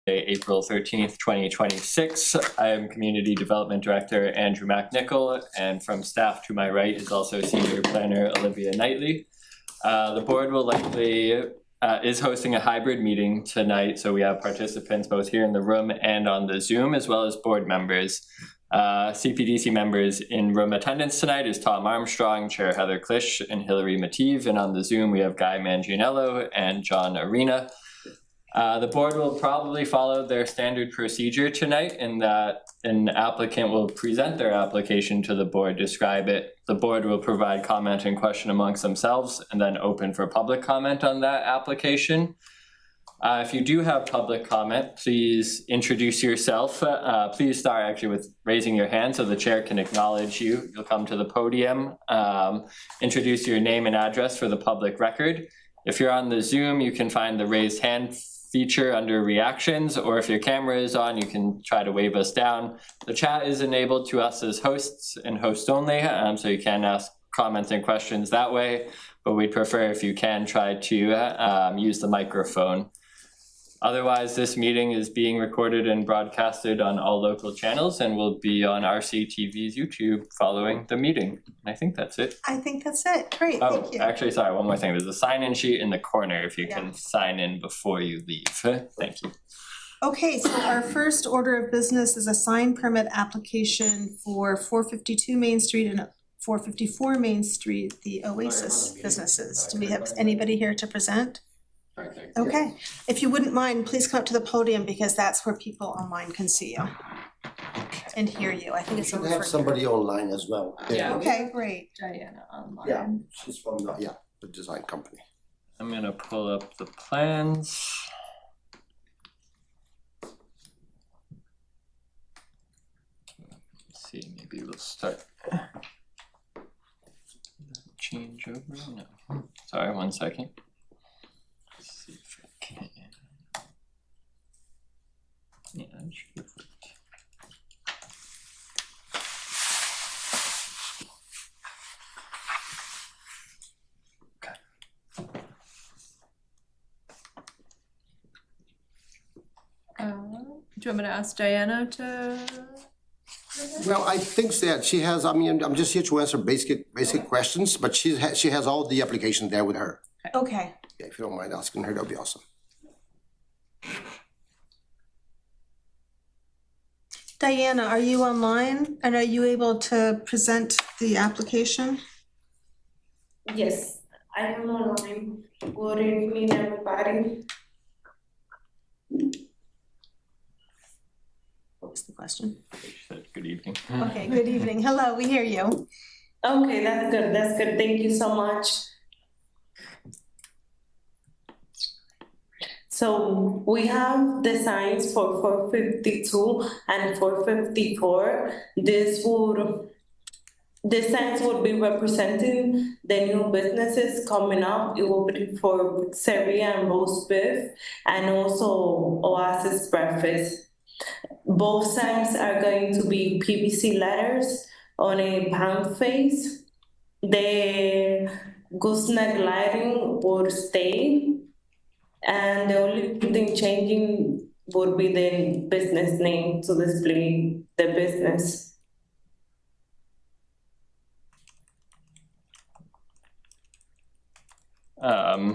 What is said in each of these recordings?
April 13th, 2026. I am Community Development Director Andrew McNichol, and from staff to my right is also Senior Planner Olivia Knightley. The board will likely is hosting a hybrid meeting tonight, so we have participants both here in the room and on the Zoom, as well as board members. CPDC members in room attendance tonight is Tom Armstrong, Chair Heather Klisch, and Hilary Mative, and on the Zoom we have Guy Manganiello and John Arena. The board will probably follow their standard procedure tonight in that an applicant will present their application to the board, describe it. The board will provide comment and question amongst themselves and then open for public comment on that application. If you do have public comment, please introduce yourself. Please start actually with raising your hand so the chair can acknowledge you. You'll come to the podium, introduce your name and address for the public record. If you're on the Zoom, you can find the raised hand feature under reactions, or if your camera is on, you can try to wave us down. The chat is enabled to us as hosts and host only, so you can ask comments and questions that way, but we'd prefer if you can try to use the microphone. Otherwise, this meeting is being recorded and broadcasted on all local channels and will be on RCTV's YouTube following the meeting. And I think that's it. I think that's it. Great, thank you. Actually, sorry, one more thing. There's a sign-in sheet in the corner if you can sign in before you leave. Thank you. Okay, so our first order of business is a sign permit application for 452 Main Street and 454 Main Street, the Oasis businesses. Do we have anybody here to present? Okay, if you wouldn't mind, please come up to the podium because that's where people online can see you and hear you. I think it's we have somebody online as well. Yeah. Okay, great. Diana online. Yeah, she's from the design company. I'm gonna pull up the plans. Let's see, maybe we'll start. Change over? No. Sorry, one second. See if I can. Yeah, that should be perfect. Do you want me to ask Diana to? Well, I think that she has. I mean, I'm just here to answer basic questions, but she has all the applications there with her. Okay. Yeah, if you don't mind asking her, that'll be awesome. Diana, are you online and are you able to present the application? Yes, I am online. Good evening, everybody. What was the question? Good evening. Okay, good evening. Hello, we hear you. Okay, that's good. That's good. Thank you so much. So we have the signs for 452 and 454. The signs would be representing the new businesses coming up. It will be for Pizzeria and Roast Beef and also Oasis Breakfast. Both signs are going to be PVC letters on a pound face. The gooseneck lighting will stay. And the only thing changing would be the business name to display the business.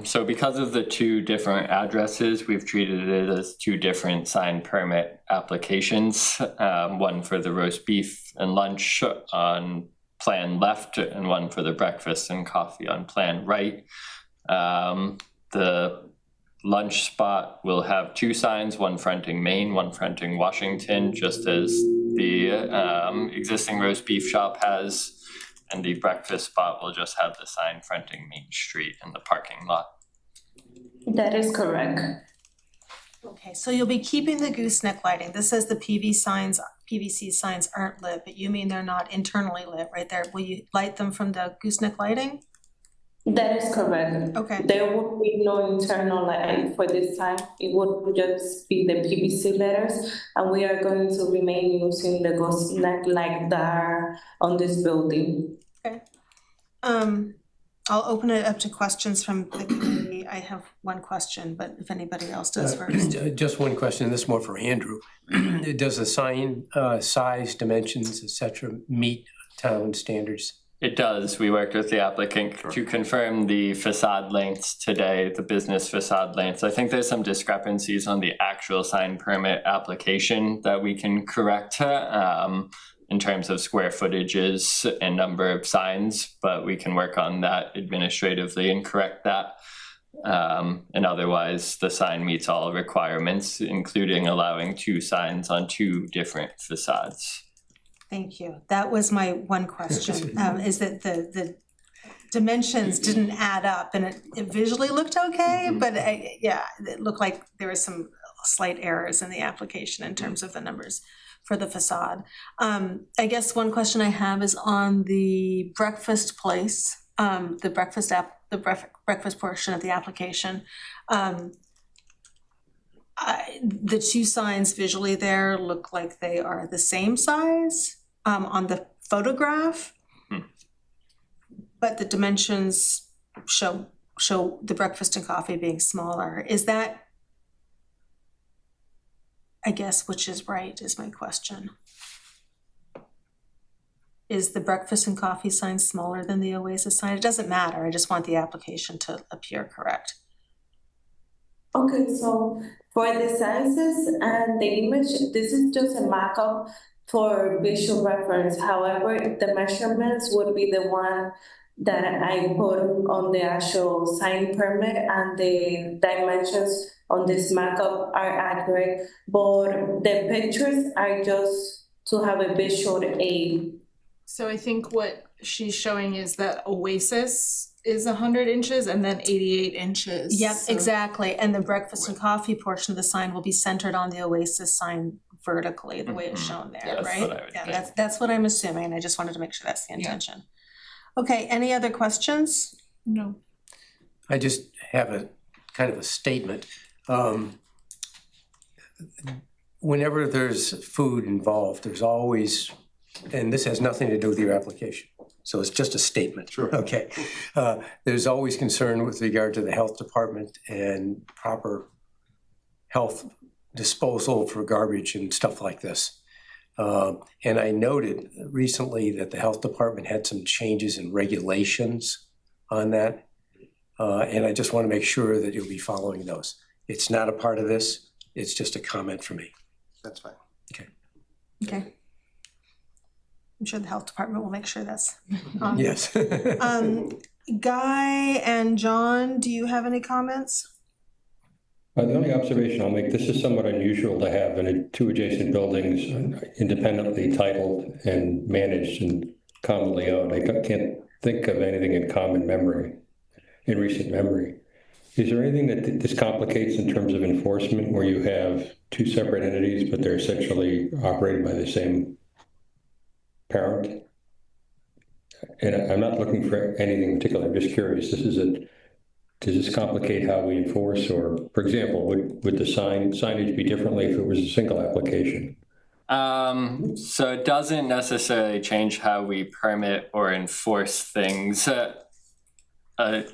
So because of the two different addresses, we've treated it as two different sign permit applications. One for the roast beef and lunch on plan left and one for the breakfast and coffee on plan right. The lunch spot will have two signs, one fronting Main, one fronting Washington, just as the existing roast beef shop has, and the breakfast spot will just have the sign fronting Main Street in the parking lot. That is correct. Okay, so you'll be keeping the gooseneck lighting. This says the PVC signs aren't lit, but you mean they're not internally lit right there. Will you light them from the gooseneck lighting? That is correct. Okay. There would be no internal lighting for this time. It would just be the PVC letters, and we are going to remain using the gooseneck like that on this building. Okay. I'll open it up to questions from the community. maybe I have one question, but if anybody else does first. Just one question, this is more for Andrew. Does the sign size, dimensions, et cetera, meet town standards? It does. We worked with the applicant to confirm the facade lengths today, the business facade lengths. I think there's some discrepancies on the actual sign permit application that we can correct in terms of square footages and number of signs, but we can work on that administratively and correct that. And otherwise, the sign meets all requirements, including allowing 2 signs on 2 different facades. Thank you. That was my one question, is that the dimensions didn't add up and it visually looked okay, but it looked like there was some slight errors in the application in terms of the numbers for the facade. I guess one question I have is on the breakfast place, the breakfast portion of the application. The 2 signs visually there look like they are the same size on the photograph, but the dimensions show the breakfast and coffee being smaller. Is that, I guess, which is right is my question. Is the breakfast and coffee sign smaller than the Oasis sign? It doesn't matter, I just want the application to appear correct. Okay, so for the sizes and the image, this is just a mock-up for visual reference. However, the measurements would be the one that I put on the actual sign permit, and the dimensions on this mock-up are accurate, but the pictures are just to have a visual aid. So I think what she's showing is that Oasis is 100 inches and then 88 inches. Yep, So- exactly, and the breakfast and coffee portion of the sign will be centered on the Oasis sign vertically, the way it's shown there, That's right? what I would Yeah, think. that's what I'm assuming, and I just wanted to make sure that's the intention. Okay, any other questions? No. I just have a kind of a statement. Whenever there's food involved, there's always, and this has nothing to do with your application, so it's just a statement. Sure. Okay. There's always concern with regard to the health department and proper health disposal for garbage and stuff like this. And I noted recently that the health department had some changes in regulations on that. And I just want to make sure that you'll be following those. It's not a part of this, it's just a comment from me. That's fine. Okay. I'm sure the health department will make sure that's on. Yes. Guy and John, do you have any comments? The only observation I'll make, this is somewhat unusual to have in 2 adjacent buildings independently titled and managed and commonly owned. I can't think of anything in recent memory. Is there anything that this complicates in terms of enforcement where you have 2 separate entities, but they're essentially operated by the same parent? And I'm not looking for anything particular, I'm just curious. Does this complicate how we enforce, or, for example, would the signage be differently if it was a single application? So it doesn't necessarily change how we permit or enforce things.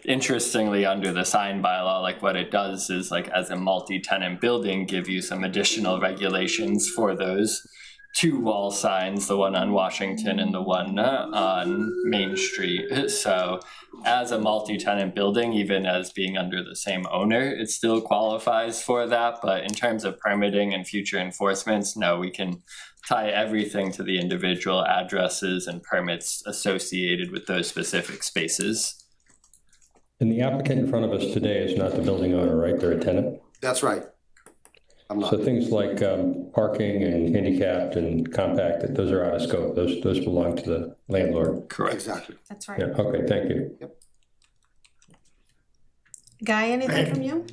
Interestingly, under the sign bylaw, like what it does is, like, as a multi-tenant building, give you some additional regulations for those 2 wall signs, the one on Washington and the one on Main Street. So as a multi-tenant building, even as being under the same owner, it still qualifies for that. But in terms of permitting and future enforcements, no, we can tie everything to the individual addresses and permits associated with those specific spaces. And the applicant in front of us today is not the building owner, right? They're a tenant? That's right. I'm not. So things like parking and handicapped and compacted, those are out of scope. Those belong to the landlord. Correct. Exactly. That's right. Yeah, okay, thank you. Guy, anything from you?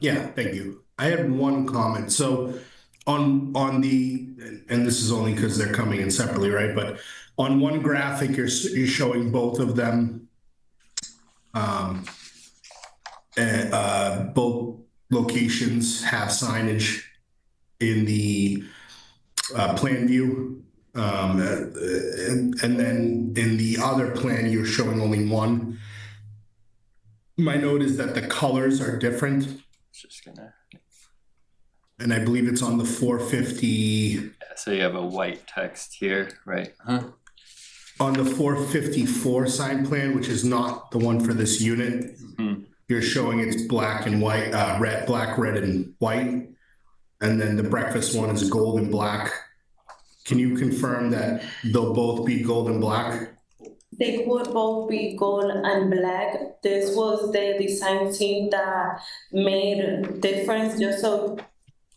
Yeah, thank you. I had one comment. So on the, and this is only because they're coming in separately, right? But on one graphic, you're showing both of them, both locations have signage in the plan view. And then in the other plan, you're showing only one. my note is that the colors are different, Just gonna, and I believe it's on the 450, yeah, so you have a white text here, right? on the 454 sign plan, which is not the one for this unit. You're showing it's black and white, black, red, and white. And then the breakfast one is gold and black. Can you confirm that they'll both be gold and black? They would both be gold and black. This was the design team that made a difference just so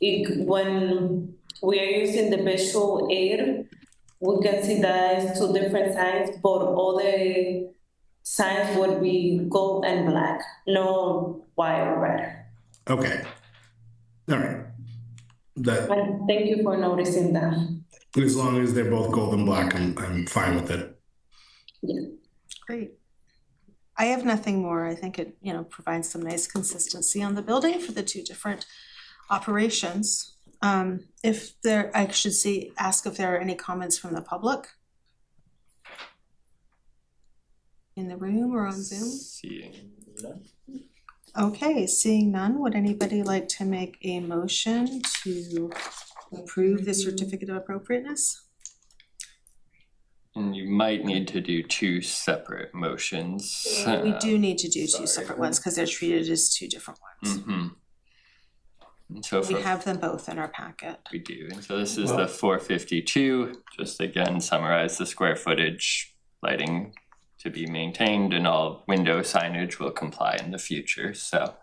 when we are using the visual aid, we can see that it's two different signs, but all the signs would be gold and black, no white or red. Okay. All right. That, And thank you for noticing that. as long as they're both gold and black, I'm fine with it. Yeah. Great. I have nothing more. I think it, provides some nice consistency on the building for the two different operations. I should ask if there are any comments from the public in the room or on Zoom. Seeing none. Okay, seeing none, would anybody like to make a motion to approve the certificate of appropriateness? And you might need to do two separate motions. We do need to do two sorry. separate ones because they're treated as two different ones. And so We for, have them both in our packet. we do, and so this is the 452, just again summarize the square footage, lighting to be maintained, and all window signage will comply in the future. So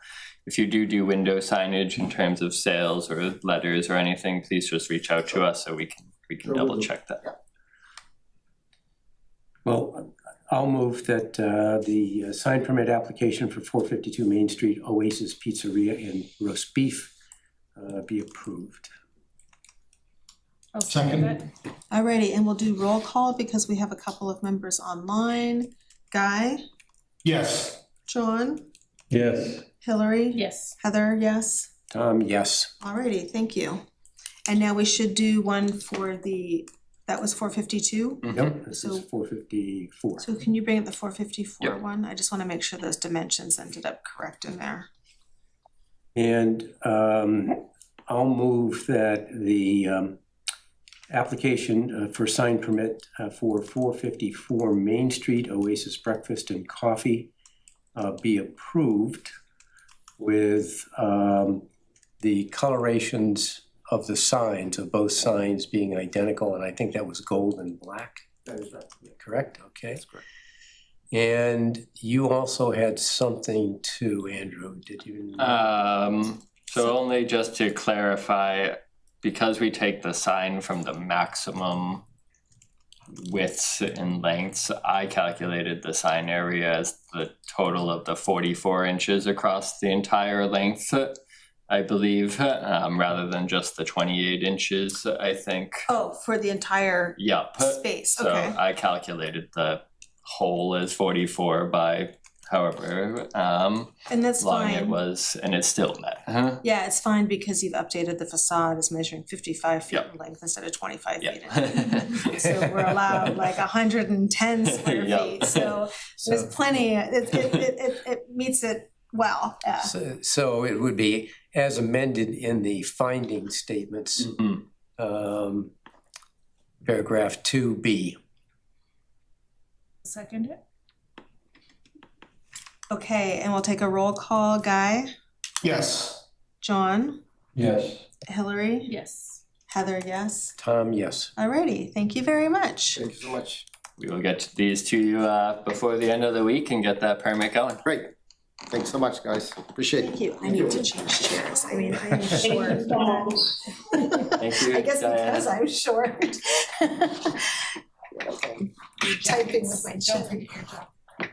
if you do window signage in terms of sales or letters or anything, please just reach out to us so we can double check that. Well, I'll move that the sign permit application for 452 Main Street Oasis Pizzeria and Roast Beef be approved. I'll second it. Alrighty, and we'll do roll call because we have a couple of members online. Guy, Yes. John, Yes. Hillary, Yes. Heather, yes. Yes. Alrighty, thank you. And now we should do one for that was 452? Yep, this So- is 454. So can you bring up the 454 Yep. one? I just wanna make sure those dimensions ended up correct in there. And I'll move that the application for sign permit for 454 Main Street Oasis Breakfast and Coffee be approved with the colorations of the signs, of both signs being identical, and I think that was gold and black. That is right. Correct? Okay. That's correct. And you also had something too, Andrew, did you? So only just to clarify, because we take the sign from the maximum widths and lengths, I calculated the sign area as the total of the 44 inches across the entire length, I believe, rather than just the 28 inches, I think. Oh, for the entire Yep. space, So okay. I calculated the whole as 44 by however And that's long it fine. was, and it still met. Yeah, it's fine because you've updated the facade as measuring 55 feet Yep. in length instead of 25 feet. Yeah. So we're allowed like 110 square Yep. feet, so there's plenty, it meets it well, yeah. So it would be as amended in the finding statements, paragraph 2B. Second it. Okay, and we'll take a roll call. Guy, Yes. John, Yes. Hillary, Yes. Heather, yes. Tom, yes. Alrighty, thank you very much. Thank you so much. We will get these to you before the end of the week and get that permit going. Great. Thanks so much, guys. Appreciate it. Thank you. I need to change chairs. I mean, I'm short. Thank you so much. Thank you, I guess Diana. because I'm short. Typing with my chin. I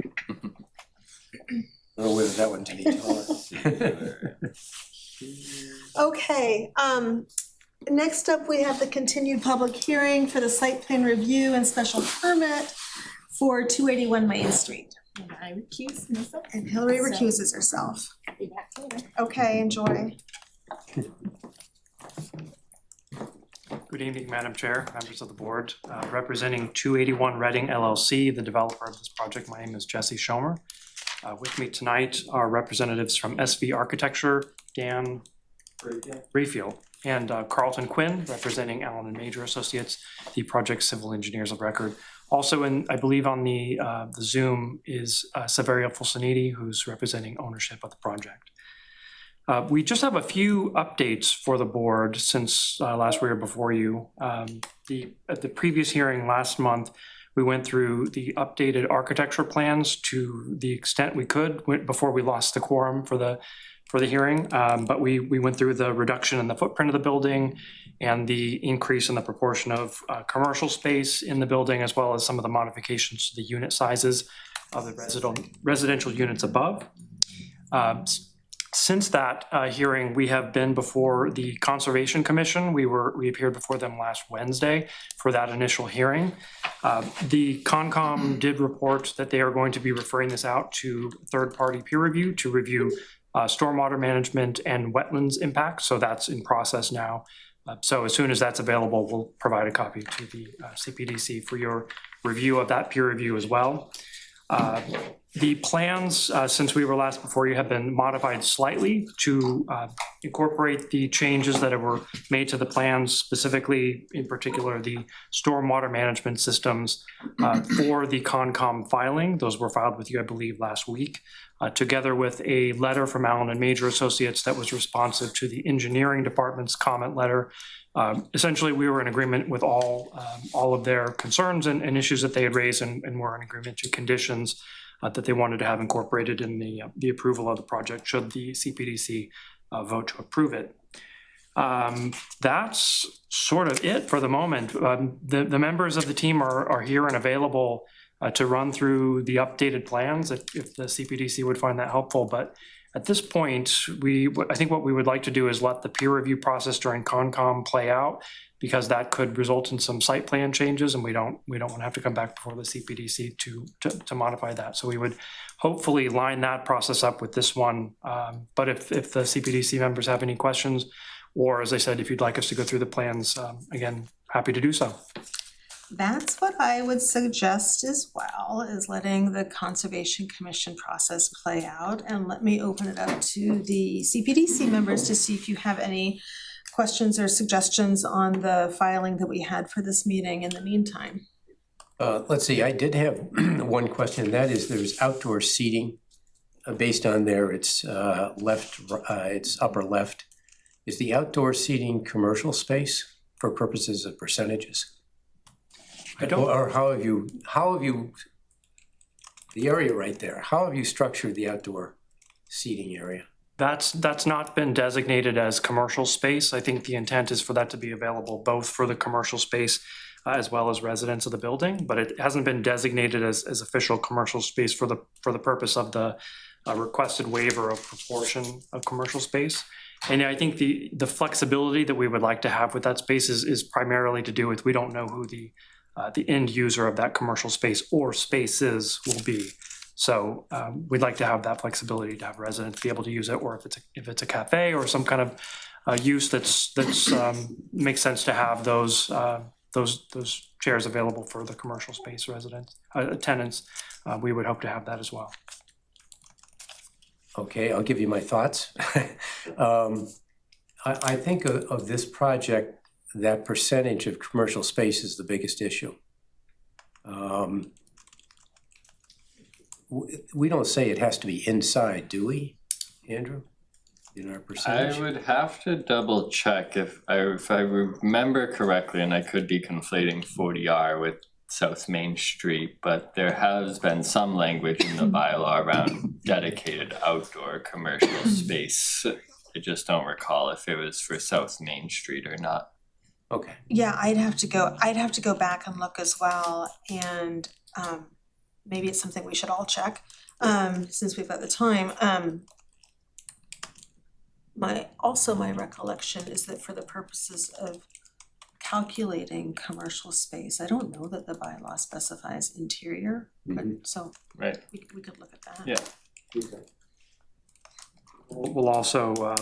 don't know whether that one to be taller. Okay, next up, we have the continued public hearing for the site plan review and special permit for 281 Main Street. And I recuse myself. And Hillary recuses herself. Be back later. Okay, enjoy. Good evening, Madam Chair, members of the board. Representing 281 Reading LLC, the developer of this project, my name is Jesse Schomer. With me tonight are representatives from SV Architecture, Dan Rayfield, and Carlton Quinn, representing Allen and Major Associates, the project civil engineers of record. Also, I believe on the Zoom is Severio Fulciniti, who's representing ownership of the project. We just have a few updates for the board since last we were before you. At the previous hearing last month, we went through the updated architecture plans to the extent we could before we lost the quorum for the hearing. But we went through the reduction in the footprint of the building and the increase in the proportion of commercial space in the building, as well as some of the modifications to the unit sizes of the residential units above. Since that hearing, we have been before the Conservation Commission. We appeared before them last Wednesday for that initial hearing. The Concom did report that they are going to be referring this out to third-party peer review to review stormwater management and wetlands impact. So that's in process now. So as soon as that's available, we'll provide a copy to the CPDC for your review of that peer review as well. The plans, since we were last before you, have been modified slightly to incorporate the changes that were made to the plans, specifically, in particular, the stormwater management systems for the Concom filing. Those were filed with you, I believe, last week, together with a letter from Allen and Major Associates that was responsive to the engineering department's comment letter. Essentially, we were in agreement with all of their concerns and issues that they had raised, and were in agreement to conditions that they wanted to have incorporated in the approval of the project should the CPDC vote to approve it. That's sort of it for the moment. The members of the team are here and available to run through the updated plans if the CPDC would find that helpful. But at this point, I think what we would like to do is let the peer review process during Concom play out, because that could result in some site plan changes, and we don't want to have to come back before the CPDC to modify that. So we would hopefully line that process up with this one. But if the CPDC members have any questions, or as I said, if you'd like us to go through the plans, again, happy to do so. That's what I would suggest as well, is letting the Conservation Commission process play out. And let me open it up to the CPDC members to see if you have any questions or suggestions on the filing that we had for this meeting in the meantime. Let's see, I did have one question, and that is there's outdoor seating based on there, it's it's upper left. Is the outdoor seating commercial space for purposes of percentages? Or how have you, the area right there, how have you structured the outdoor seating area? That's not been designated as commercial space. I think the intent is for that to be available both for the commercial space as well as residents of the building, but it hasn't been designated as official commercial space for the purpose of the requested waiver of proportion of commercial space. And I think the flexibility that we would like to have with that space is primarily to do with, we don't know who the end user of that commercial space or spaces will be. So we'd like to have that flexibility to have residents be able to use it, or if it's a cafe or some kind of use that's makes sense to have those chairs available for the commercial space residents, tenants. We would hope to have that as well. Okay, I'll give you my thoughts. I think of this project, that percentage of commercial space is the biggest issue. We don't say it has to be inside, do we, Andrew? In our percentage? I would have to double check if I remember correctly, and I could be conflating 40R with South Main Street, but there has been some language in the bylaw around dedicated outdoor commercial space. I just don't recall if it was for South Main Street or not. Okay. Yeah, I'd have to go back and look as well, and maybe it's something we should all check since we've got the time. My recollection is that for the purposes of calculating commercial space, I don't know that the bylaw specifies interior, but so Right. we could look at that. Yeah. We'll also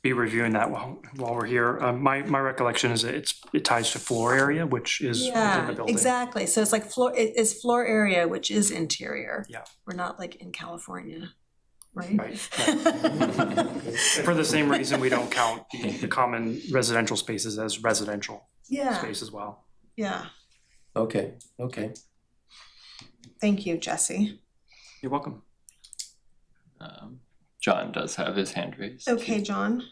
be reviewing that while we're here. My recollection is that it ties to floor area, which is within the Yeah, building. exactly. So it's like it is floor area, which is interior. Yeah. We're not like in California, right? Right. For the same reason, we don't count the common residential spaces as residential Yeah, space as well. yeah. Okay. Thank you, Jesse. You're welcome. John does have his hand raised. Okay, John.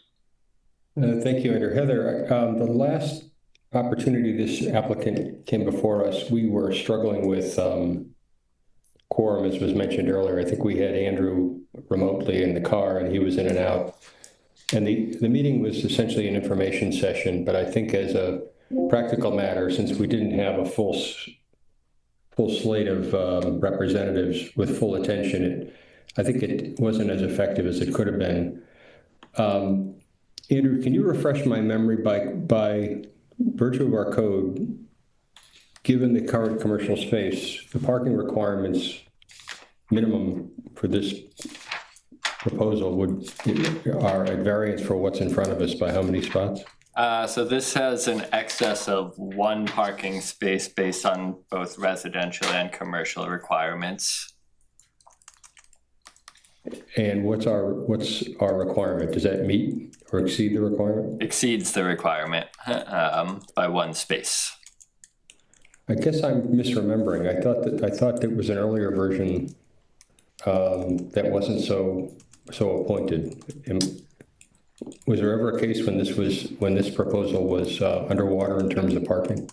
Thank you, Andrew. Heather, the last opportunity this applicant came before us, we were struggling with quorum, as was mentioned earlier. I think we had Andrew remotely in the car and he was in and out. And the meeting was essentially an information session, but I think as a practical matter, since we didn't have a full slate of representatives with full attention, I think it wasn't as effective as it could have been. Andrew, can you refresh my memory by virtue of our code, given the current commercial space, the parking requirements minimum for this proposal are at variance for what's in front of us by how many spots? So this has an excess of 1 parking space based on both residential and commercial requirements. And what's our requirement? Does that meet or exceed the requirement? Exceeds the requirement by 1 space. I guess I'm misremembering. I thought there was an earlier version that wasn't so appointed. Was there ever a case when this proposal was underwater in terms of parking?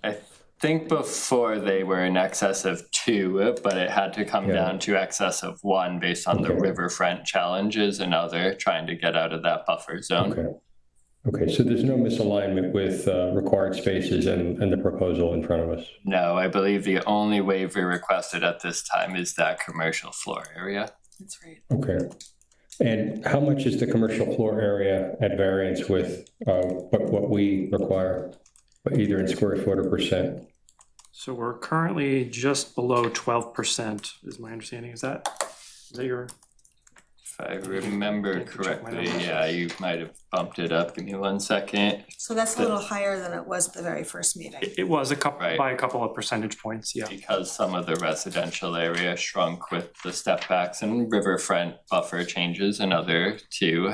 I think before they were in excess of 2, but it had to come down to excess of 1 based on the riverfront challenges and other trying to get out of that buffer zone. Okay, so there's no misalignment with required spaces and the proposal in front of us? No, I believe the only waiver requested at this time is that commercial floor area. That's right. Okay. And how much is the commercial floor area at variance with what we require, either in square foot or percent? So we're currently just below 12%, is my understanding. Is that your? If I remember correctly, yeah, you might have bumped it up. Give me 1 second. So that's a little higher than it was at the very first meeting. It was Right. by a couple of percentage points, yeah. Because some of the residential area shrunk with the step backs and riverfront buffer changes and other too.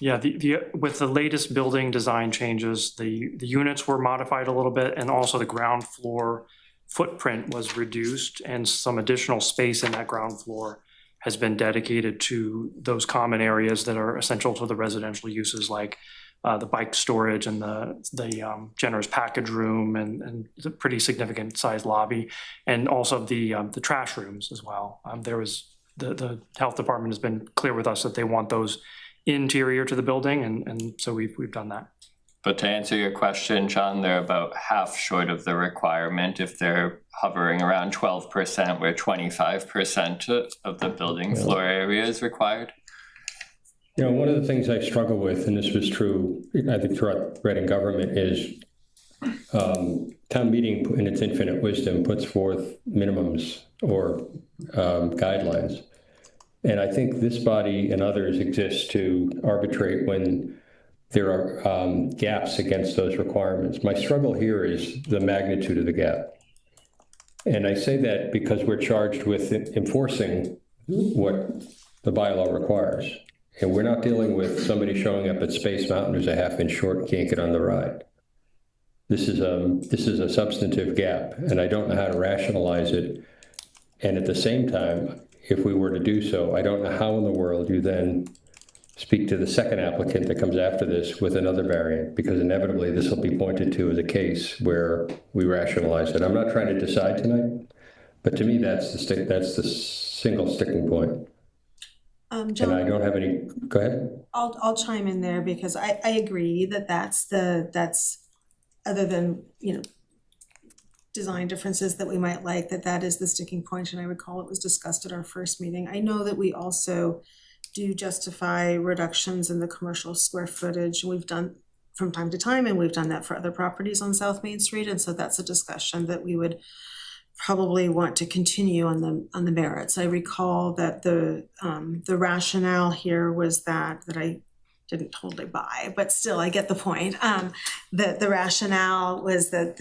Yeah, with the latest building design changes, the units were modified a little bit, and also the ground floor footprint was reduced, and some additional space in that ground floor has been dedicated to those common areas that are essential to the residential uses, like the bike storage and the generous package room and the pretty significant sized lobby, and also the trash rooms as well. The health department has been clear with us that they want those interior to the building, and so we've done that. But to answer your question, John, they're about half short of the requirement if they're hovering around 12%, where 25% of the building floor area is required. You know, one of the things I struggle with, and this was true, I think, throughout Reading government, is town meeting in its infinite wisdom puts forth minimums or guidelines. And I think this body and others exist to arbitrate when there are gaps against those requirements. My struggle here is the magnitude of the gap. And I say that because we're charged with enforcing what the bylaw requires. And we're not dealing with somebody showing up at Space Mountain who's a half-inch short and can't get on the ride. This is a substantive gap, and I don't know how to rationalize it. And at the same time, if we were to do so, I don't know how in the world you then speak to the second applicant that comes after this with another variant, because inevitably this will be pointed to as a case where we rationalize it. I'm not trying to decide tonight, but to me that's the single sticking point. John, and I don't have any. Go ahead. I'll chime in there because I agree that's other than design differences that we might like, that is the sticking point, and I recall it was discussed at our first meeting. I know that we also do justify reductions in the commercial square footage. We've done from time to time, and we've done that for other properties on South Main Street, and so that's a discussion that we would probably want to continue on the merits. I recall that the rationale here was that I didn't totally buy, but still I get the point. That the rationale was that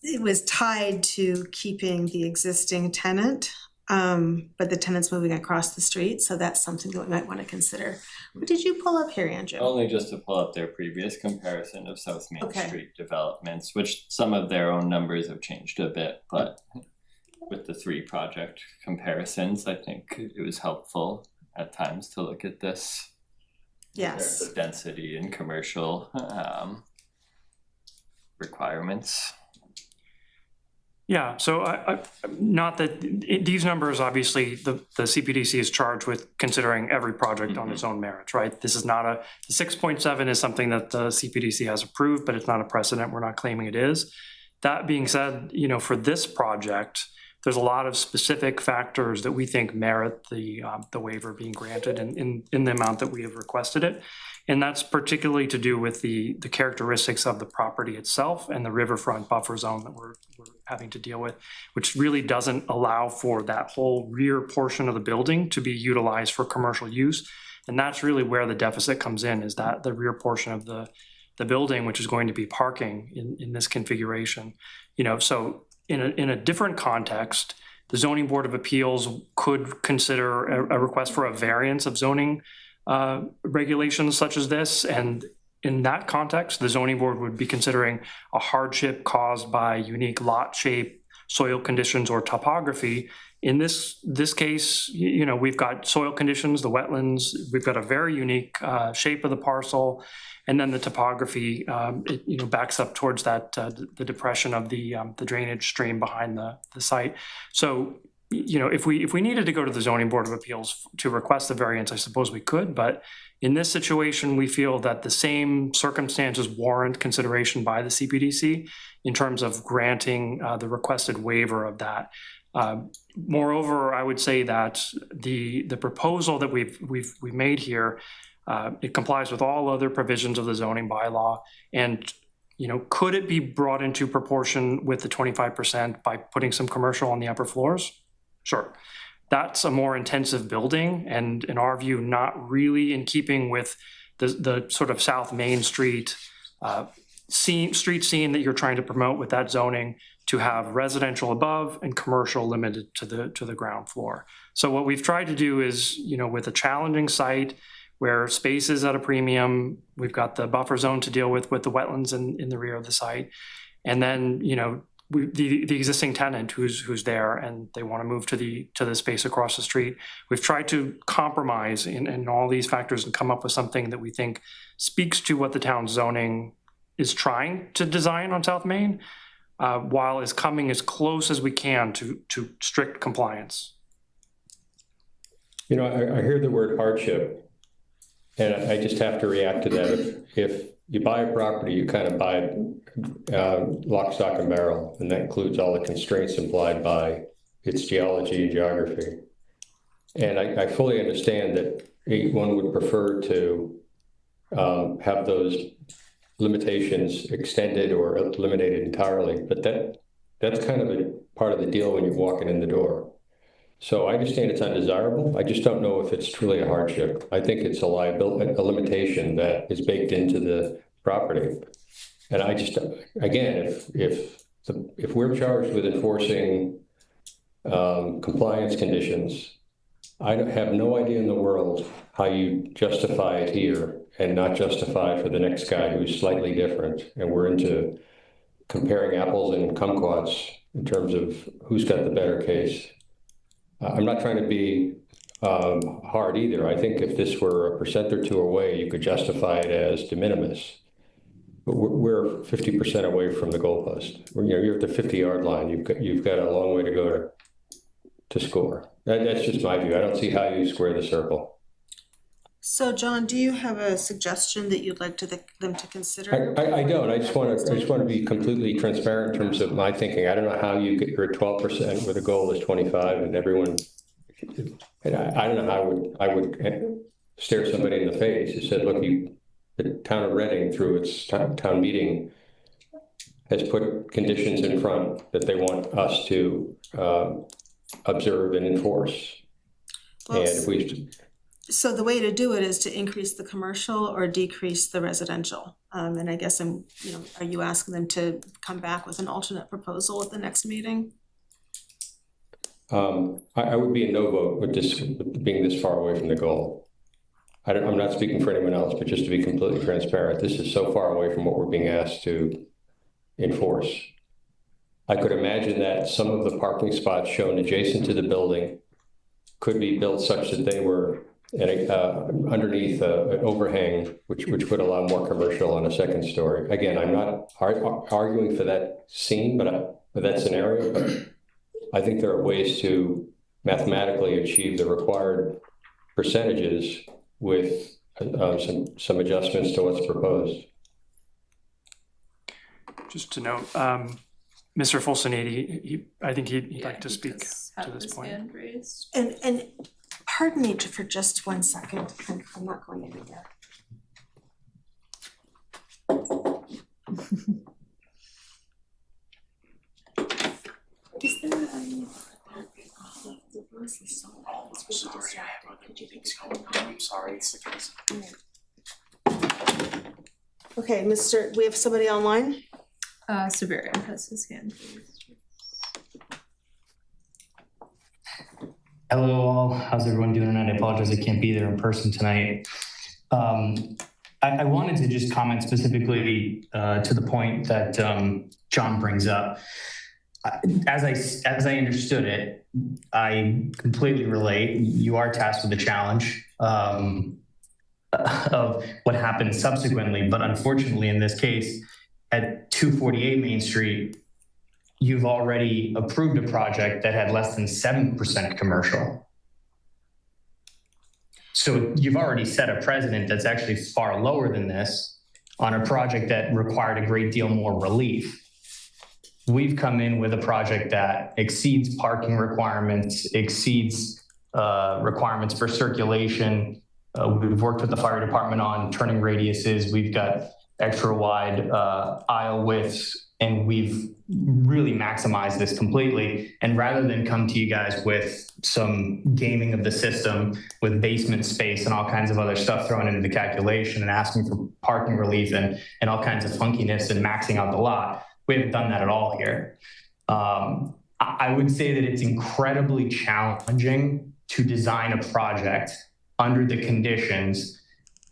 it was tied to keeping the existing tenant, but the tenant's moving across the street, so that's something that we might want to consider. What did you pull up here, Andrew? Only just to pull up their previous comparison of South Main Okay. Street developments, which some of their own numbers have changed a bit, but with the 3 project comparisons, I think it was helpful at times to look at this. Yes. The density and commercial requirements. Yeah, so I not that these numbers, obviously, the CPDC is charged with considering every project on its own merits, right? This is not the 6.7 is something that the CPDC has approved, but it's not a precedent. We're not claiming it is. That being said, you know, for this project, there's a lot of specific factors that we think merit the waiver being granted in the amount that we have requested it. And that's particularly to do with the characteristics of the property itself and the riverfront buffer zone that we're having to deal with, which really doesn't allow for that whole rear portion of the building to be utilized for commercial use. And that's really where the deficit comes in, is that the rear portion of the building, which is going to be parking in this configuration. You know, so in a different context, the Zoning Board of Appeals could consider a request for a variance of zoning regulations such as this, and in that context, the zoning board would be considering a hardship caused by unique lot shape, soil conditions, or topography. In this case, you know, we've got soil conditions, the wetlands, we've got a very unique shape of the parcel, and then the topography, it, you know, backs up towards that the depression of the drainage stream behind the site. So, you know, if we needed to go to the Zoning Board of Appeals to request the variance, I suppose we could, but in this situation, we feel that the same circumstances warrant consideration by the CPDC in terms of granting the requested waiver of that. Moreover, I would say that the proposal that we've made here, it complies with all other provisions of the zoning bylaw, and you know, could it be brought into proportion with the 25% by putting some commercial on the upper floors? Sure. That's a more intensive building, and in our view, not really in keeping with the sort of South Main Street street scene that you're trying to promote with that zoning, to have residential above and commercial limited to the ground floor. So what we've tried to do is, you know, with a challenging site where space is at a premium, we've got the buffer zone to deal with the wetlands in the rear of the site, and then, you know, the existing tenant who's there and they want to move to the space across the street. We've tried to compromise in all these factors and come up with something that we think speaks to what the town's zoning is trying to design on South Main, while is coming as close as we can to strict compliance. You know, I hear the word hardship, and I just have to react to that. If you buy a property, you kind of buy it lock, stock, and barrel, and that includes all the constraints implied by its geology and geography. And I fully understand that one would prefer to have those limitations extended or eliminated entirely, but that's kind of a part of the deal when you're walking in the door. So I understand it's undesirable. I just don't know if it's truly a hardship. I think it's a liability, a limitation that is baked into the property. And I just, again, if we're charged with enforcing compliance conditions, I have no idea in the world how you justify it here and not justify it for the next guy who's slightly different. And we're into comparing apples and kumquats in terms of who's got the better case. I'm not trying to be hard either. I think if this were 1% or 2% away, you could justify it as de minimis. But we're 50% away from the goalpost. You're at the 50-yard line. You've got a long way to go to score. That's just my view. I don't see how you square the circle. So, John, do you have a suggestion that you'd like them to consider? I don't. I just want to be completely transparent in terms of my thinking. I don't know how you're at 12% where the goal is 25%, and everyone. And I don't know how I would stare somebody in the face who said, "Look, the town of Reading, through its town meeting, has put conditions in front that they want us to observe and enforce. Well, And if we, so the way to do it is to increase the commercial or decrease the residential. And I guess are you asking them to come back with an alternate proposal at the next meeting? I would be a no vote with this being this far away from the goal. I'm not speaking for anyone else, but just to be completely transparent, this is so far away from what we're being asked to enforce. I could imagine that some of the parking spots shown adjacent to the building could be built such that they were underneath an overhang, which would allow more commercial on a second story. Again, I'm not arguing for that scene, but that scenario, but I think there are ways to mathematically achieve the required percentages with some adjustments to what's proposed. Just to note, Mr. Fulson, I think he'd like to speak to this point. And pardon me for just 1 second. I'm not going anywhere. Is there the voice is so loud. It's really distracting. Could you fix it? I'm sorry, it's the case. Okay, we have somebody online? Severian has his hand raised. Hello all, how's everyone doing tonight? I apologize I can't be there in person tonight. I wanted to just comment specifically to the point that John brings up. As I understood it, I completely relate. You are tasked with the challenge of what happened subsequently, but unfortunately in this case, at 248 Main Street, you've already approved a project that had less than 7% commercial. So you've already set a precedent that's actually far lower than this on a project that required a great deal more relief. We've come in with a project that exceeds parking requirements, exceeds requirements for circulation. We've worked with the fire department on turning radiuses. We've got extra wide aisle widths, and we've really maximized this completely. And rather than come to you guys with some gaming of the system with basement space and all kinds of other stuff thrown into the calculation and asking for parking relief and all kinds of funkiness and maxing out the lot, we haven't done that at all here. I would say that it's incredibly challenging to design a project under the conditions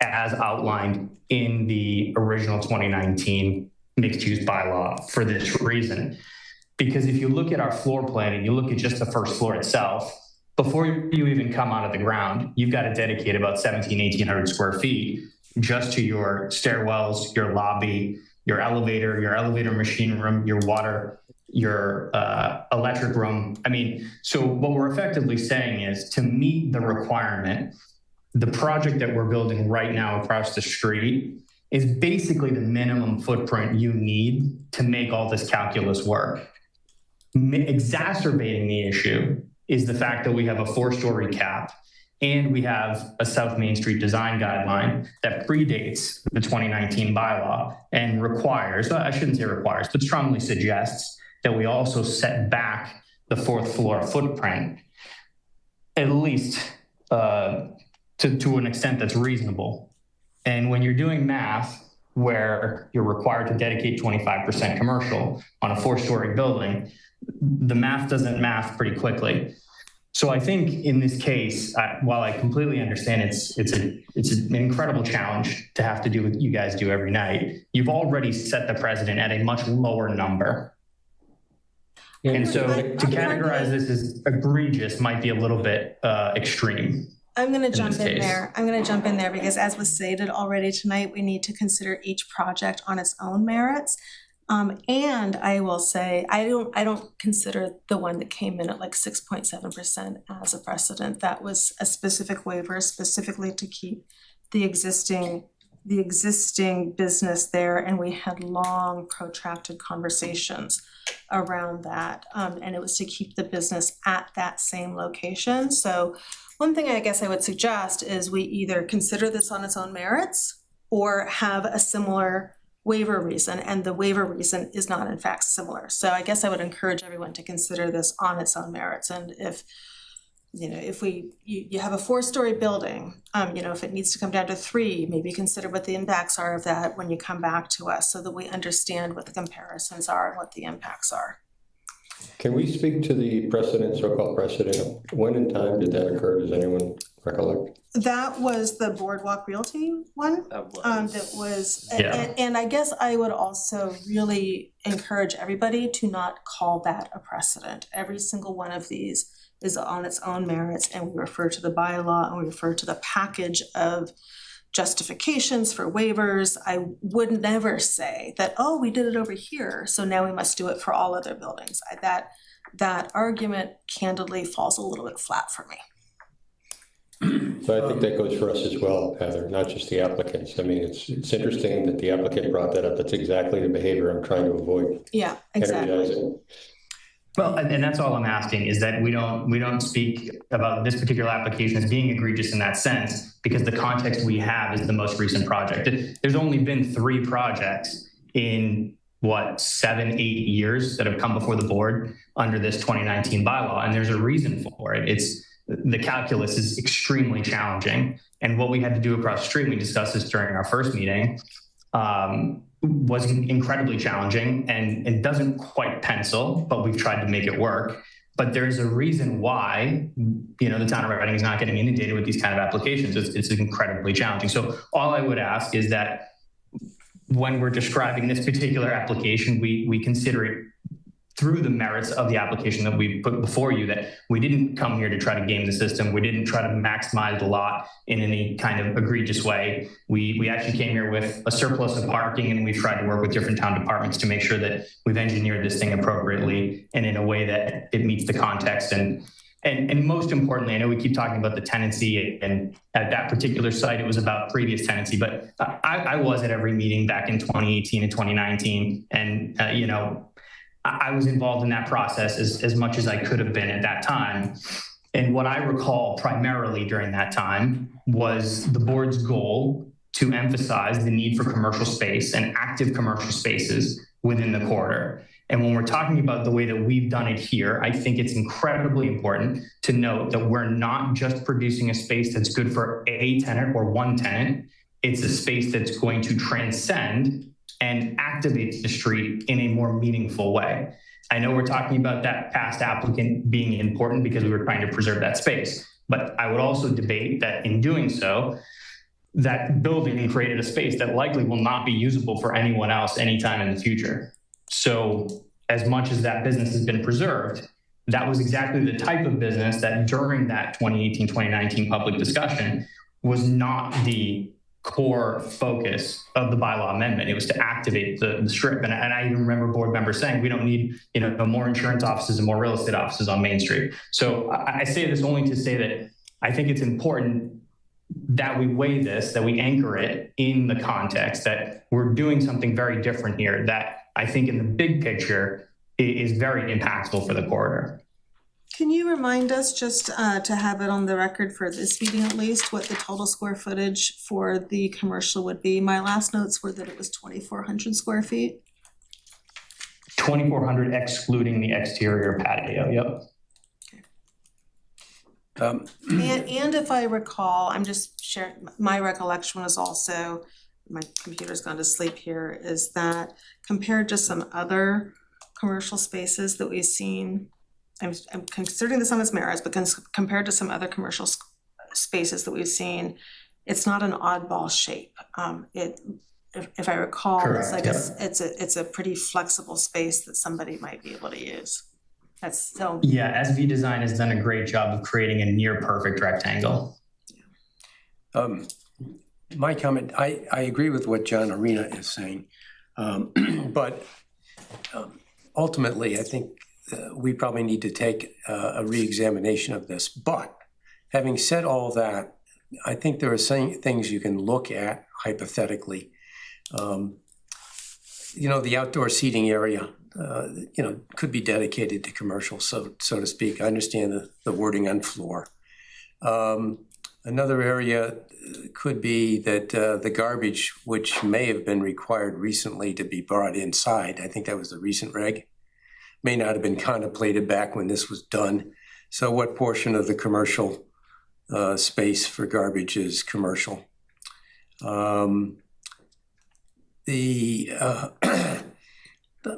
as outlined in the original 2019 mixed-use bylaw for this reason. Because if you look at our floor plan and you look at just the first floor itself, before you even come out of the ground, you've got to dedicate about 1,800 square feet just to your stairwells, your lobby, your elevator machine room, your water, your electric room. I mean, so what we're effectively saying is to meet the requirement, the project that we're building right now across the street is basically the minimum footprint you need to make all this calculus work. Exacerbating the issue is the fact that we have a 4-story cap and we have a South Main Street design guideline that predates the 2019 bylaw and requires, I shouldn't say requires, but strongly suggests that we also set back the 4th floor footprint, at least to an extent that's reasonable. And when you're doing math where you're required to dedicate 25% commercial on a 4-story building, the math doesn't math pretty quickly. So I think in this case, while I completely understand it's an incredible challenge to have to do what you guys do every night, you've already set the precedent at a much lower number. And so to categorize this as egregious might be a little bit extreme. I'm going to jump in there. I'm going to jump in there because as was stated already tonight, we need to consider each project on its own merits. And I will say, I don't consider the one that came in at like 6.7% as a precedent. That was a specific waiver specifically to keep the existing business there. And we had long protracted conversations around that. And it was to keep the business at that same location. So one thing I guess I would suggest is we either consider this on its own merits or have a similar waiver reason, and the waiver reason is not in fact similar. So I guess I would encourage everyone to consider this on its own merits, and if you have a 4-story building, if it needs to come down to 3, maybe consider what the impacts are of that when you come back to us so that we understand what the comparisons are and what the impacts are. Can we speak to the precedent, so-called precedent? When in time did that occur? Does anyone recollect? That was the Boardwalk Realty one. That was, Yeah. and I guess I would also really encourage everybody to not call that a precedent. Every single one of these is on its own merits, and we refer to the bylaw and we refer to the package of justifications for waivers. I would never say that, oh, we did it over here, so now we must do it for all other buildings. That argument candidly falls a little bit flat for me. So I think that goes for us as well, Heather, not just the applicants. I mean, it's interesting that the applicant brought that up. That's exactly the behavior I'm trying to avoid. Yeah, exactly. Energizing. Well, and that's all I'm asking, is that we don't speak about this particular application as being egregious in that sense, because the context we have is the most recent project. There's only been 3 projects in 7, 8 years that have come before the board under this 2019 bylaw, and there's a reason for it. The calculus is extremely challenging, and what we had to do across the street, we discussed this during our first meeting, was incredibly challenging, and it doesn't quite pencil, but we've tried to make it work. But there's a reason why, the town of Reading is not getting inundated with these kind of applications. It's incredibly challenging. So all I would ask is that when we're describing this particular application, we consider it through the merits of the application that we put before you, that we didn't come here to try to game the system. We didn't try to maximize the lot in any kind of egregious way. We actually came here with a surplus of parking, and we've tried to work with different town departments to make sure that we've engineered this thing appropriately and in a way that it meets the context. And most importantly, I know we keep talking about the tenancy, and at that particular site, it was about previous tenancy, but I was at every meeting back in 2018 and 2019. And, I was involved in that process as much as I could have been at that time. And what I recall primarily during that time was the board's goal to emphasize the need for commercial space and active commercial spaces within the corridor. And when we're talking about the way that we've done it here, I think it's incredibly important to note that we're not just producing a space that's good for a tenant or one tenant. It's a space that's going to transcend and activate the street in a more meaningful way. I know we're talking about that past applicant being important because we were trying to preserve that space, but I would also debate that in doing so, that building created a space that likely will not be usable for anyone else anytime in the future. So as much as that business has been preserved, that was exactly the type of business that during that 2018-2019 public discussion was not the core focus of the bylaw amendment. It was to activate the strip. And I even remember board members saying, we don't need, more insurance offices and more real estate offices on Main Street. So I say this only to say that I think it's important that we weigh this, that we anchor it in the context that we're doing something very different here that I think in the big picture is very impactful for the corridor. Can you remind us, just to have it on the record for this meeting at least, what the total square footage for the commercial would be? My last notes were that it was 2,400 square feet. 2,400 excluding the exterior patio, yep. And if I recall, I'm just sharing, my recollection was also, my computer's gone to sleep here, is that compared to some other commercial spaces that we've seen, I'm considering this on its merits, but compared to some other commercial spaces that we've seen, it's not an oddball shape. If I recall, correct, it's like it's a pretty flexible space that somebody might be able to use. That's so. Yeah, SV Design has done a great job of creating a near perfect rectangle. My comment, I agree with what John Arena is saying, but ultimately, I think we probably need to take a re-examination of this. But having said all that, I think there are things you can look at hypothetically. The outdoor seating area, could be dedicated to commercial, so to speak. I understand the wording on floor. Another area could be that the garbage, which may have been required recently to be brought inside, I think that was the recent reg, may not have been contemplated back when this was done. So what portion of the commercial space for garbage is commercial? The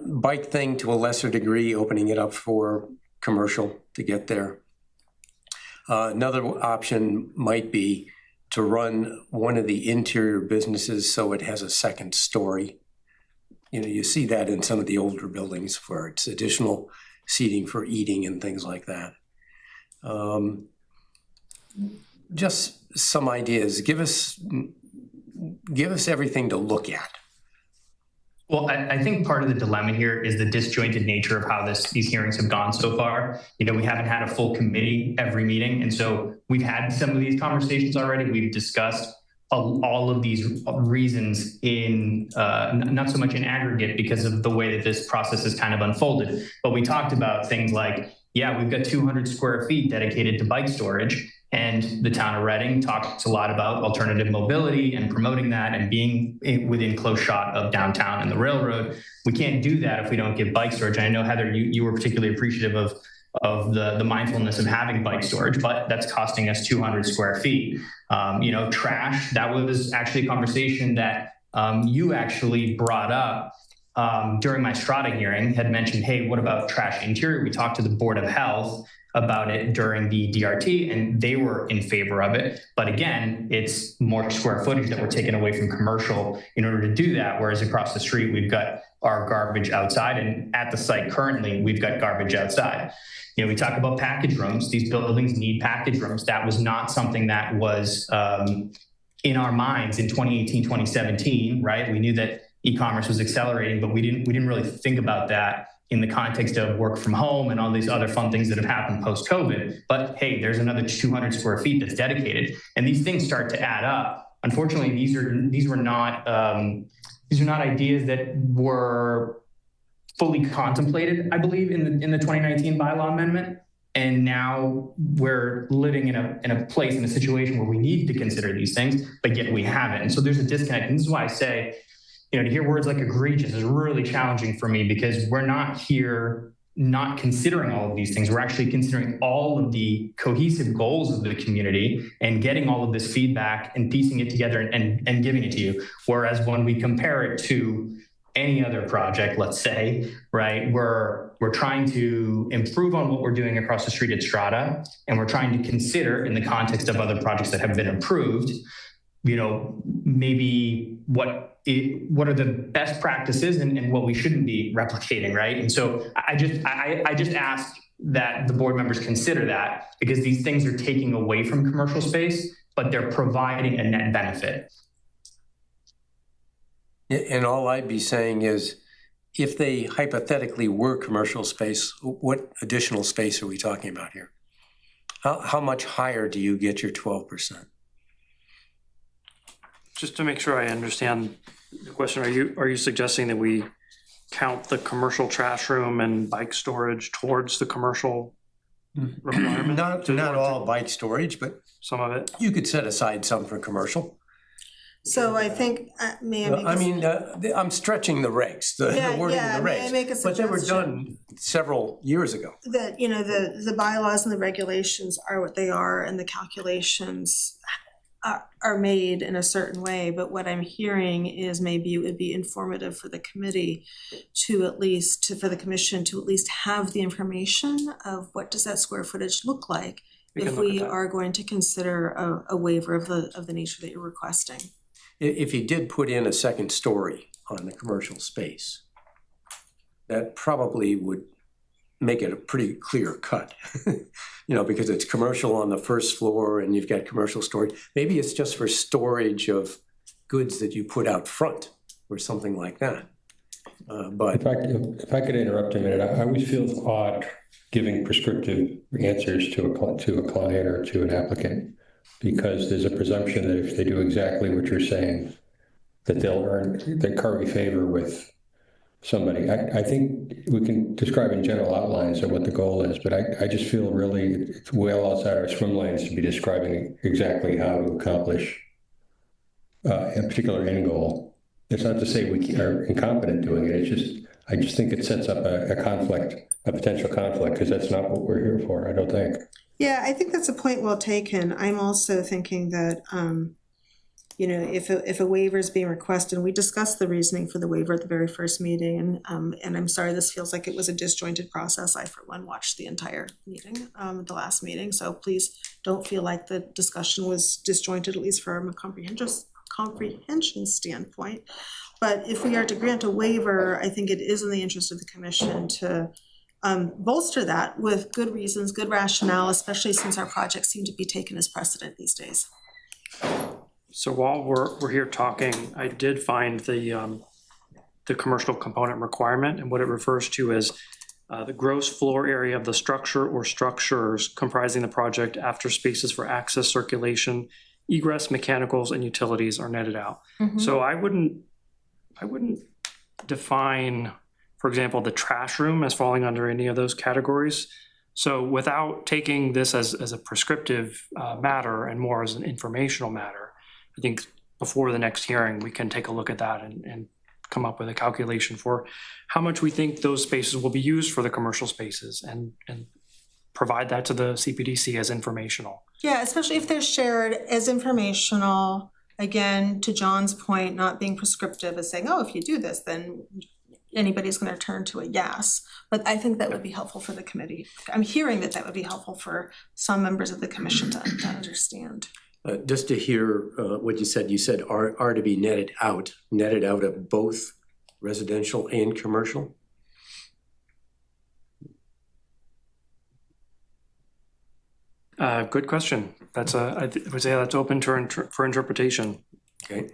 bike thing, to a lesser degree, opening it up for commercial to get there. Another option might be to run one of the interior businesses so it has a second story. You see that in some of the older buildings where it's additional seating for eating and things like that. Just some ideas. Give us everything to look at. Well, I think part of the dilemma here is the disjointed nature of how these hearings have gone so far. We haven't had a full committee every meeting. And so we've had some of these conversations already. We've discussed all of these reasons in not so much in aggregate because of the way that this process has kind of unfolded. But we talked about things like, yeah, we've got 200 square feet dedicated to bike storage. And the town of Reading talks a lot about alternative mobility and promoting that and being within close shot of downtown and the railroad. We can't do that if we don't give bike storage. And I know, Heather, you were particularly appreciative of the mindfulness of having bike storage, but that's costing us 200 square feet. Trash, that was actually a conversation that you actually brought up during my Strata hearing, had mentioned, hey, what about trash interior? We talked to the Board of Health about it during the DRT, and they were in favor of it. But again, it's more square footage that we're taking away from commercial in order to do that, whereas across the street, we've got our garbage outside, and at the site currently, we've got garbage outside. We talk about package rooms. These buildings need package rooms. That was not something that was in our minds in 2018, 2017, right? We knew that e-commerce was accelerating, but we didn't really think about that in the context of work from home and all these other fun things that have happened post-COVID. But hey, there's another 200 square feet that's dedicated, and these things start to add up. Unfortunately, these were not ideas that were fully contemplated, I believe, in the 2019 bylaw amendment. And now we're living in a place, in a situation where we need to consider these things, but yet we haven't. And so there's a disconnect. And this is why I say, to hear words like egregious is really challenging for me, because we're not here not considering all of these things. We're actually considering all of the cohesive goals of the community and getting all of this feedback and piecing it together and giving it to you. Whereas when we compare it to any other project, let's say, right, we're trying to improve on what we're doing across the street at Strata, and we're trying to consider, in the context of other projects that have been approved, maybe what are the best practices and what we shouldn't be replicating, right? And so I just ask that the board members consider that, because these things are taking away from commercial space, but they're providing a net benefit. And all I'd be saying is, if they hypothetically were commercial space, what additional space are we talking about here? How much higher do you get your 12%? Just to make sure I understand the question, are you suggesting that we count the commercial trash room and bike storage towards the commercial requirement? Not all bike storage, but some of it. You could set aside some for commercial. So I think, I'm stretching the regs, the wording of the regs, may I make a but they were suggestion? done several years ago. That, the bylaws and the regulations are what they are, and the calculations are made in a certain way, but what I'm hearing is maybe it would be informative for the committee for the commission to at least have the information of what does that square footage look like if we are going to consider a waiver of the nature that you're requesting. If you did put in a second story on the commercial space, that probably would make it a pretty clear cut. Because it's commercial on the first floor and you've got commercial storage. Maybe it's just for storage of goods that you put out front or something like that. But if I could interrupt a minute, I always feel odd giving prescriptive answers to a client or to an applicant, because there's a presumption that if they do exactly what you're saying, that they'll curry favor with somebody. I think we can describe in general outlines of what the goal is, but I just feel really it's well outside our swim lanes to be describing exactly how to accomplish a particular end goal. It's not to say we are incompetent doing it. It's just, I just think it sets up a conflict, a potential conflict, because that's not what we're here for, I don't think. Yeah, I think that's a point well taken. I'm also thinking that, you know, if a waiver is being requested, and we discussed the reasoning for the waiver at the very first meeting, and I'm sorry, this feels like it was a disjointed process. I, for one, watched the entire meeting, the last meeting, so please don't feel like the discussion was disjointed, at least from a comprehension standpoint. But if we are to grant a waiver, I think it is in the interest of the commission to bolster that with good reasons, good rationale, especially since our projects seem to be taken as precedent these days. So while we're here talking, I did find the commercial component requirement, and what it refers to as the gross floor area of the structure or structures comprising the project after spaces for access, circulation, egress, mechanicals, and utilities are netted out. Mm-hmm. So I wouldn't define, for example, the trash room as falling under any of those categories. So without taking this as a prescriptive matter and more as an informational matter, I think before the next hearing, we can take a look at that and come up with a calculation for how much we think those spaces will be used for the commercial spaces and provide that to the CPDC as informational. Yeah, especially if they're shared as informational, again, to John's point, not being prescriptive as saying, oh, if you do this, then anybody's going to turn to a yes. But I think that would be helpful for the committee. I'm hearing that would be helpful for some members of the commission to understand. Just to hear what you said are to be netted out of both residential and commercial? Good question. That's I would say that's open for interpretation. Okay.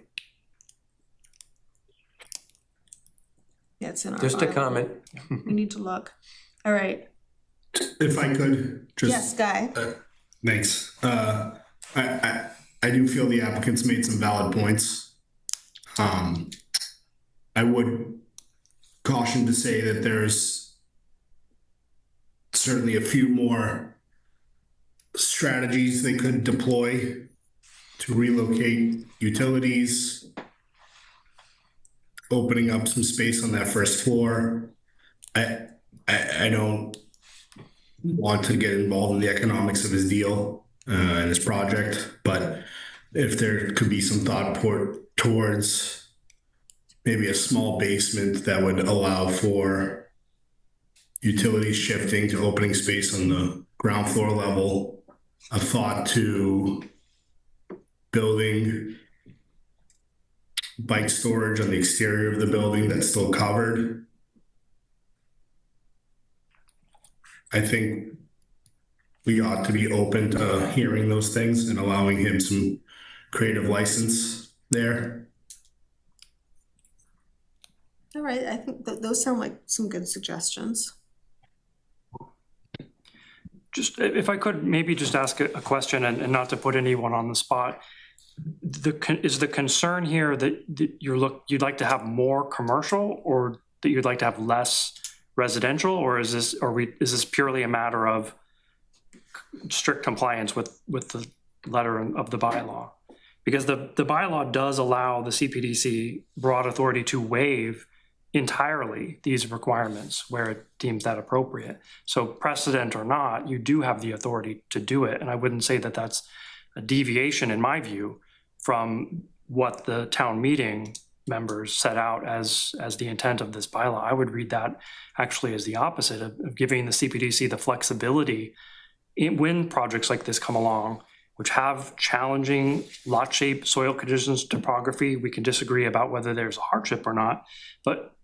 Yeah, it's in our Just a bylaw. comment. We need to look. All right. If I could just. Yes, Guy. Thanks. I do feel the applicants made some valid points. I would caution to say that there's certainly a few more strategies they could deploy to relocate utilities, opening up some space on that first floor. I don't want to get involved in the economics of his deal and his project, but if there could be some thought towards maybe a small basement that would allow for utilities shifting to opening space on the ground floor level, a thought to building bike storage on the exterior of the building that's still covered. I think we ought to be open to hearing those things and allowing him some creative license there. All right, I think those sound like some good suggestions. Just if I could maybe just ask a question and not to put anyone on the spot. Is the concern here that you'd like to have more commercial, or that you'd like to have less residential, or is this purely a matter of strict compliance with the letter of the bylaw? Because the bylaw does allow the CPDC broad authority to waive entirely these requirements where it deems that appropriate. So precedent or not, you do have the authority to do it. And I wouldn't say that that's a deviation, in my view, from what the town meeting members set out as the intent of this bylaw. I would read that actually as the opposite of giving the CPDC the flexibility when projects like this come along, which have challenging lot shape, soil conditions, topography. We can disagree about whether there's a hardship or not, but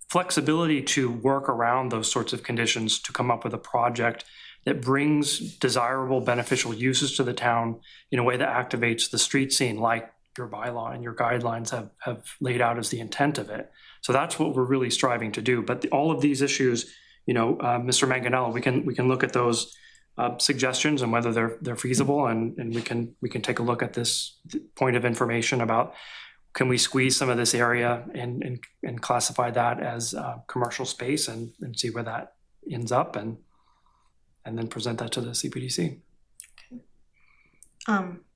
flexibility to work around those sorts of conditions to come up with a project that brings desirable beneficial uses to the town in a way that activates the street scene, like your bylaw and your guidelines have laid out as the intent of it. So that's what we're really striving to do. But all of these issues, Mr. Manganello, we can look at those suggestions and whether they're feasible, and we can take a look at this point of information about can we squeeze some of this area and classify that as commercial space and see where that ends up and then present that to the CPDC.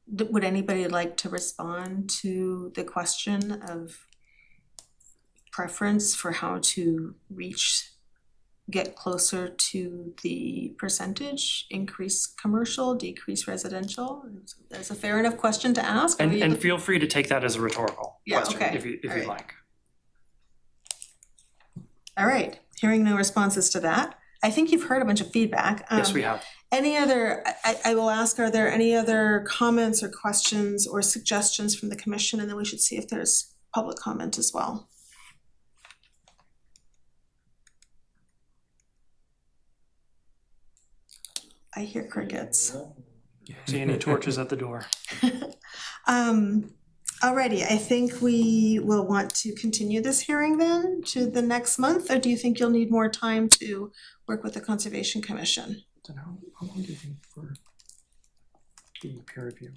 Would anybody like to respond to the question of preference for how to get closer to the percentage, increase commercial, decrease residential? That's a fair enough question to ask. And feel free to take that as a rhetorical question okay. if you'd All right. like. All right, hearing no responses to that. I think you've heard a bunch of feedback. Yes, we have. Any other, I will ask, are there any other comments or questions or suggestions from the commission? And then we should see if there's public comment as well. I hear crickets. See any torches at the door? Alrighty, I think we will want to continue this hearing then to the next month, or do you think you'll need more time to work with the Conservation Commission? So how long do you think for the peer review?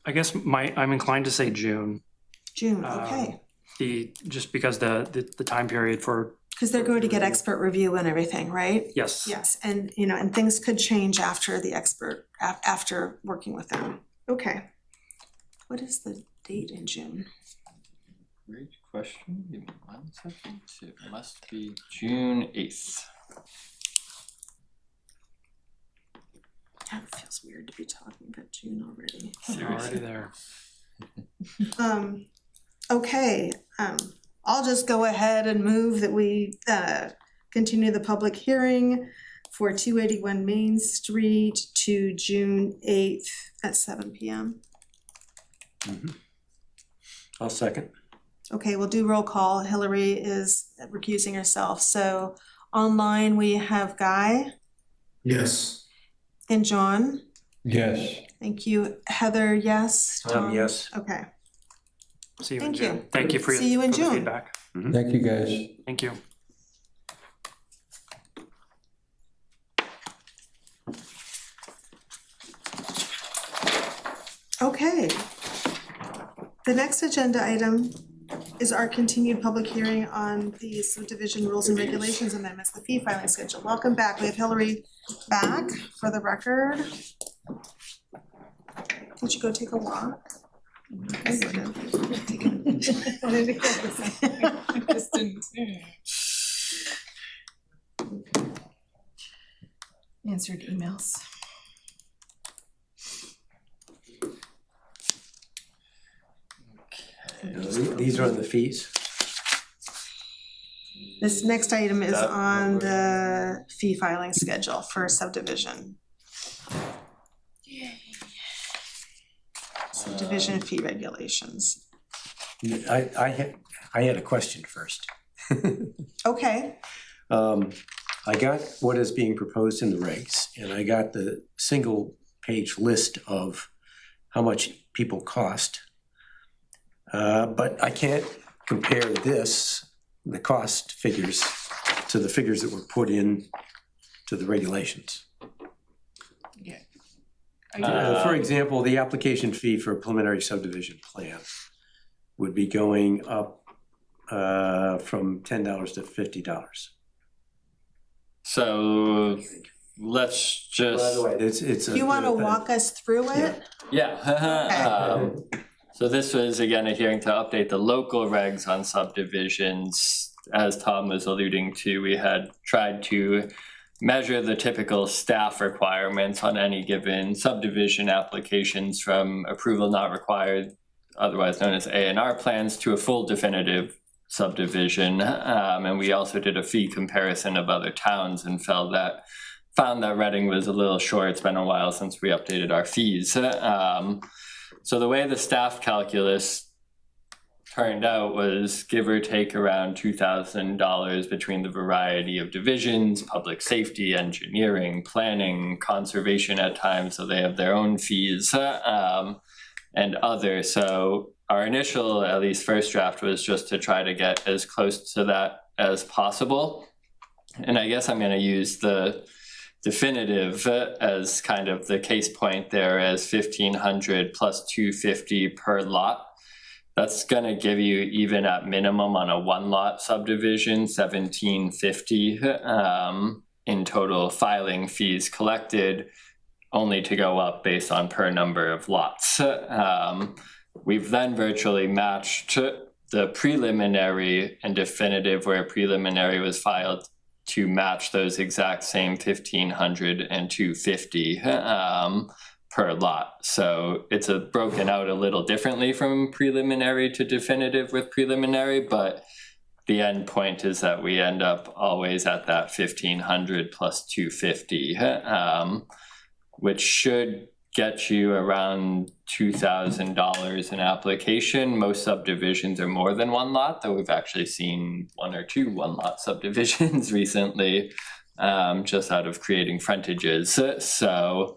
I guess I'm inclined to say June. June, okay. Just because the time period for. Because they're going to get expert review and everything, right? Yes. Yes, and and things could change after the expert, after working with them. Okay. What is the date in June? Great question. Give me 1 second. It must be June 8th. Yeah, it feels weird to be talking about June already. Already there. Okay, I'll just go ahead and move that we continue the public hearing for 281 Main Street to June 8th at 7 p.m. I'll second. Okay, we'll do roll call. Hillary is recusing herself. So online we have Guy Yes. and John. Yes. Thank you. Heather, yes. Tom? Yes. Okay. See you in Thank June. you. Thank you for See you in for the June. feedback. Thank you, guys. Thank you. Okay. The next agenda item is our continued public hearing on the subdivision rules and regulations amendments, the fee filing schedule. Welcome back. We have Hillary back for the record. Did you go take a walk? I would have. Just didn't. Answered emails. These are on the fees? This next item is That on number. the fee filing schedule for subdivision. Subdivision fee regulations. I had a question first. Okay, I got what is being proposed in the regs, and I got the single page list of how much people cost. But I can't compare the cost figures, to the figures that were put in to the regulations. For example, the application fee for a preliminary subdivision plan would be going up from $10 to $50. So let's just. By the way, it's you wanna walk us through it? Yeah. So this was again a hearing to update the local regs on subdivisions. As Tom was alluding to, we had tried to measure the typical staff requirements on any given subdivision applications, from approval not required, otherwise known as A&R plans, to a full definitive subdivision. And we also did a fee comparison of other towns and found that Reading was a little short. It's been a while since we updated our fees. So the way the staff calculus turned out was give or take around $2,000 between the variety of divisions, public safety, engineering, planning, conservation at times, so they have their own fees, and others. So our initial, at least first draft, was just to try to get as close to that as possible. And I guess I'm gonna use the definitive as kind of the case point there as 1,500 plus 250 per lot. That's gonna give you, even at minimum on a one lot subdivision, 1,750 in total filing fees collected, only to go up based on per number of lots. We've then virtually matched the preliminary and definitive, where preliminary was filed, to match those exact same 1,500 and 250 per lot. So it's broken out a little differently from preliminary to definitive with preliminary, but the end point is that we end up always at that 1,500 plus 250, which should get you around $2,000 an application. Most subdivisions are more than one lot, though we've actually seen one or two one lot subdivisions recently, just out of creating frontages. So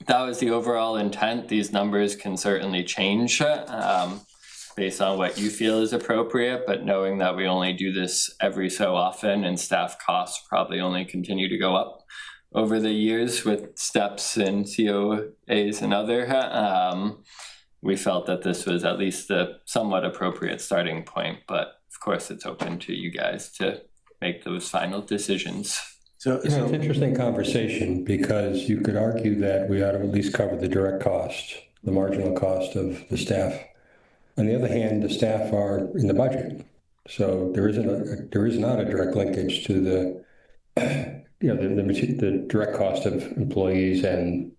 that was the overall intent. These numbers can certainly change based on what you feel is appropriate, but knowing that we only do this every so often and staff costs probably only continue to go up over the years with steps and COAs and other, we felt that this was at least a somewhat appropriate starting point, but of course it's open to you guys to make those final decisions. So it's an interesting conversation, because you could argue that we ought to at least cover the direct cost, the marginal cost of the staff. On the other hand, the staff are in the budget, so there is not a direct linkage to the the direct cost of employees and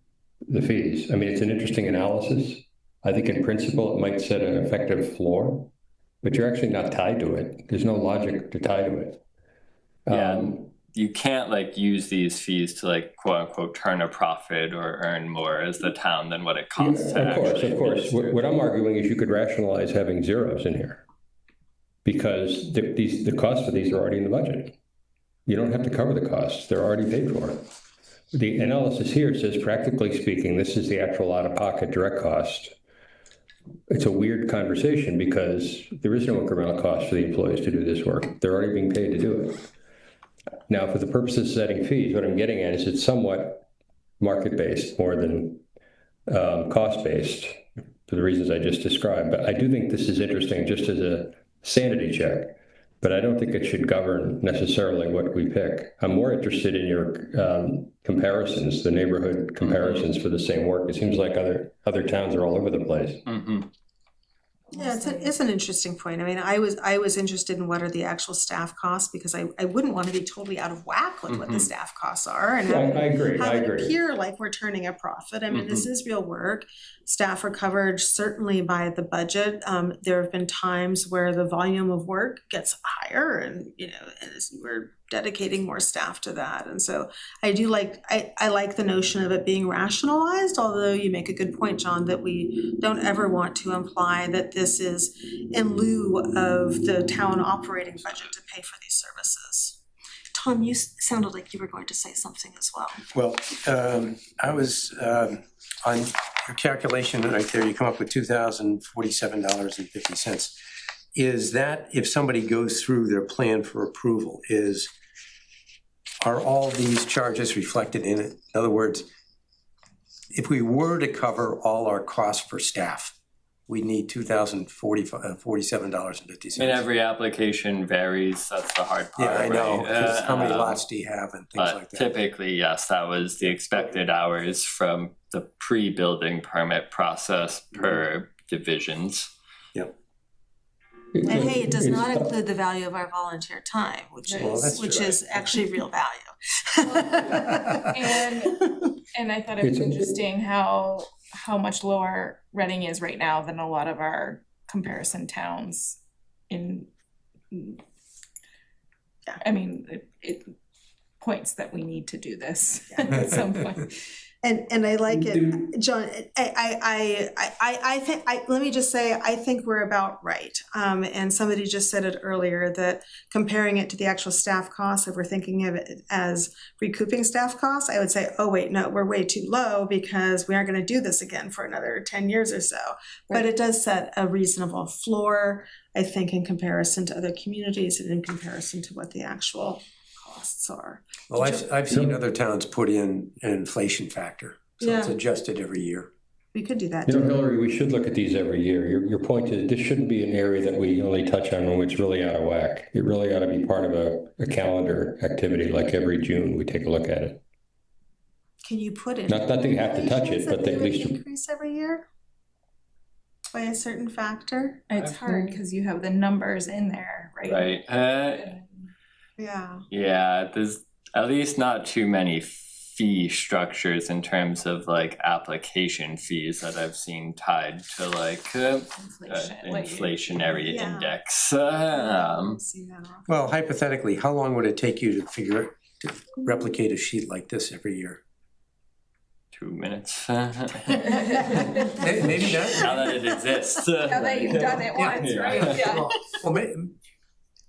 the fees. I mean, it's an interesting analysis. I think in principle it might set an effective floor, but you're actually not tied to it. There's no logic to tie to it. You can't use these fees to quote unquote turn a profit or earn more as the town than what it costs. Of course. What I'm arguing is you could rationalize having zeros in here, because the costs for these are already in the budget. You don't have to cover the costs. They're already paid for. The analysis here says, practically speaking, this is the actual out-of-pocket direct cost. It's a weird conversation because there is no incremental cost for the employees to do this work. They're already being paid to do it. Now, for the purposes of setting fees, what I'm getting at is it's somewhat market-based more than cost-based, for the reasons I just described. But I do think this is interesting just as a sanity check. But I don't think it should govern necessarily what we pick. I'm more interested in your comparisons, the neighborhood comparisons for the same work. It seems like other towns are all over the place. Mm-hmm. Yeah, it's an interesting point. I mean, I was interested in what are the actual staff costs, because I wouldn't want to be totally out of whack with what the staff costs are, and have it appear like we're turning a profit. I mean, this is real work. Staff are covered certainly by the budget. There have been times where the volume of work gets higher, and we're dedicating more staff to that. And so I do I like the notion of it being rationalized, although you make a good point, John, that we don't ever want to imply that this is in lieu of the town operating budget to pay for these services. Tom, you sounded like you were going to say something as well. Well, I was on your calculation right there, you come up with $2,047.50. Is that, if somebody goes through their plan for approval, are all these charges reflected in it? In other words, if we were to cover all our costs for staff, we need $2,047.50. And every application varies. That's the hard part. Yeah, I know. Right? How many lots do you have and things like that? Typically, yes, that was the expected hours from the pre-building permit process per divisions. Yep. And hey, it does not include the value of our volunteer time, which is actually real value. And I thought it was interesting how much lower Reading is right now than a lot of our comparison towns I mean, it points that we need to do this at some point. And I like it, John. I think let me just say I think we're about right. And somebody just said it earlier that comparing it to the actual staff costs, if we're thinking of it as recouping staff costs, I would say, oh wait, no, we're way too low because we aren't going to do this again for another 10 years or so. Right. But it does set a reasonable floor, I think, in comparison to other communities and in comparison to what the actual costs are. Well, I've seen other towns put in an inflation factor, so it's Yeah. adjusted every year. We could do that. You know, Hillary, we should look at these every year. Your point is, this shouldn't be an area that we only touch on when it's really out of whack. It really ought to be part of a calendar activity, like every June, we take a look at it. Can you put in? Not that they have to touch it, regulations that but they at would least- increase every year? By a certain factor? It's hard because you have the numbers in there, right? Right, Yeah. yeah, there's at least not too many fee structures in terms of like application fees that I've seen tied to like inflationary Yeah. index. See that often. Well, hypothetically, how long would it take you to replicate a sheet like this every year? 2 minutes. Maybe not. Now that it exists. Now that you've done it once, Yeah. right? Yeah. Well,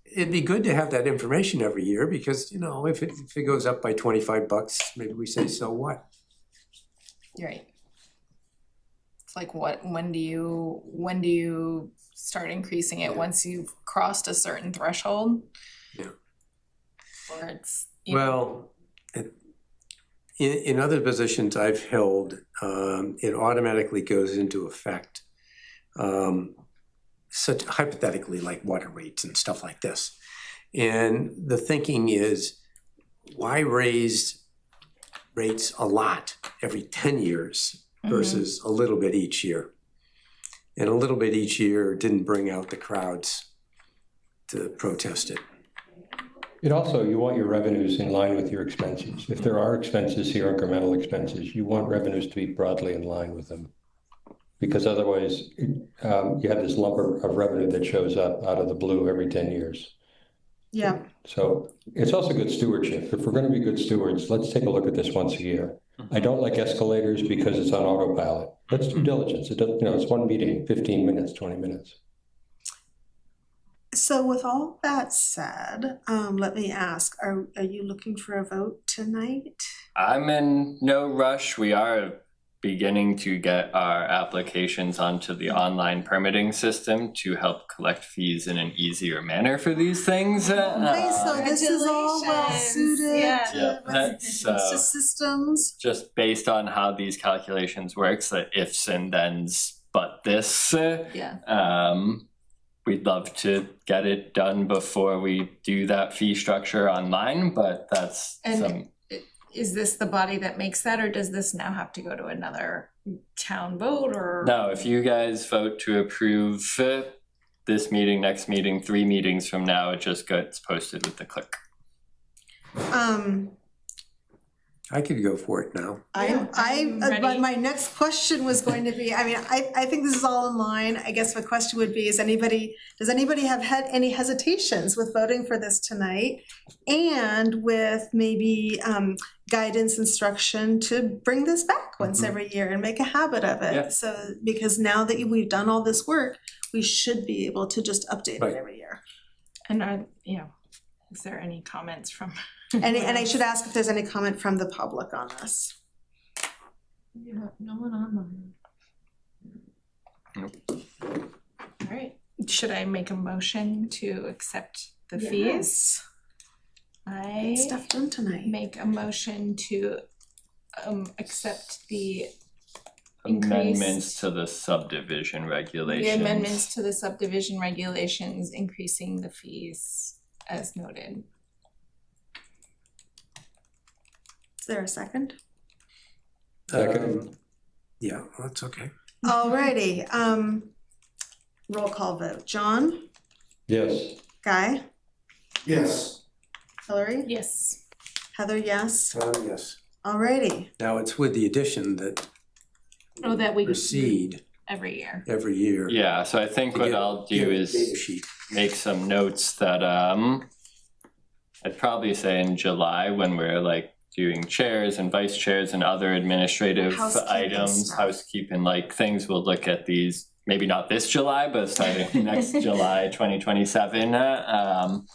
it'd be good to have that information every year because, you know, if it goes up by $25, maybe we say, so what? Right. It's like when do you start increasing it? Once you've crossed a certain threshold? Yeah. Or it's, Well, in other positions I've held, it automatically goes into effect. Such hypothetically like water rates and stuff like this. And the thinking is, why raise rates a lot every 10 years versus a little bit each year? And a little bit each year didn't bring out the crowds to protest it. It also, you want your revenues in line with your expenses. If there are expenses here, incremental expenses, you want revenues to be broadly in line with them. Because otherwise, you have this lump of revenue that shows up out of the blue every 10 years. Yeah. So it's also good stewardship. If we're going to be good stewards, let's take a look at this once a year. I don't like escalators because it's on autopilot. Let's do diligence. It doesn't, it's one meeting, 15 minutes, 20 minutes. So with all that said, let me ask, are you looking for a vote tonight? I'm in no rush. We are beginning to get our applications onto the online permitting system to help collect fees in an easier manner for these things. Okay, so this is all well suited Yeah. Yeah, that's, to systems. just based on how these calculations works, the ifs and thens, but this. yeah. We'd love to get it done before we do that fee structure online, but that's And is this the body that makes that, or does this now have to go to another town vote, or? No, if you guys vote to approve this meeting, next meeting, 3 meetings from now, it just gets posted with the click. I could go for it now. But ready. my next question was going to be, I think this is all in line. I guess my question would be, does anybody have had any hesitations with voting for this tonight? And with maybe guidance, instruction to bring this back once every year and make a habit of it. Yeah. So, because now that we've done all this work, we should be able to just update Right. it every year. And is there any comments from? And I should ask if there's any comment from the public on this. Yeah, no one online. Nope. All right, should I make a motion to accept the fees? I Stuff done tonight. make a motion to accept the Amendments to the subdivision regulations. the amendments to the subdivision regulations, increasing the fees as noted. Is there a second? Second. Yeah, that's okay. Alrighty, roll call vote. John, Yes. Guy, Yes. Hillary, Yes. Heather, yes. Yes. Alrighty, Now, it's with the addition that Oh, that we proceed every year. every year. Yeah, so I think to what get- I'll get do a is data sheet. make some notes that I'd probably say in July when we're like doing chairs and vice chairs and other administrative Housekeeping items, stuff. housekeeping like things, we'll look at these, maybe not this July, but starting next July 2027.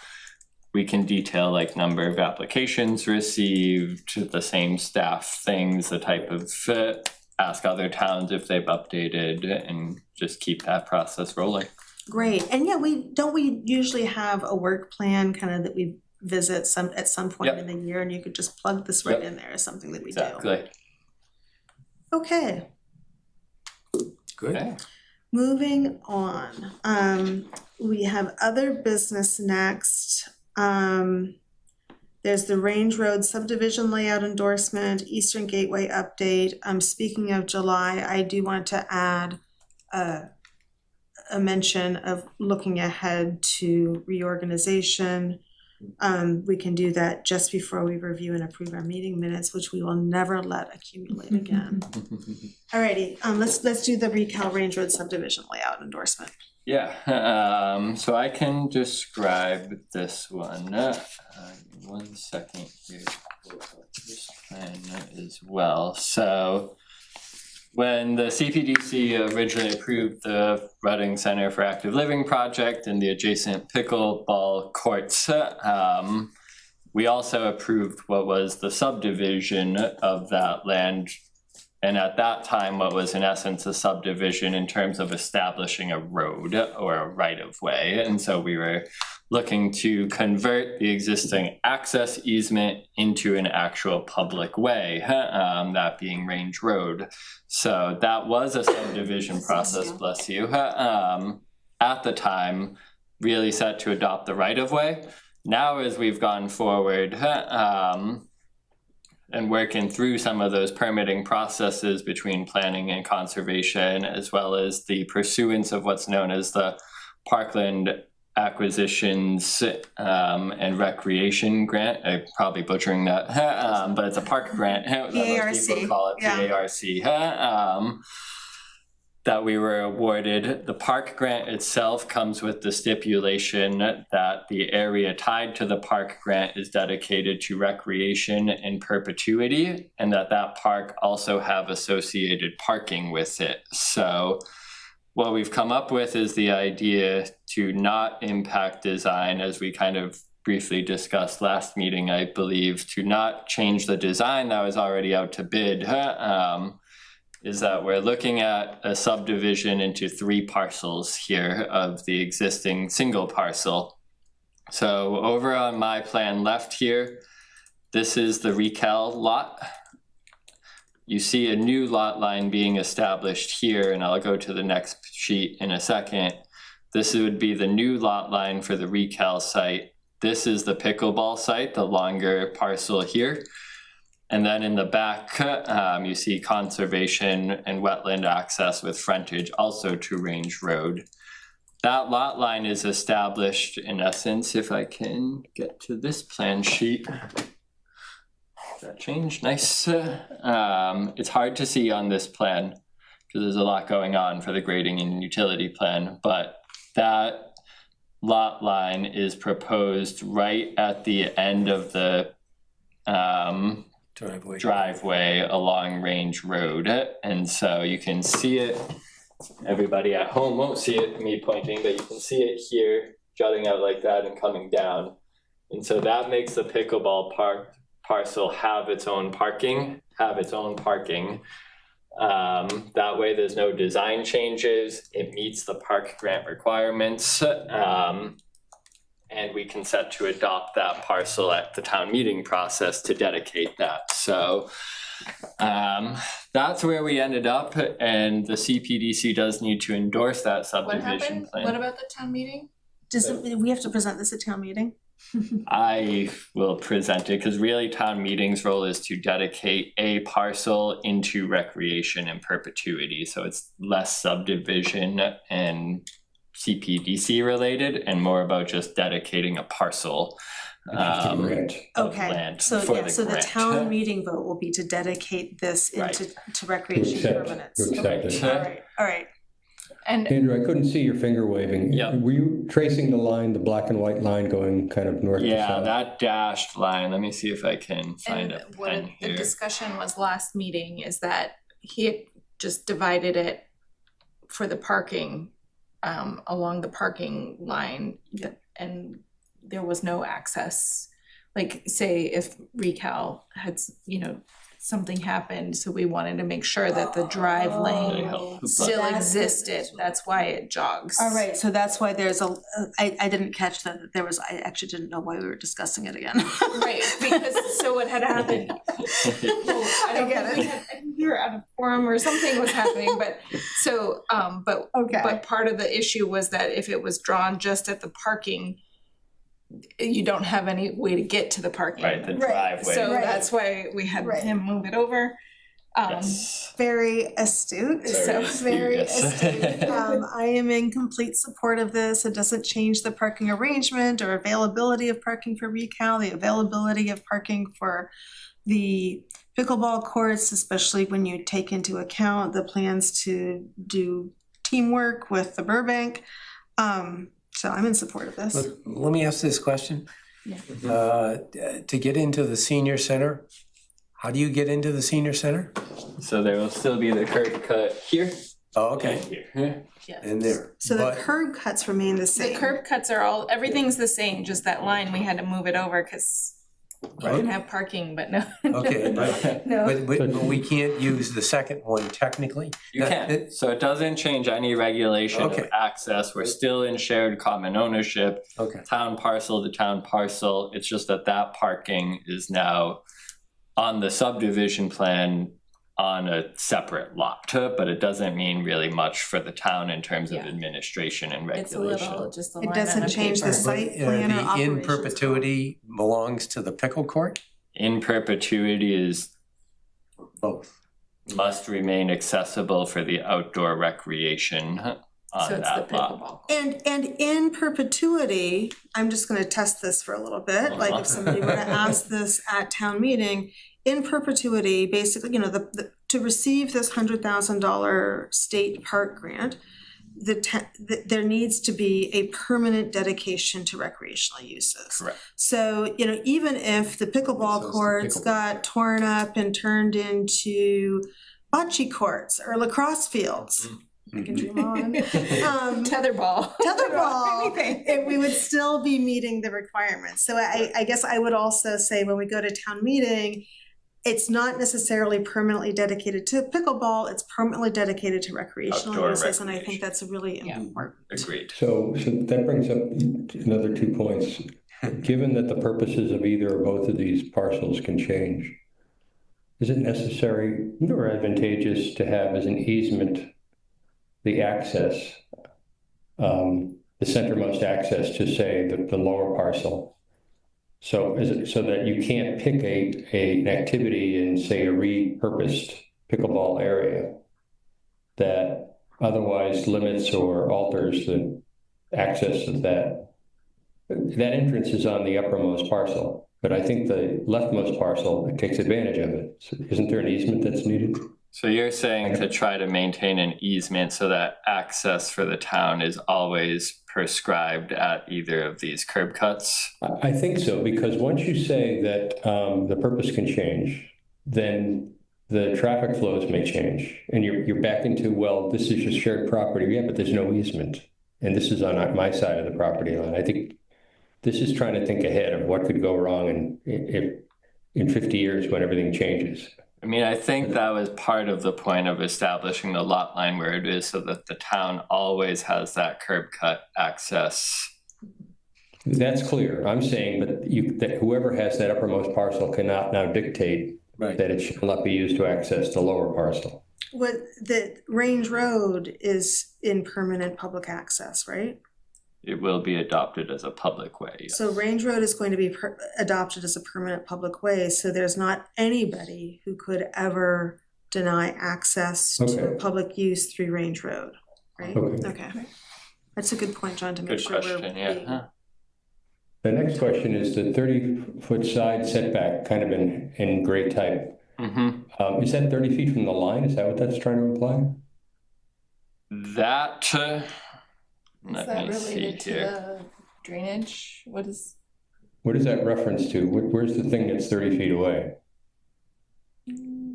We can detail like number of applications received, the same staff things, the type of ask other towns if they've updated, and just keep that process rolling. great. And yeah, we usually have a work plan kind of that we visit at some point in the year, and you could just plug this right in there as something that we do. Exactly. Okay, Good. Okay. moving on. We have other business next. There's the Range Road subdivision layout endorsement, Eastern Gateway update. Speaking of July, I do want to add a mention of looking ahead to reorganization. We can do that just before we review and approve our meeting minutes, which we will never let accumulate again. Alrighty, let's do the Recal Range Road subdivision layout endorsement. Yeah, so I can describe this one. 1 second here. Pull up this plan as well. So when the CPDC originally approved the Reading Center for Active Living project and the adjacent pickleball courts, we also approved what was the subdivision of that land. And at that time, what was in essence a subdivision in terms of establishing a road or a right of way. And so we were looking to convert the existing access easement into an actual public way, that being Range Road. So that was a subdivision process, bless you, at the time, really set to adopt the right of way. Now, as we've gone forward, and working through some of those permitting processes between planning and conservation, as well as the pursuance of what's known as the Parkland Acquisitions and Recreation Grant. I'm probably butchering that, but it's a park grant. Most people call it PARC. That we were awarded. The park grant itself comes with the stipulation that the area tied to the park grant is dedicated to recreation in perpetuity, and that park also have associated parking with it. So what we've come up with is the idea to not impact design, as we kind of briefly discussed last meeting, I believe, to not change the design that was already out to bid. Is that we're looking at a subdivision into 3 parcels here of the existing single parcel. So over on my plan left here, this is the Recal lot. You see a new lot line being established here, and I'll go to the next sheet in a second. This would be the new lot line for the Recal site. This is the pickleball site, the longer parcel here. And then in the back, you see conservation and wetland access with frontage also to Range Road. That lot line is established in essence, if I can get to this plan sheet. That changed, nice. It's hard to see on this plan because there's a lot going on for the grading and utility plan, but that lot line is proposed right at the end of the driveway along Range Road. And so you can see it, everybody at home won't see it, me pointing, but you can see it here jutting out like that and coming down. And so that makes the pickleball parcel have its own parking. That way there's no design changes, it meets the park grant requirements, and we can set to adopt that parcel at the town meeting process to dedicate that. So that's where we ended up, and the CPDC does need to endorse that subdivision plan. What about the town meeting? We have to present this at town meeting? I will present it because really town meeting's role is to dedicate a parcel into recreation in perpetuity. So it's less subdivision and CPDC related and more about just dedicating a parcel of land so for yeah, the so grant. the town meeting vote will be to dedicate this into to recreation permanents. All right. And Andrew, I couldn't see your finger waving. Yeah. Were you tracing the line, the black and white line going kind of north to south? Yeah, that dashed line. Let me see if I can find a what pen the here. discussion was last meeting is that he had just divided it for the parking along the parking line, and there was no access. Like, say if Recal had, something happened, so we wanted to make sure that the drive lane still existed. That's why it jogs. All right, so that's why there's I didn't catch that there was, I actually didn't know why we were discussing it again. Right, because so what had happened, I don't get it. I think we were out of quorum or something was happening, but so, Okay. but part of the issue was that if it was drawn just at the parking, you don't have any way to get to the parking. Right, the Right, driveway. So Right. that's why we had Right. him move it over. Yes. Very astute, Very very astute, astute. yes. I am in complete support of this. It doesn't change the parking arrangement or availability of parking for Recal, the availability of parking for the pickleball courts, especially when you take into account the plans to do teamwork with the Burbank. So I'm in support of this. Let me ask this question. To get into the senior center, how do you get into the senior center? So there will still be the curb cut here Oh, okay, and here. in there. So the But- curb cuts remain the same. The curb cuts are all, everything's the same, just that line, we had to move it over because we didn't have parking, but no. Okay, No. but we can't use the second one technically? You can, so it doesn't change any regulation of Okay. access, we're still in shared common ownership, Okay, town parcel to town parcel, it's just that that parking is now on the subdivision plan on a separate lot, but it doesn't mean really much for the town in terms of Yeah. administration and It's a regulation. little, just a It line on doesn't a change the paper. site but plan or the in operations. perpetuity belongs to the pickle court? In perpetuity is Both. must remain accessible for the outdoor recreation So on it's the that lot. pickleball. And in perpetuity, I'm just gonna test this for a little bit, like if somebody were to ask this at town meeting, in perpetuity, basically, you know, to receive this $100,000 state park grant, there needs to be a permanent dedication to recreational uses. Correct. So, you know, even if the So pickleball it's the courts pickleball. got torn up and turned into bocce courts or lacrosse fields, I can dream on. Tetherball. Tetherball, Anything. we would still be meeting the requirements. So I guess I would also say when we go to town meeting, it's not necessarily permanently dedicated to pickleball, it's permanently dedicated to recreational Outdoor uses, and I think recreation. that's really Yeah. important. Agreed. So that brings up another 2 points. Given that the purposes of either or both of these parcels can change, is it necessary or advantageous to have as an easement the access, the centermost access to, say, the lower parcel? So so that you can't pick an activity in, say, a repurposed pickleball area that otherwise limits or alters the access of that. That entrance is on the uppermost parcel, but I think the leftmost parcel takes advantage of it. So isn't there an easement that's needed? So you're saying to try to maintain an easement so that access for the town is always prescribed at either of these curb cuts? I think so, because once you say that the purpose can change, then the traffic flows may change. And you're back into, well, this is just shared property. Yeah, but there's no easement. And this is on my side of the property line. I think this is trying to think ahead of what could go wrong in 50 years when everything changes. I mean, I think that was part of the point of establishing the lot line where it is so that the town always has that curb cut access. That's clear. I'm saying, but that whoever has that uppermost parcel cannot now dictate Right. that it shall not be used to access the lower parcel. What, the Range Road is in permanent public access, right? It will be adopted as a public way. Yes. So Range Road is going to be adopted as a permanent public way, so there's not anybody who could ever deny access to Okay. public use through Range Road, right? Okay. Okay. That's a good point, John, to make Good sure we're question, yeah. being- Huh. The next question is the 30-foot side setback, kind of in gray type. Mm-hmm. Is that 30 feet from the line? Is that what that's trying to imply? That, Is let that me see related to here. the drainage? What is? What is that reference to? Where's the thing that's 30 feet away?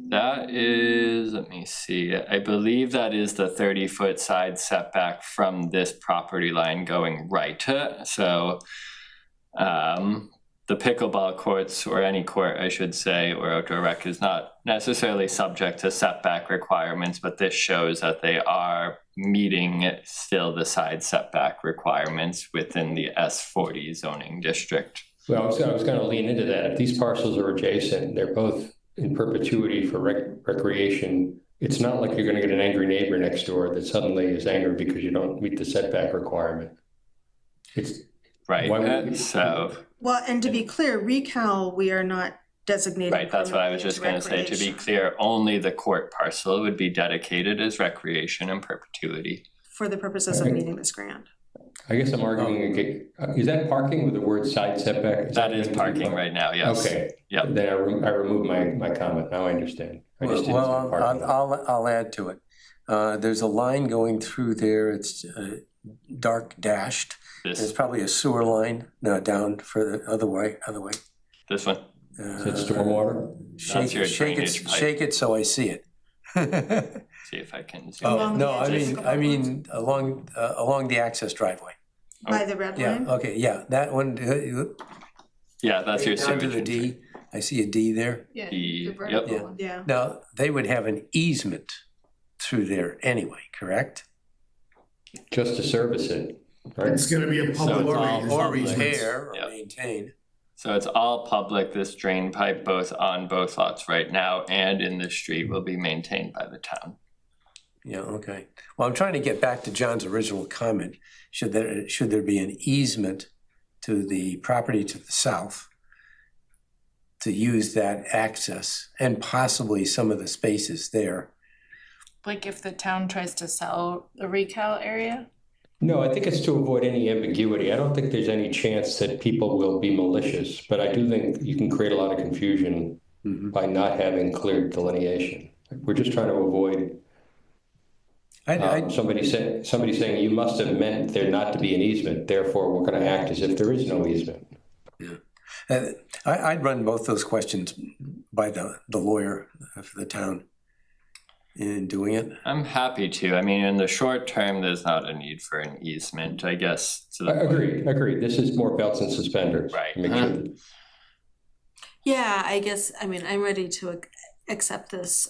That is, let me see, I believe that is the 30-foot side setback from this property line going right. So the pickleball courts, or any court, I should say, or outdoor rec is not necessarily subject to setback requirements, but this shows that they are meeting still the side setback requirements within the S40 zoning district. Well, I was gonna lean into that. If these parcels are adjacent, they're both in perpetuity for recreation. It's not like you're gonna get an angry neighbor next door that suddenly is angry because you don't meet the setback requirement. It's Right, why would we- so, Well, and to be clear, Recal, we are not designated. right, that's what I was just gonna say, to be clear, only the court parcel would be dedicated as recreation in perpetuity. For the purposes of meeting this grant. I guess I'm arguing, is that parking with the word side setback? That is parking right now, yes. Okay. Yep. Then I remove my comment. Now I understand. I just didn't see Well, parking. I'll add to it. There's a line going through there, it's dark dashed. There's This, probably a sewer line down further other way. this one, Is it stormwater? Shake your it, drainage pipe. shake it so I see it. see if I can zoom Oh, Along no, the I edges mean, of I the mean, along the access driveway. By the red Yeah, line? okay, yeah, that one, Yeah, that's your down to sewage. the D, I see a D there. Yeah, The- the vertical yep. one. Yeah. Now, they would have an easement through there anyway, correct? Just to service it, right? It's gonna be a So public. it's all way. Or public. repair, or Yep. maintain. So it's all public, this drain pipe, both on both lots right now and in the street, will be maintained by the town. Yeah, okay. Well, I'm trying to get back to John's original comment. Should there be an easement to the property to the south to use that access and possibly some of the spaces there? Like if the town tries to sell the Recal area? No, I think it's to avoid any ambiguity. I don't think there's any chance that people will be malicious, but I do think you can create a lot of confusion by not having clear delineation. We're just trying to avoid somebody saying you must have meant there not to be an easement, therefore we're going to act as if there is no easement. I'd run both those questions by the lawyer for the town in doing it. I'm happy to. I mean, in the short term, there's not a need for an easement, I guess. To the Agreed. This is more belts and suspenders. Right. Make sure that- Yeah, I guess, I mean, I'm ready to accept this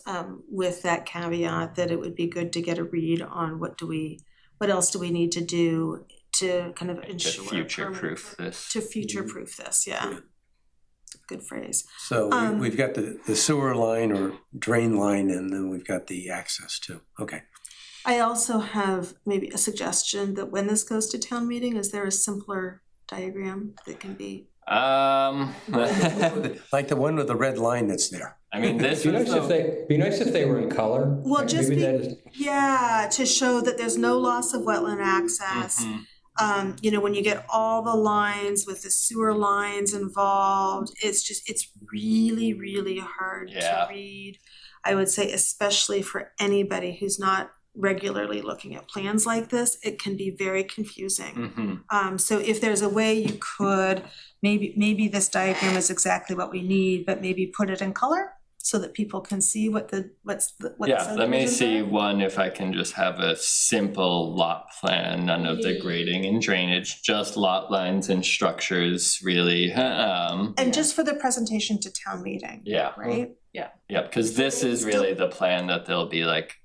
with that caveat that it would be good to get a read on what else do we need to do to kind of ensure. future-proof this. To future-proof this, yeah. Good phrase. So we've got the sewer line or drain line, and then we've got the access too. Okay. I also have maybe a suggestion that when this goes to town meeting, is there a simpler diagram that can be? Like the one with the red line that's there. I mean, this Be was nice if they were in color. Well, just Maybe be- that is- Yeah, to show that there's no loss of wetland access. You know, when you get all the lines with the sewer lines involved, it's really, really hard Yeah. to read. I would say especially for anybody who's not regularly looking at plans like this, it can be very confusing. So if there's a way you could, maybe this diagram is exactly what we need, but maybe put it in color so that people can see what the Yeah, let me subdivisions see are. one if I can just have a simple lot plan, none of the grading and drainage, just lot lines and structures, really. And just for the presentation to town meeting, Yeah, right? yeah, because this is really the plan that they'll be like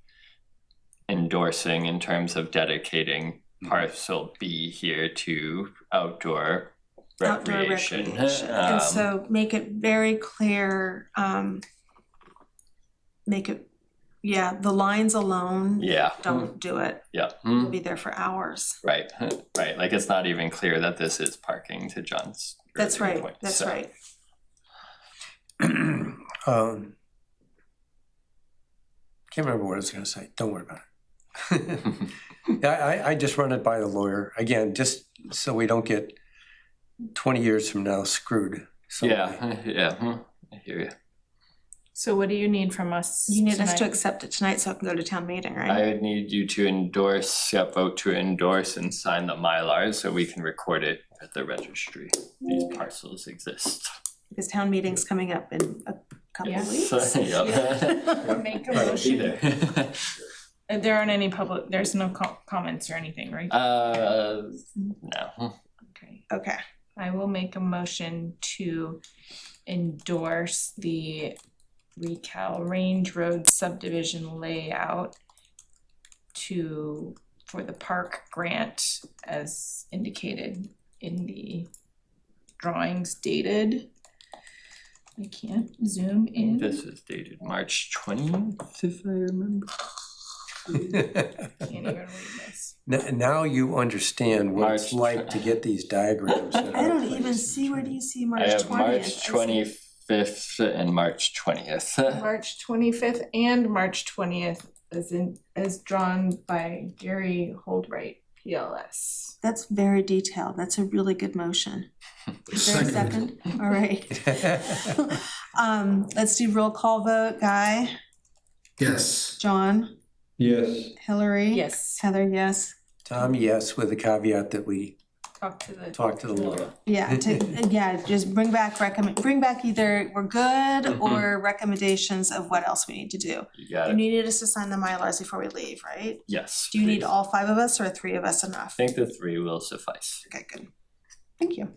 endorsing in terms of dedicating parcel B here to outdoor recreation. And so make it very clear, make it, the lines alone, Yeah. don't do it. Yeah. We'll be there for hours. Right, right. Like it's not even clear that this is parking, to John's That's earlier right, point. that's So, right. Can't remember what I was gonna say. Don't worry about it. I just run it by the lawyer, again, just so we don't get 20 years from now screwed. Yeah, I hear you. So what do you need from us You need us to tonight? accept it tonight so it can go to town meeting, right? I would need you to endorse, vote to endorse and sign the Mylars so we can record it at the registry. These parcels exist. Because town meeting's coming up in a couple Yeah. of weeks. So, yeah. Make a Right, be motion. there. There aren't any there's no comments or anything, right? No. Okay. Okay, I will make a motion to endorse the Recal Range Road subdivision layout for the park grant as indicated in the drawings dated. I can't zoom in. This is dated March 20th, if I remember. Can't even read this. Now you understand what it's like to get these diagrams. I don't even see, where do you see I March 20th? have March 25th and March 20th. March 25th and March 20th as drawn by Gary Holdright, PLS. That's very detailed. That's a really good motion. Is there a second? All right. Let's do roll call vote. Guy? Yes. John? Yes. Hillary? Yes. Heather, yes. Tom, yes, with the caveat that we talk to the lawyer. Yeah, just bring back either we're good or recommendations of what else we need to do. You got You it. needed us to sign the Mylars before we leave, right? Yes. Do you need please. all 5 of us or 3 of us I enough? think the 3 will suffice. Okay, good. Thank you.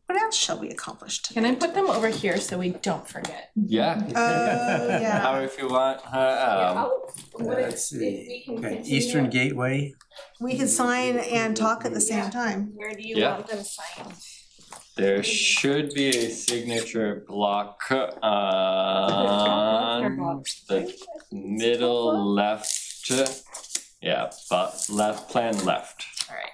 What else shall we accomplish today? Can I put them over here so we don't forget? Yeah. Oh, yeah. How if you want. Let's see. Okay, Eastern Gateway. We can sign and talk at the same time. Where do you Yeah. want them signed? There should be a signature block on the middle left. Yeah, but plan left. All right.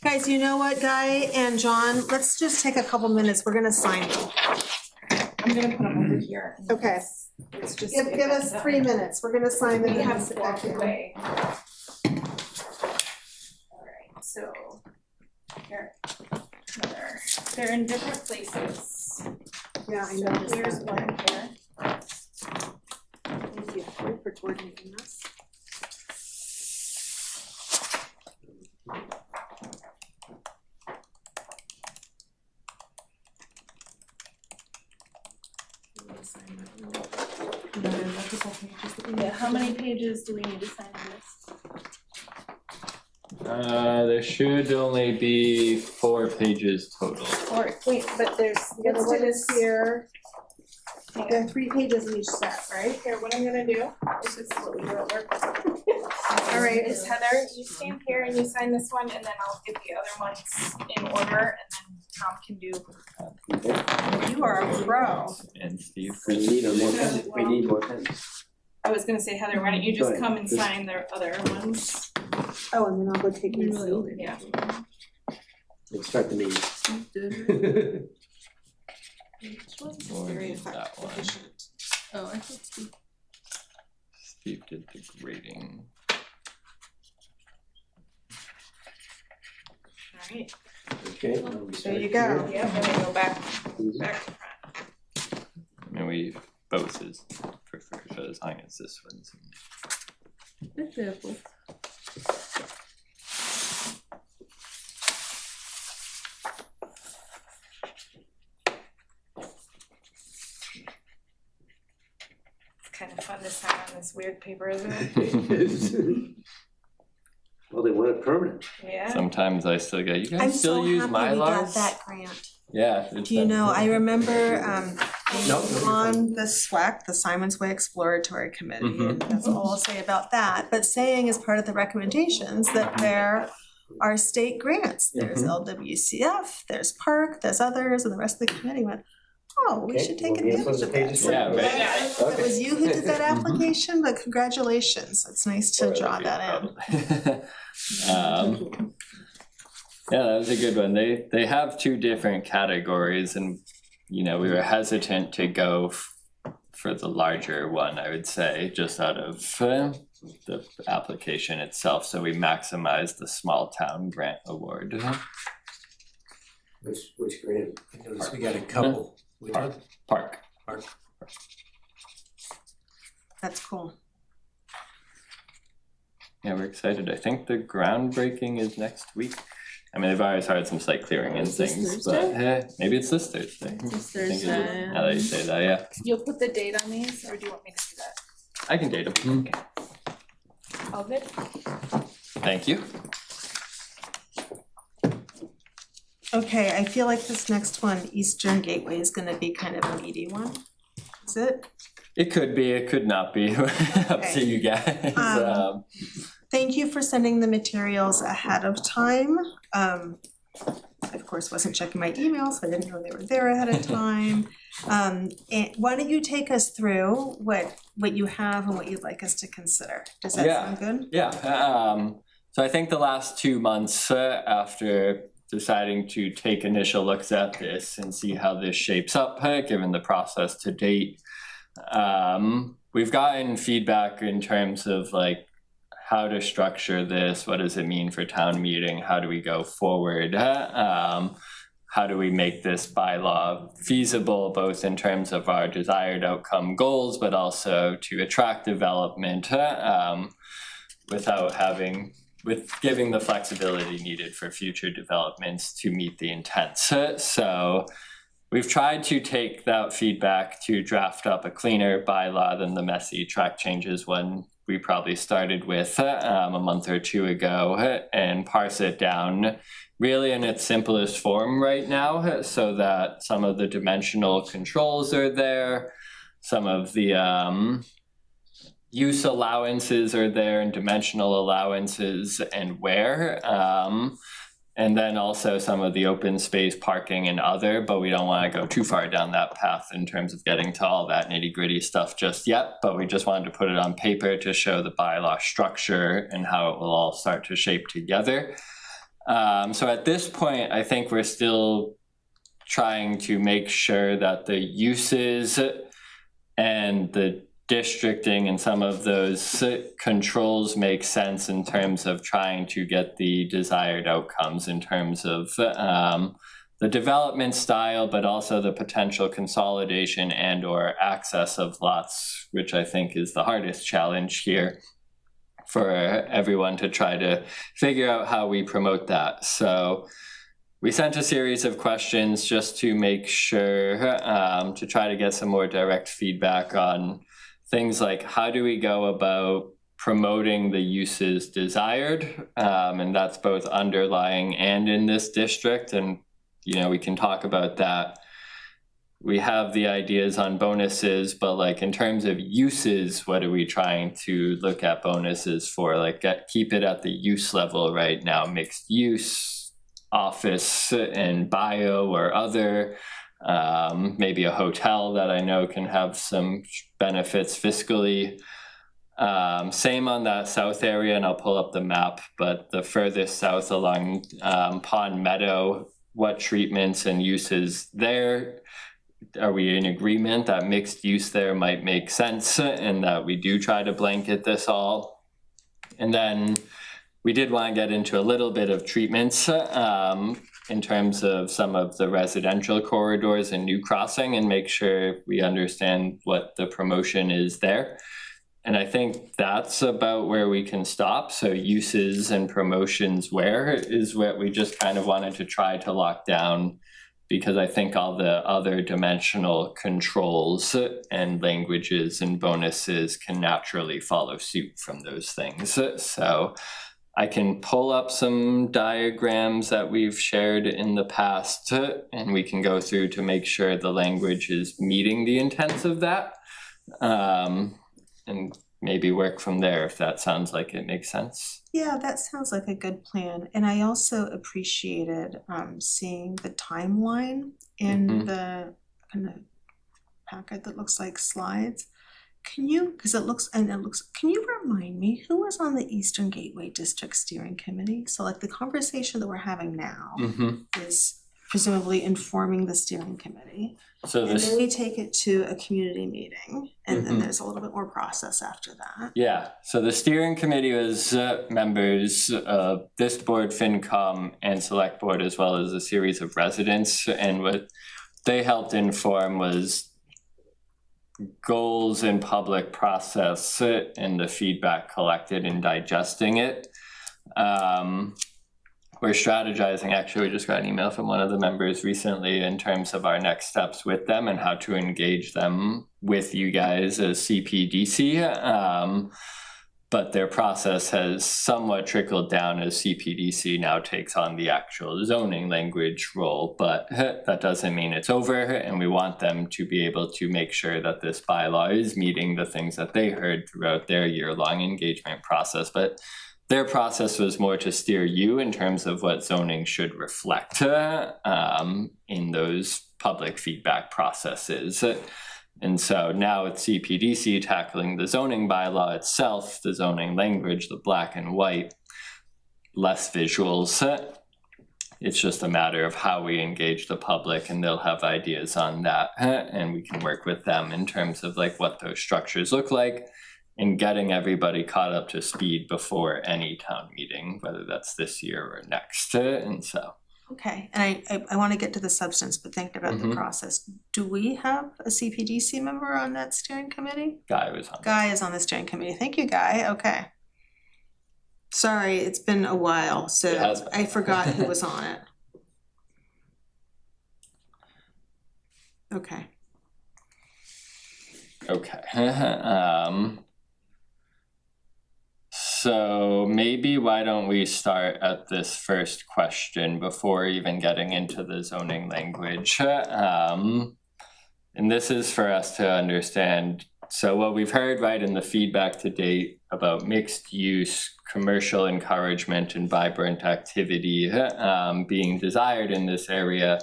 Guys, you know what, Guy and John, let's just take a couple minutes. We're gonna sign them. I'm gonna put them over here. Okay. Let's just Give us 3 minutes. We're gonna sign them. We and have sit back walked here. away. Alright, so here, they're in different places. Yeah, I So noticed here's that. one here. Thank you for coordinating this. Yeah, how many pages do we need to sign on this? There should only be 4 pages total. Or, wait, but there's, let's do this here. Hang There on. are 3 pages in each set, right? Here, what I'm gonna do, this is what we do at work. All right. Is Heather, you stand here and you sign this one, and then I'll get the other ones in order, and then Tom can do. You are a pro. And Steve. We need more pens. I was gonna say, Heather, why don't you Go just ahead. come and sign the other ones? Oh, and then I'll go take these. Yeah. Let's start the meeting. Very That one. efficient. Oh, I thought Steve. Steve did the grading. Alright, Okay. There you go. yeah, then we go back to front. I mean, we both is preferred, but as long as this one's. It's kind of fun to sign on this weird paper, isn't it? Well, they want it permanent. Yeah. Sometimes I still get, you I'm guys so still use happy we got Mylars? that grant. Yeah. Do you know, I remember No, on the SWAC, the Simon's Way Exploratory Committee, and that's all I'll say about that, but saying as part of the recommendations that there are state grants. There's LWCF, there's Park, there's others, and the rest of the committee went, oh, we Okay, should take well, we have advantage of those pages this. Yeah, right. It was you who did that application, but congratulations, it's nice to draw that in. Yeah, that was a good one. They have 2 different categories, and you know, we were hesitant to go for the larger one, I would say, just out of the application itself. So we maximized the small town grant award. Which grant? I noticed we got a couple. We did? Park. That's cool. Yeah, we're excited. I think the groundbreaking is next week. I mean, they've always had some site clearing and things, but maybe it's this Thursday. This I think it is. Thursday. Now that you say that, yeah. You'll put the date on these, or do you want me to do that? I can date them. All good? Thank you. Okay, I feel like this next one, Eastern Gateway, is gonna be kind of a meaty one. Is it? It could be, it could not be, up Okay. to you guys. Thank you for sending the materials ahead of time. I, of course, wasn't checking my emails, so I didn't know they were there ahead of time. And why don't you take us through what you have and what you'd like us to consider? Does that Yeah. sound good? Yeah, so I think the last 2 months after deciding to take initial looks at this and see how this shapes up, given the process to date, we've gotten feedback in terms of like how to structure this, what does it mean for town meeting, how do we go forward, how do we make this bylaw feasible, both in terms of our desired outcome goals, but also to attract development with giving the flexibility needed for future developments to meet the intent. So we've tried to take that feedback to draft up a cleaner bylaw than the messy track changes one we probably started with a month or two ago, and parse it down really in its simplest form right now, so that some of the dimensional controls are there, some of the use allowances are there, and dimensional allowances and where, and then also some of the open space parking and other, but we don't want to go too far down that path in terms of getting to all that nitty-gritty stuff just yet, but we just wanted to put it on paper to show the bylaw structure and how it will all start to shape together. So at this point, I think we're still trying to make sure that the uses and the districting and some of those controls make sense in terms of trying to get the desired outcomes in terms of the development style, but also the potential consolidation and or access of lots, which I think is the hardest challenge here for everyone to try to figure out how we promote that. So we sent a series of questions just to make sure to try to get some more direct feedback on things like how do we go about promoting the uses desired, and that's both underlying and in this district, and we can talk about that. We have the ideas on bonuses, but like in terms of uses, what are we trying to look at bonuses for? Like keep it at the use level right now, mixed use, office and bio or other. Maybe a hotel that I know can have some benefits fiscally. Same on that south area, and I'll pull up the map, but the furthest south along Pond Meadow, what treatments and uses there? Are we in agreement that mixed use there might make sense and that we do try to blanket this all? And then we did want to get into a little bit of treatments in terms of some of the residential corridors and New Crossing, and make sure we understand what the promotion is there. And I think that's about where we can stop. So uses and promotions where is what we just kind of wanted to try to lock down, because I think all the other dimensional controls and languages and bonuses can naturally follow suit from those things. So I can pull up some diagrams that we've shared in the past, and we can go through to make sure the language is meeting the intents of that, and maybe work from there if that sounds like it makes sense. Yeah, that sounds like a good plan. And I also appreciated seeing the timeline in the kind of packet that looks like slides. Can you remind me who was on the Eastern Gateway District Steering Committee? So like the conversation that we're having now is presumably informing the steering committee. So and then we take it to a community meeting, and then there's a little bit more process after that. Yeah, so the steering committee was members of this board, FinCom, and Select Board, as well as a series of residents. And what they helped inform was goals and public process and the feedback collected and digesting it. We're strategizing, actually, we just got an email from one of the members recently in terms of our next steps with them and how to engage them with you guys as CPDC. But their process has somewhat trickled down as CPDC now takes on the actual zoning language role, but that doesn't mean it's over, and we want them to be able to make sure that this bylaw is meeting the things that they heard throughout their year-long engagement process. But their process was more to steer you in terms of what zoning should reflect in those public feedback processes. And so now with CPDC tackling the zoning bylaw itself, the zoning language, the black and white, less visuals. It's just a matter of how we engage the public, and they'll have ideas on that. And we can work with them in terms of like what those structures look like and getting everybody caught up to speed before any town meeting, whether that's this year or next. And so. Okay, and I want to get to the substance, but thinking about the process, do we have a CPDC member on that steering committee? Guy was on. Guy is on the steering committee. Thank you, Guy. Okay. Sorry, it's been a while, so I forgot who was on it. Okay. Okay. So maybe why don't we start at this first question before even getting into the zoning language. And this is for us to understand. So what we've heard right in the feedback to date about mixed use, commercial encouragement and vibrant activity being desired in this area,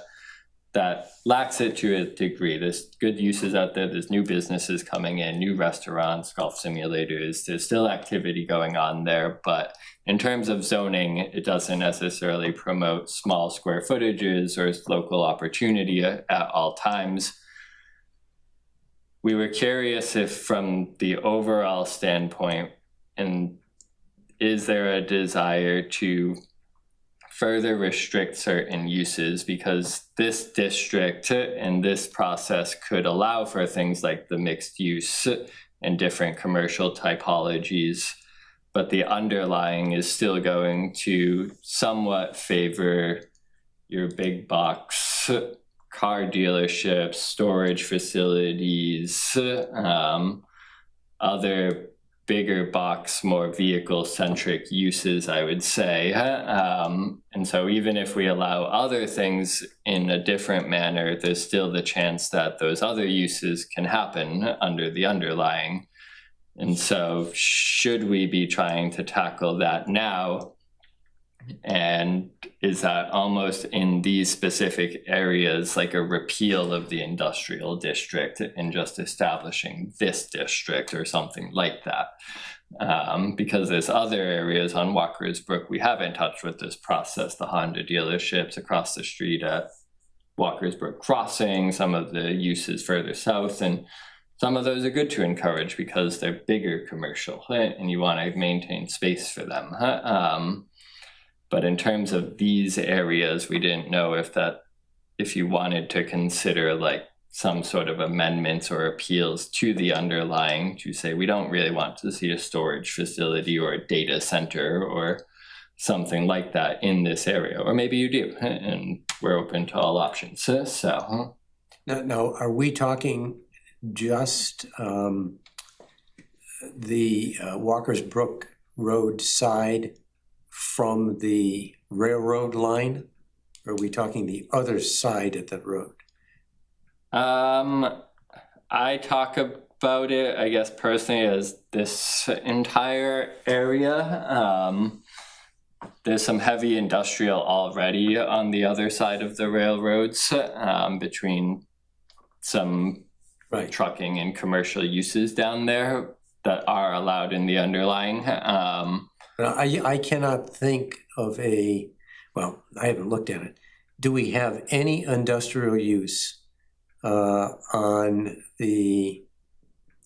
that lacks it to a degree. There's good uses out there, there's new businesses coming in, new restaurants, golf simulators, there's still activity going on there, but in terms of zoning, it doesn't necessarily promote small square footages or local opportunity at all times. We were curious if from the overall standpoint, and is there a desire to further restrict certain uses, because this district and this process could allow for things like the mixed use and different commercial typologies, but the underlying is still going to somewhat favor your big box car dealerships, storage facilities, other bigger box, more vehicle-centric uses, I would say. And so even if we allow other things in a different manner, there's still the chance that those other uses can happen under the underlying. And so should we be trying to tackle that now? And is that almost in these specific areas like a repeal of the industrial district and just establishing this district or something like that? Because there's other areas on Walker's Brook we haven't touched with this process, the Honda dealerships across the street at Walker's Brook Crossing, some of the uses further south, and some of those are good to encourage because they're bigger commercial and you want to maintain space for them. But in terms of these areas, we didn't know if you wanted to consider like some sort of amendments or appeals to the underlying to say, we don't really want to see a storage facility or a data center or something like that in this area, or maybe you do, and we're open to all options. So. Now, are we talking just the Walker's Brook Road side from the railroad line? Or are we talking the other side of the road? I talk about it, I guess, personally as this entire area. There's some heavy industrial already on the other side of the railroads, between some trucking and commercial uses down there that are allowed in the underlying. I cannot think of I haven't looked at it. Do we have any industrial use on the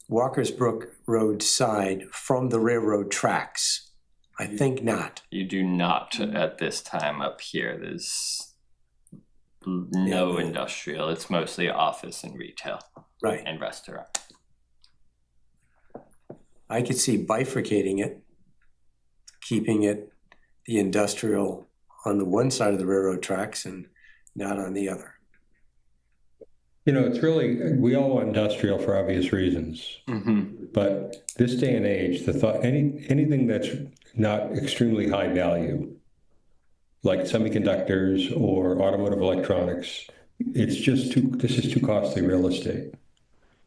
Walker's Brook Road side from the railroad tracks? I think not. You do not at this time up here. There's no industrial. It's mostly office and retail. Right. And restaurant. I could see bifurcating it, keeping it the industrial on the one side of the railroad tracks and not on the other. You know, it's really, we all want industrial for obvious reasons. But this day and age, the thought, anything that's not extremely high value, like semiconductors or automotive electronics, it's just this is too costly real estate.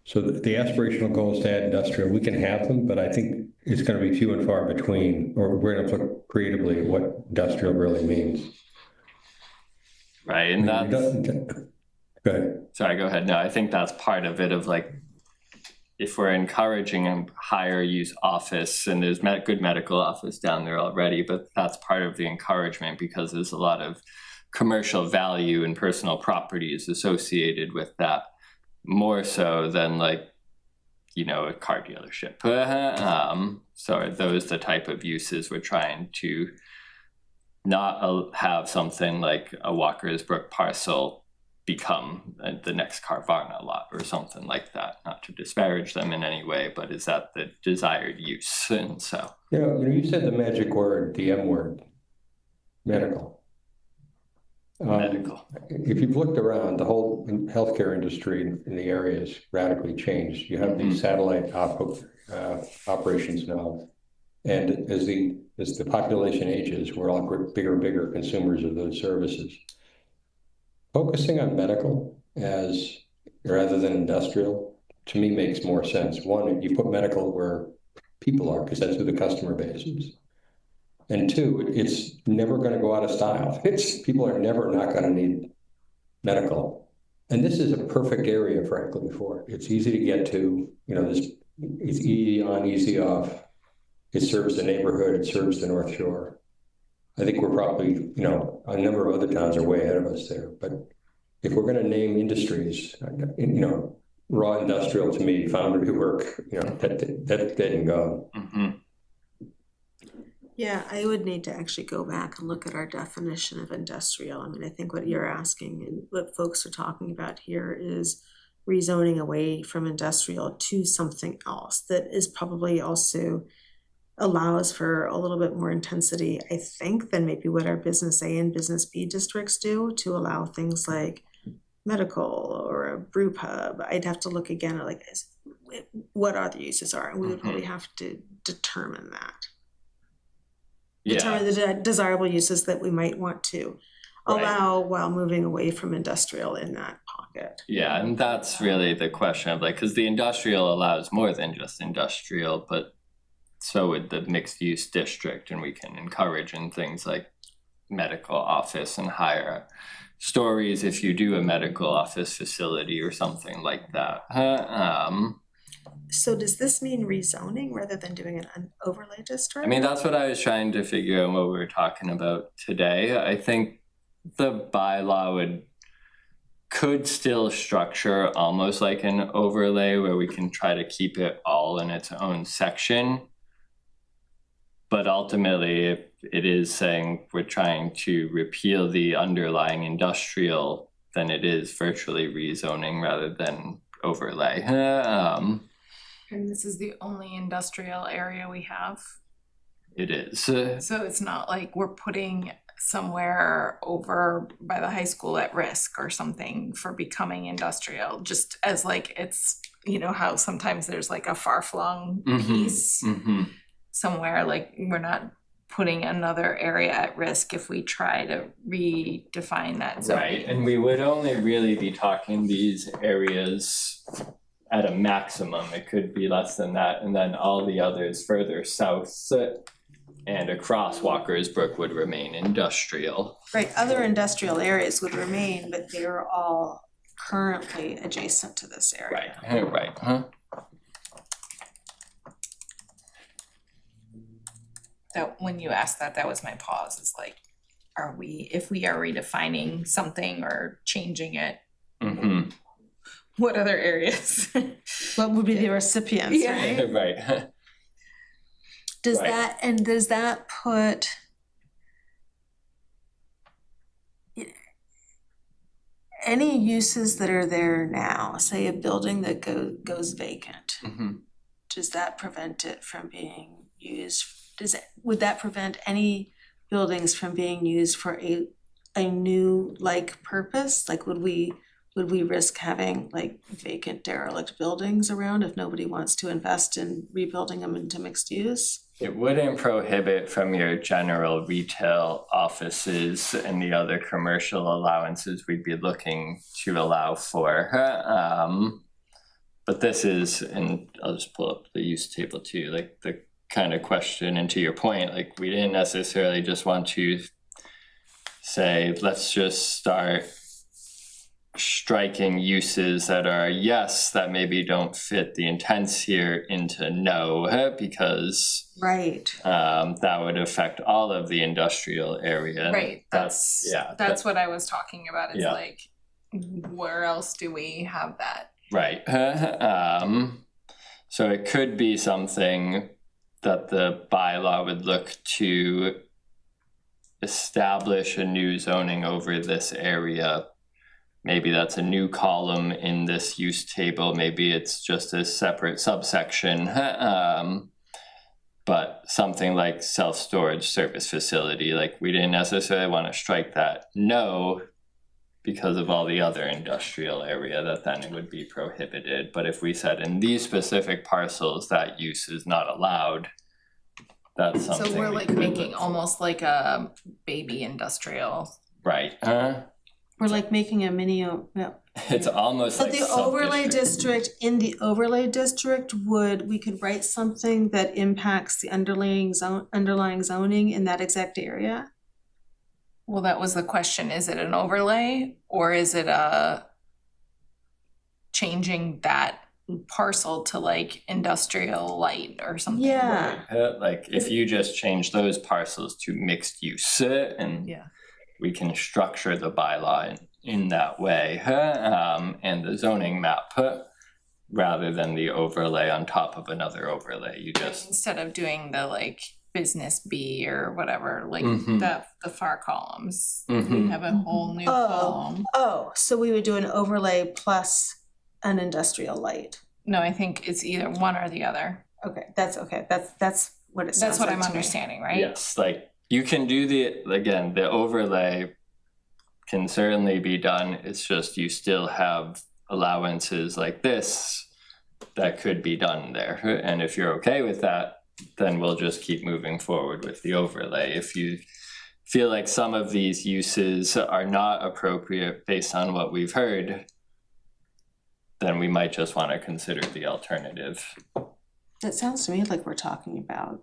So the aspirational goal is to add industrial. We can have them, but I think it's going to be few and far between, or we're going to look creatively at what industrial really means. Right, and that's, go ahead. sorry, go ahead. No, I think that's part of it of like, if we're encouraging a higher use office, and there's good medical office down there already, but that's part of the encouragement because there's a lot of commercial value and personal properties associated with that, more so than like, you know, a car dealership. So are those the type of uses we're trying to not have something like a Walker's Brook parcel become the next Carvana lot or something like that, not to disparage them in any way, but is that the desired use? And so, you said the magic word, the M word, medical. Medical. If you've looked around, the whole healthcare industry in the area has radically changed. You have these satellite operations now, and as the population ages, we're all bigger and bigger consumers of those services. Focusing on medical as rather than industrial, to me, makes more sense. One, you put medical where people are, because that's who the customer base is. And two, it's never going to go out of style. People are never not going to need medical. And this is a perfect area, frankly, for it. It's easy to get to, it's easy on, easy off. It serves the neighborhood, it serves the North Shore. I think we're probably, a number of other towns are way ahead of us there. But if we're going to name industries, raw industrial to me, foundry work, that's dead and gone. Yeah, I would need to actually go back and look at our definition of industrial. I mean, I think what you're asking and what folks are talking about here is rezoning away from industrial to something else that is probably also allows for a little bit more intensity, I think, than maybe what our business A and business B districts do, to allow things like medical or a brew pub. I'd have to look again at like what other uses are, and we would probably have to determine that. Determine the desirable uses that we might want to allow while moving away from industrial in that pocket. Yeah, and that's really the question of like, because the industrial allows more than just industrial, but so would the mixed use district, and we can encourage in things like medical office and higher stories if you do a medical office facility or something like that. So does this mean rezoning rather than doing an overlay district? I mean, that's what I was trying to figure out what we were talking about today. I think the bylaw could still structure almost like an overlay where we can try to keep it all in its own section. But ultimately, if it is saying we're trying to repeal the underlying industrial, then it is virtually rezoning rather than overlay. And this is the only industrial area we have. It is. So it's not like we're putting somewhere over by the high school at risk or something for becoming industrial, just as like it's, how sometimes there's like a far-flung piece somewhere, like we're not putting another area at risk if we try to redefine that zone. Right, and we would only really be talking these areas at a maximum. It could be less than that, and then all the others further south and across Walker's Brook would remain industrial. Right, other industrial areas would remain, but they're all currently adjacent to this area. Right. That when you asked that was my pause, is like, if we are redefining something or changing it, what other areas? What would be the recipients, right? Right. Does that put any uses that are there now, say a building that goes vacant, does that prevent it from being used? Would that prevent any buildings from being used for a new like purpose? Like would we would we risk having like vacant derelict buildings around if nobody wants to invest in rebuilding them into mixed use? It wouldn't prohibit from your general retail offices and the other commercial allowances we'd be looking to allow for. But this is, and I'll just pull up the use table too, like the kind of question, and to your point, like we didn't necessarily just want to say, let's just start striking uses that are yes, that maybe don't fit the intents here into no, because Right. that would affect all of the industrial area. Right, that's what I was talking about, is Yeah. like, where else do we have that? Right. So it could be something that the bylaw would look to establish a new zoning over this area. Maybe that's a new column in this use table. Maybe it's just a separate subsection. But something like self-storage service facility, like we didn't necessarily want to strike that no, because of all the other industrial area that then it would be prohibited. But if we said in these specific parcels that use is not allowed, that's something. So we're we like could making look- almost like a baby industrial. Right. We're like making a mini, no. It's almost But like the overlay sub-district. district, in the overlay district, we could write something that impacts the underlying zoning in that exact area? Well, that was the question, is it an overlay or is it changing that parcel to like industrial light or something? Yeah. Like if you just change those parcels to mixed use and Yeah. we can structure the bylaw in that way, and the zoning map, rather than the overlay on top of another overlay. You just Instead of doing the like business B or whatever, like Mhm. the far columns, Mhm. we have a whole new column. Oh, so we would do an overlay plus an industrial light. No, I think it's either one or the other. Okay, that's what it sounds That's what like I'm to me. understanding, right? yes, like you can do the overlay can certainly be done. It's just you still have allowances like this that could be done there. And if you're okay with that, then we'll just keep moving forward with the overlay. If you feel like some of these uses are not appropriate based on what we've heard, then we might just want to consider the alternative. It sounds to me like we're talking about,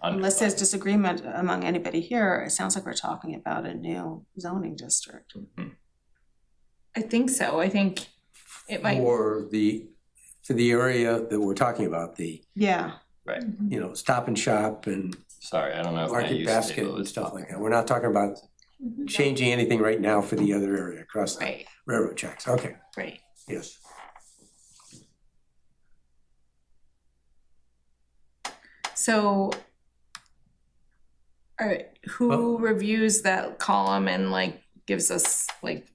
unless there's disagreement among anybody here, it sounds like we're talking about a new zoning district. I think so. I think it might. For the area that we're talking about, the, Yeah. Right. Stop and Shop and Sorry, I don't know if my Market use Basket table and is stuff popping like that. We're not talking about changing anything right now for the other area across the Right, railroad tracks. Okay, right. yes. So, alright, who reviews that column and like gives us like,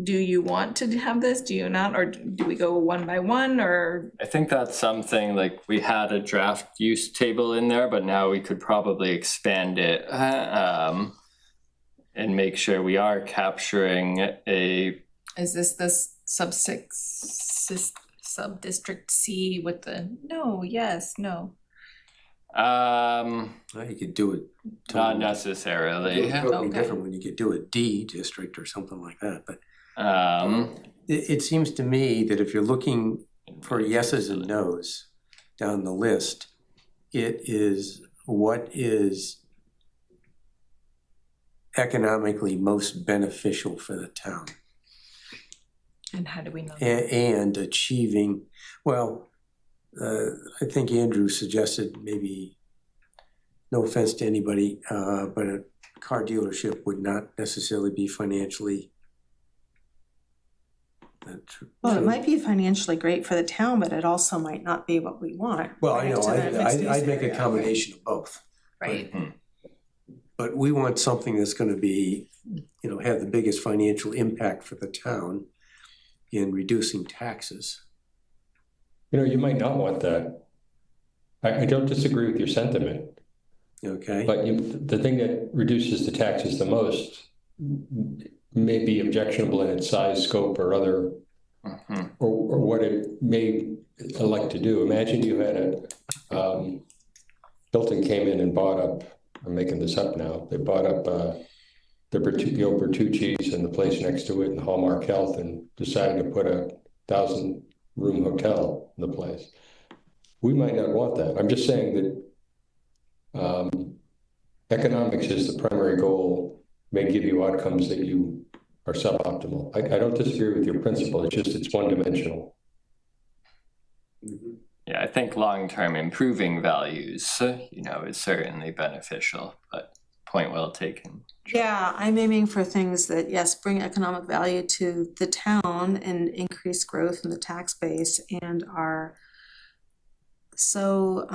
do you want to have this, do you not, or do we go one by one, or? I think that's something like we had a draft use table in there, but now we could probably expand it and make sure we are capturing a. Is this the sub-district C with the no, yes, no? Well, you could do it. Not necessarily. It would be Okay. different when you could do a D district or something like that, but Um, it seems to me that if you're looking for yeses and nos down the list, it is what is economically most beneficial for the town And how do we know? and achieving, well, I think Andrew suggested maybe, no offense to anybody, but a car dealership would not necessarily be financially. Well, it might be financially great for the town, but it also might not be what we want. Well, I right, know, to the mixed use I'd make a area. combination of both. Right, But we want something that's gonna be, have the biggest financial impact for the town in reducing taxes. You might not want that. I don't disagree with your sentiment, Okay? but the thing that reduces the taxes the most may be objectionable in its size, scope, or other, or what it may elect to do. Imagine you had Hilton came in and bought up, I'm making this up now, they bought up the Bertucci's and the place next to it and Hallmark Health and decided to put a 1,000-room hotel in the place. We might not want that. I'm just saying that economics is the primary goal, may give you outcomes that you are suboptimal. I don't disagree with your principle, it's just it's one-dimensional. Yeah, I think long-term improving values, is certainly beneficial, but point well taken. Yeah, I'm aiming for things that, yes, bring economic value to the town and increase growth in the tax base and are so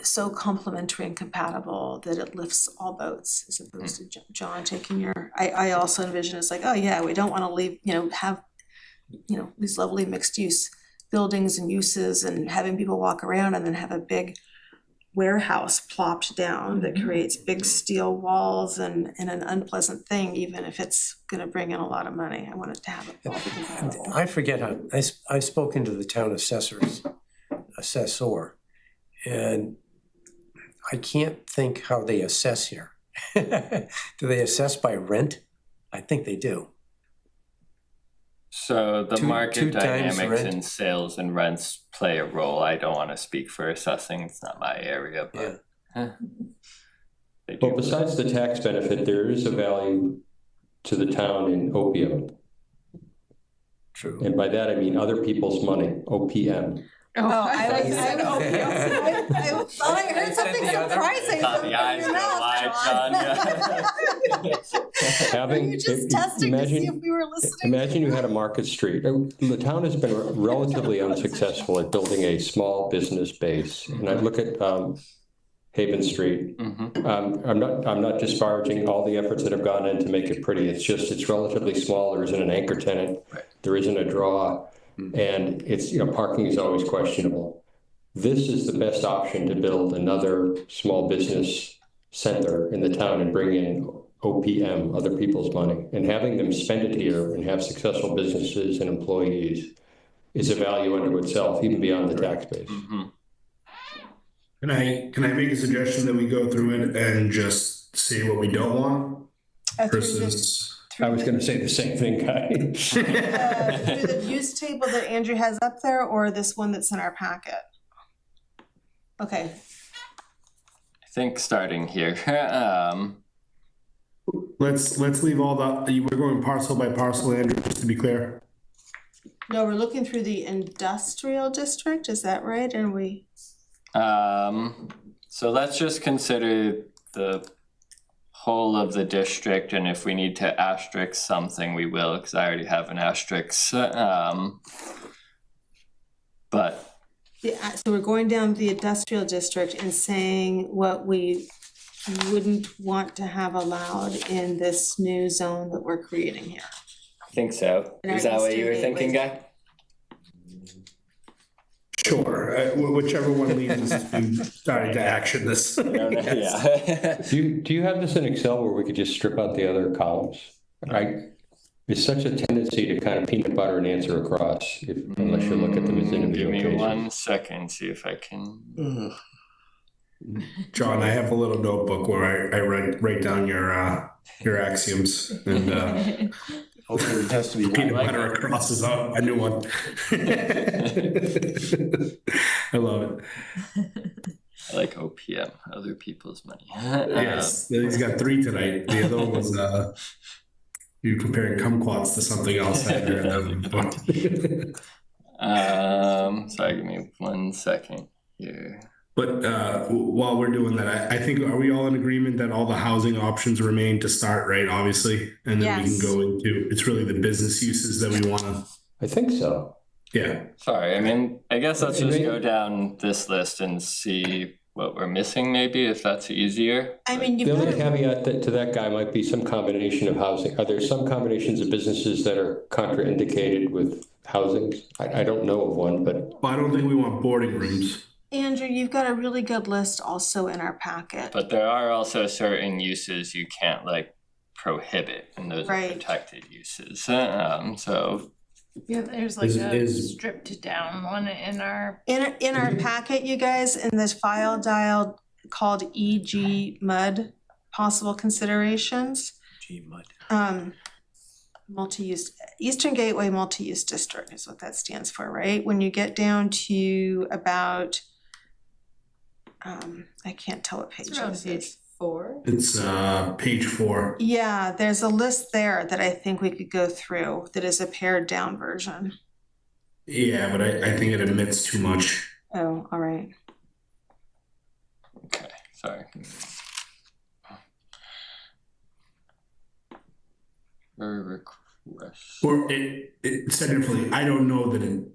so complementary and compatible that it lifts all boats, as opposed to John taking your, I also envision it's like, oh yeah, we don't want to leave, have, these lovely mixed use buildings and uses and having people walk around and then have a big warehouse plopped down that creates big steel walls and an unpleasant thing, even if it's gonna bring in a lot of money. I want it to have it all be compatible. I forget how, I've spoken to the town assessor, and I can't think how they assess here. Do they assess by rent? I think they do. So the market two times dynamics rent. in sales and rents play a role. I don't want to speak for assessing, it's not my area, but they do. Well, besides the tax benefit, there is a value to the town in opium. True. And by that, I mean other people's money, OPM. I thought I heard something surprising. Thought the eyes were wide, John. Were you just testing to see if we were listening? Imagine you had a Market Street. The town has been relatively unsuccessful at building a small business base. And I look at Haven Street. I'm not disparaging all the efforts that have gone in to make it pretty. It's just, it's relatively small. There isn't an anchor tenant. There isn't a draw. And it's, parking is always questionable. This is the best option to build another small business center in the town and bring in OPM, other people's money, and having them spend it here and have successful businesses and employees is a value unto itself, even beyond the tax base. Can I make a suggestion that we go through it and just say what we don't want versus? I was going to say the same thing, Guy. Through the use table that Andrew has up there, or this one that's in our packet? Okay. I think starting here. Let's leave all the, we're going parcel by parcel, Andrew, just to be clear. No, we're looking through the industrial district, is that right? And we. So let's just consider the whole of the district, and if we need to asterisk something, we will, because I already have an asterisk. But So we're going down the industrial district and saying what we wouldn't want to have allowed in this new zone that we're creating here. I think so. In our Is that what you were eastern thinking, gateway. Guy? Sure, whichever one leads us to starting to action this. Yeah. Do you have this in Excel where we could just strip out the other columns? There's such a tendency to kind of peanut butter an answer across, unless you look at them as individual Give me cases. 1 second, see if I can. John, I have a little notebook where I write down your axioms and Hopefully it has to be. peanut butter across is a new one. I love it. I like OPM, other people's money. Yes, he's got 3 tonight. The other one was you comparing kumquats to something else. Sorry, give me 1 second here. But while we're doing that, I think, are we all in agreement that all the housing options remain to start, right, obviously? And then we Yes. can go into, it's really the business uses that we want to, I think so. yeah. Sorry, I guess let's just go down this list and see what we're missing, maybe, if that's easier. I mean, The you've only got caveat to that guy might be some combination of housing. Are there some combinations of businesses that are contraindicated with housing? I don't know of one, but Well, I don't think we want boarding rooms. Andrew, you've got a really good list also in our packet. But there are also certain uses you can't prohibit, and those are Right. protected uses. So Yeah, there's like Is- a stripped down one in our. In our packet, you guys, in this file dialed called EG MUD, possible considerations. Multi-use, Eastern Gateway Multi-Use District is what that stands for, right? When you get down to about, I can't tell what page It's around this page is. 4. It's page 4. Yeah, there's a list there that I think we could go through that is a pared down version. Yeah, but I think it admits too much. Oh, all right. okay, sorry. Request. Or it said differently, I don't know that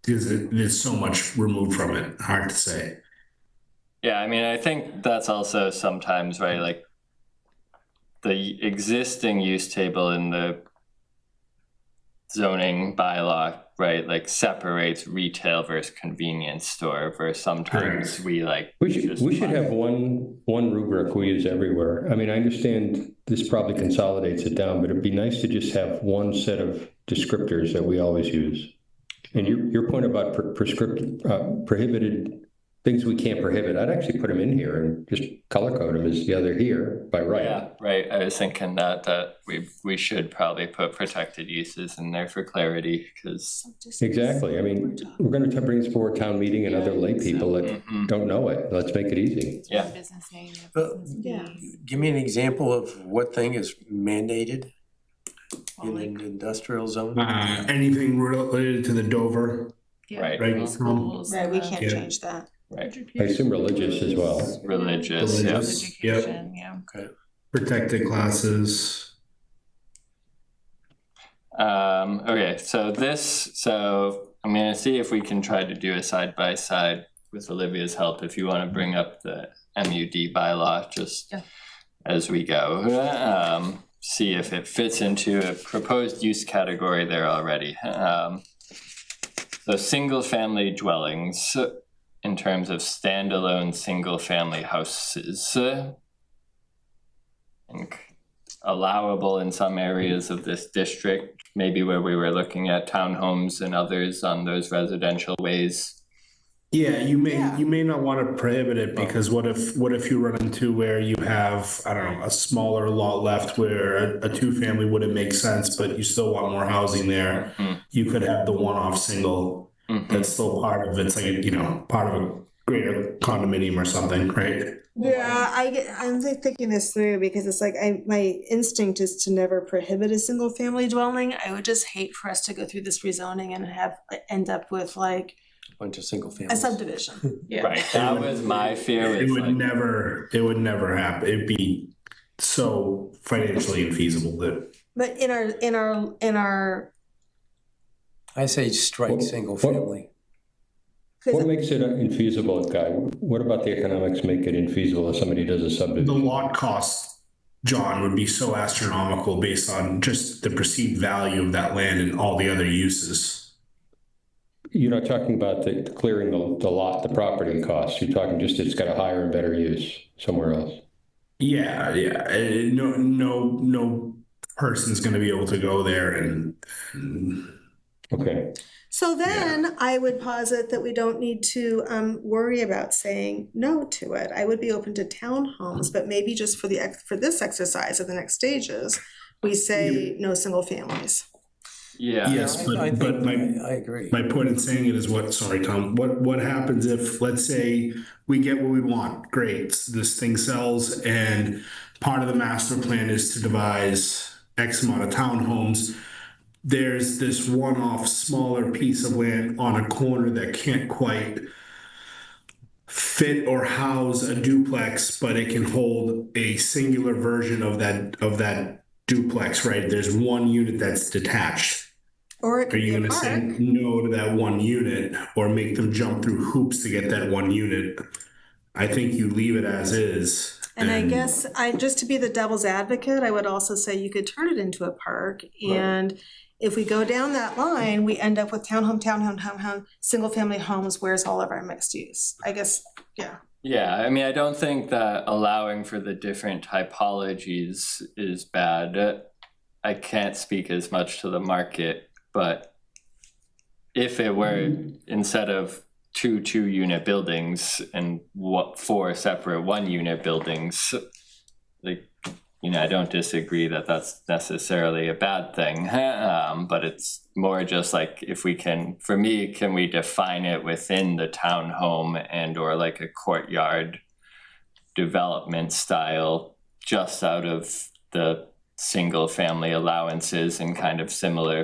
there's so much removed from it, hard to say. Yeah, I mean, I think that's also sometimes, right, like the existing use table in the zoning bylaw, right, like separates retail versus convenience store versus sometimes Correct. we like. We should have one rubric we use everywhere. I mean, I understand this probably consolidates it down, but it'd be nice to just have one set of descriptors that we always use. And your point about prohibited things we can't prohibit, I'd actually put them in here and just color code them as the other here by right. Yeah, right. I was thinking that we should probably put protected uses in there for clarity, because Exactly. I mean, we're going to bring this forward town meeting and other lay people that don't know it. Let's make it easy. yeah. Business name, But- business Yeah. fees. Give me an example of what thing is mandated Well, in like, an industrial zone? Anything related to the Dover, yeah, Right. Right. schools, Right, we can't Yeah. change that. Right. I assume religious as well. Religious, yeah. Religious. Yep. Education, yeah. Okay. protected classes. Okay, so I'm gonna see if we can try to do a side by side with Olivia's help, if you wanna bring up the MUD bylaw just Yeah. as we go. See if it fits into a proposed use category there already. So single family dwellings, in terms of standalone single family houses. And allowable in some areas of this district, maybe where we were looking at townhomes and others on those residential ways. Yeah, you Yeah. may not want to prohibit it, because what if you run into where you have, I don't know, a smaller lot left where a two-family wouldn't make sense, but you still want more housing there. Mhm. You could have the one-off single Mhm. that's still part of, it's like, part of a greater condominium or something, right? Yeah, I'm thinking this through because it's like my instinct is to never prohibit a single family dwelling. I would just hate for us to go through this rezoning and end up with like Bunch of single a families. subdivision. Yeah. Right, that was my fear, It was would like, never happen. It'd be so financially infeasible that. But in our I say strike What- single what- family. What makes it infeasible, Guy? What about the economics make it infeasible if somebody does a The subdivision? lot cost, John, would be so astronomical based on just the perceived value of that land and all the other uses. You're not talking about the clearing the lot, the property costs. You're talking just it's got a higher and better use somewhere else. Yeah. No person's going to be able to go there and Okay. So then I would posit that we don't need to worry about saying no to it. I would be open to townhomes, but maybe just for this exercise of the next stages, we say no single families. yeah. yes, I but I agree. my point in saying it is sorry, Tom, what happens if, let's say, we get what we want? Great, this thing sells, and part of the master plan is to devise X amount of townhomes. There's this one-off smaller piece of land on a corner that can't quite fit or house a duplex, but it can hold a singular version of that duplex, right? There's one unit that's detached. Or it Are could be you a going to say park. no to that one unit or make them jump through hoops to get that one unit? I think you leave it as is. And I guess just to be the devil's advocate, I would also say you could turn it into a park. And if we go down that line, we end up with townhome, single family homes. Where's all of our mixed use? I guess, yeah. Yeah, I mean, I don't think that allowing for the different typologies is bad. I can't speak as much to the market, but if it were instead of two 2-unit buildings and 4 separate 1-unit buildings, like, you know, I don't disagree that that's necessarily a bad thing, but it's more just like if we can, for me, can we define it within the townhome and or like a courtyard development style just out of the single family allowances and kind of similar,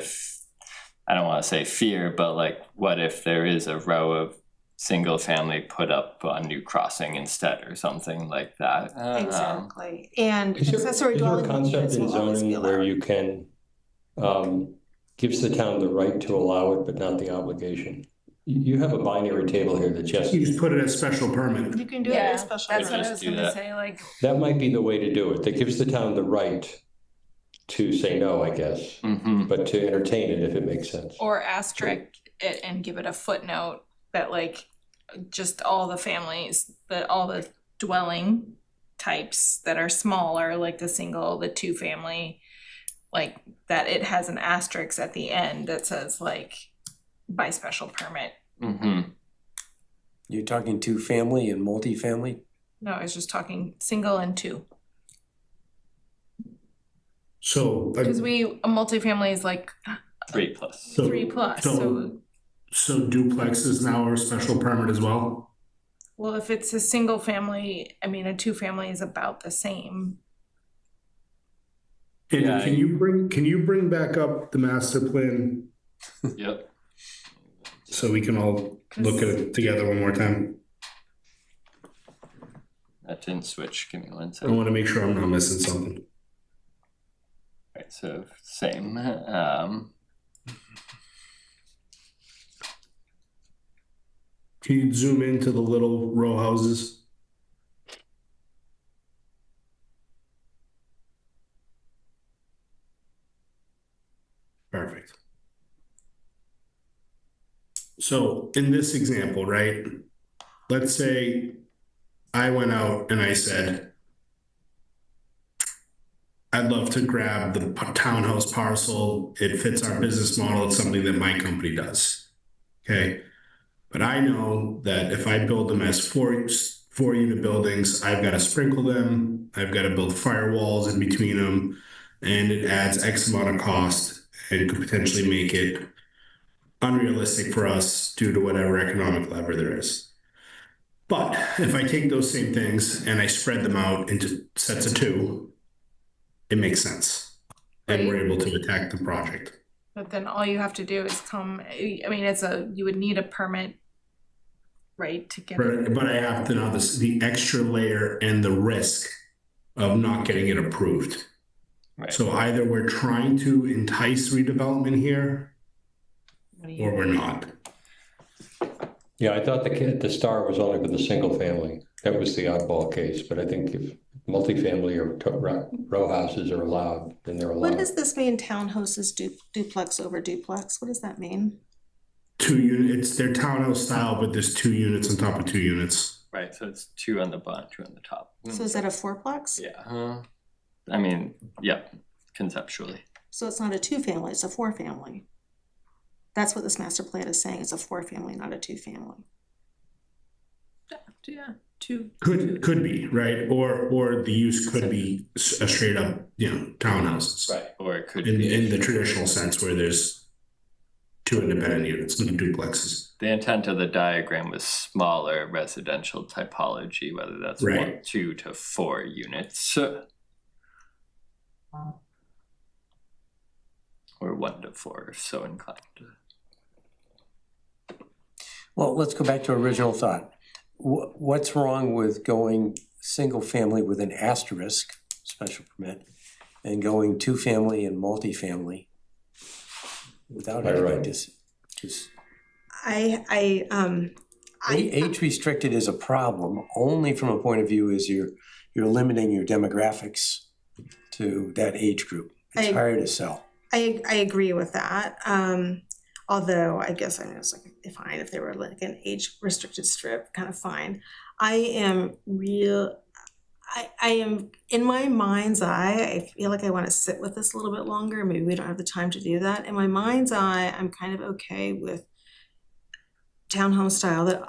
I don't want to say fear, but like what if there is a row of single family put up on New Crossing instead or something like that. Exactly, and Is accessory there a dwelling concept units in will always be zoning where allowed. you can, gives the town the right to allow it, but not the obligation? You have a binary table here that just, You just put it as special permit. You can do it Yeah, as special that's what I permit. was Just do gonna that. say, like, that might be the way to do it. That gives the town the right to say no, I guess, but to entertain it if it makes sense. or asterisk it and give it a footnote that like, just all the families, that all the dwelling types that are smaller, like the single, the 2-family, like that it has an asterisk at the end that says like, by special permit. You're talking 2-family and multifamily? No, I was just talking single and 2. So, Cause a multifamily is like 3+. 3+, so duplexes now are special permit as well? well, if it's a single family, I mean, a 2-family is about the same. And Yeah, can you bring back up the master plan Yep. so we can all look at it together one more time? That didn't switch. Give me 1 I second. want to make sure I'm not missing something. Right, so same. Can you zoom into the little row houses? Perfect. So in this example, right, let's say I went out and I said, I'd love to grab the townhouse parcel. It fits our business model. It's something that my company does. Okay. But I know that if I build them as 4-unit buildings, I've got to sprinkle them. I've got to build firewalls in between them, and it adds X amount of cost and could potentially make it unrealistic for us due to whatever economic lever there is. But if I take those same things and I spread them out into sets of 2, it makes sense. And we're able to attack the project. But then all you have to do is come, I mean, you would need a permit, right, to get it. But I have to know the extra layer and the risk of not getting it approved. Right. So either we're trying to entice redevelopment here, or we're not. Yeah, I thought the star was only for the single family. That was the oddball case, but I think if multifamily or row houses are allowed, then they're allowed. What does this mean, townhouses duplex over duplex? What does that mean? 2 units, they're townhouse style, but there's 2 units on top of 2 units. Right, so it's 2 on the bottom, 2 on the top. So is that a 4-plex? Yeah. I mean, yeah, conceptually. So it's not a 2-family, it's a 4-family. That's what this master plan is saying, it's a 4-family, not a 2-family. Yeah, 2. Could be, right? Or the use could be a straight up, townhouses. Right, or it could In be. the traditional sense where there's 2 independent units, no duplexes. The intent of the diagram was smaller residential typology, whether that's Right. 2 to 4 units. Or 1 to 4, if so inclined. Well, let's go back to original thought. What's wrong with going single family with an asterisk, special permit, and going 2-family and multifamily without having to? Age restricted is a problem only from a point of view as you're limiting your demographics to that age group. It's harder to sell. I agree with that. Although I guess it's like fine if they were like an age restricted strip, kind of fine. I am in my mind's eye, I feel like I want to sit with this a little bit longer. Maybe we don't have the time to do that. In my mind's eye, I'm kind of okay with townhome style that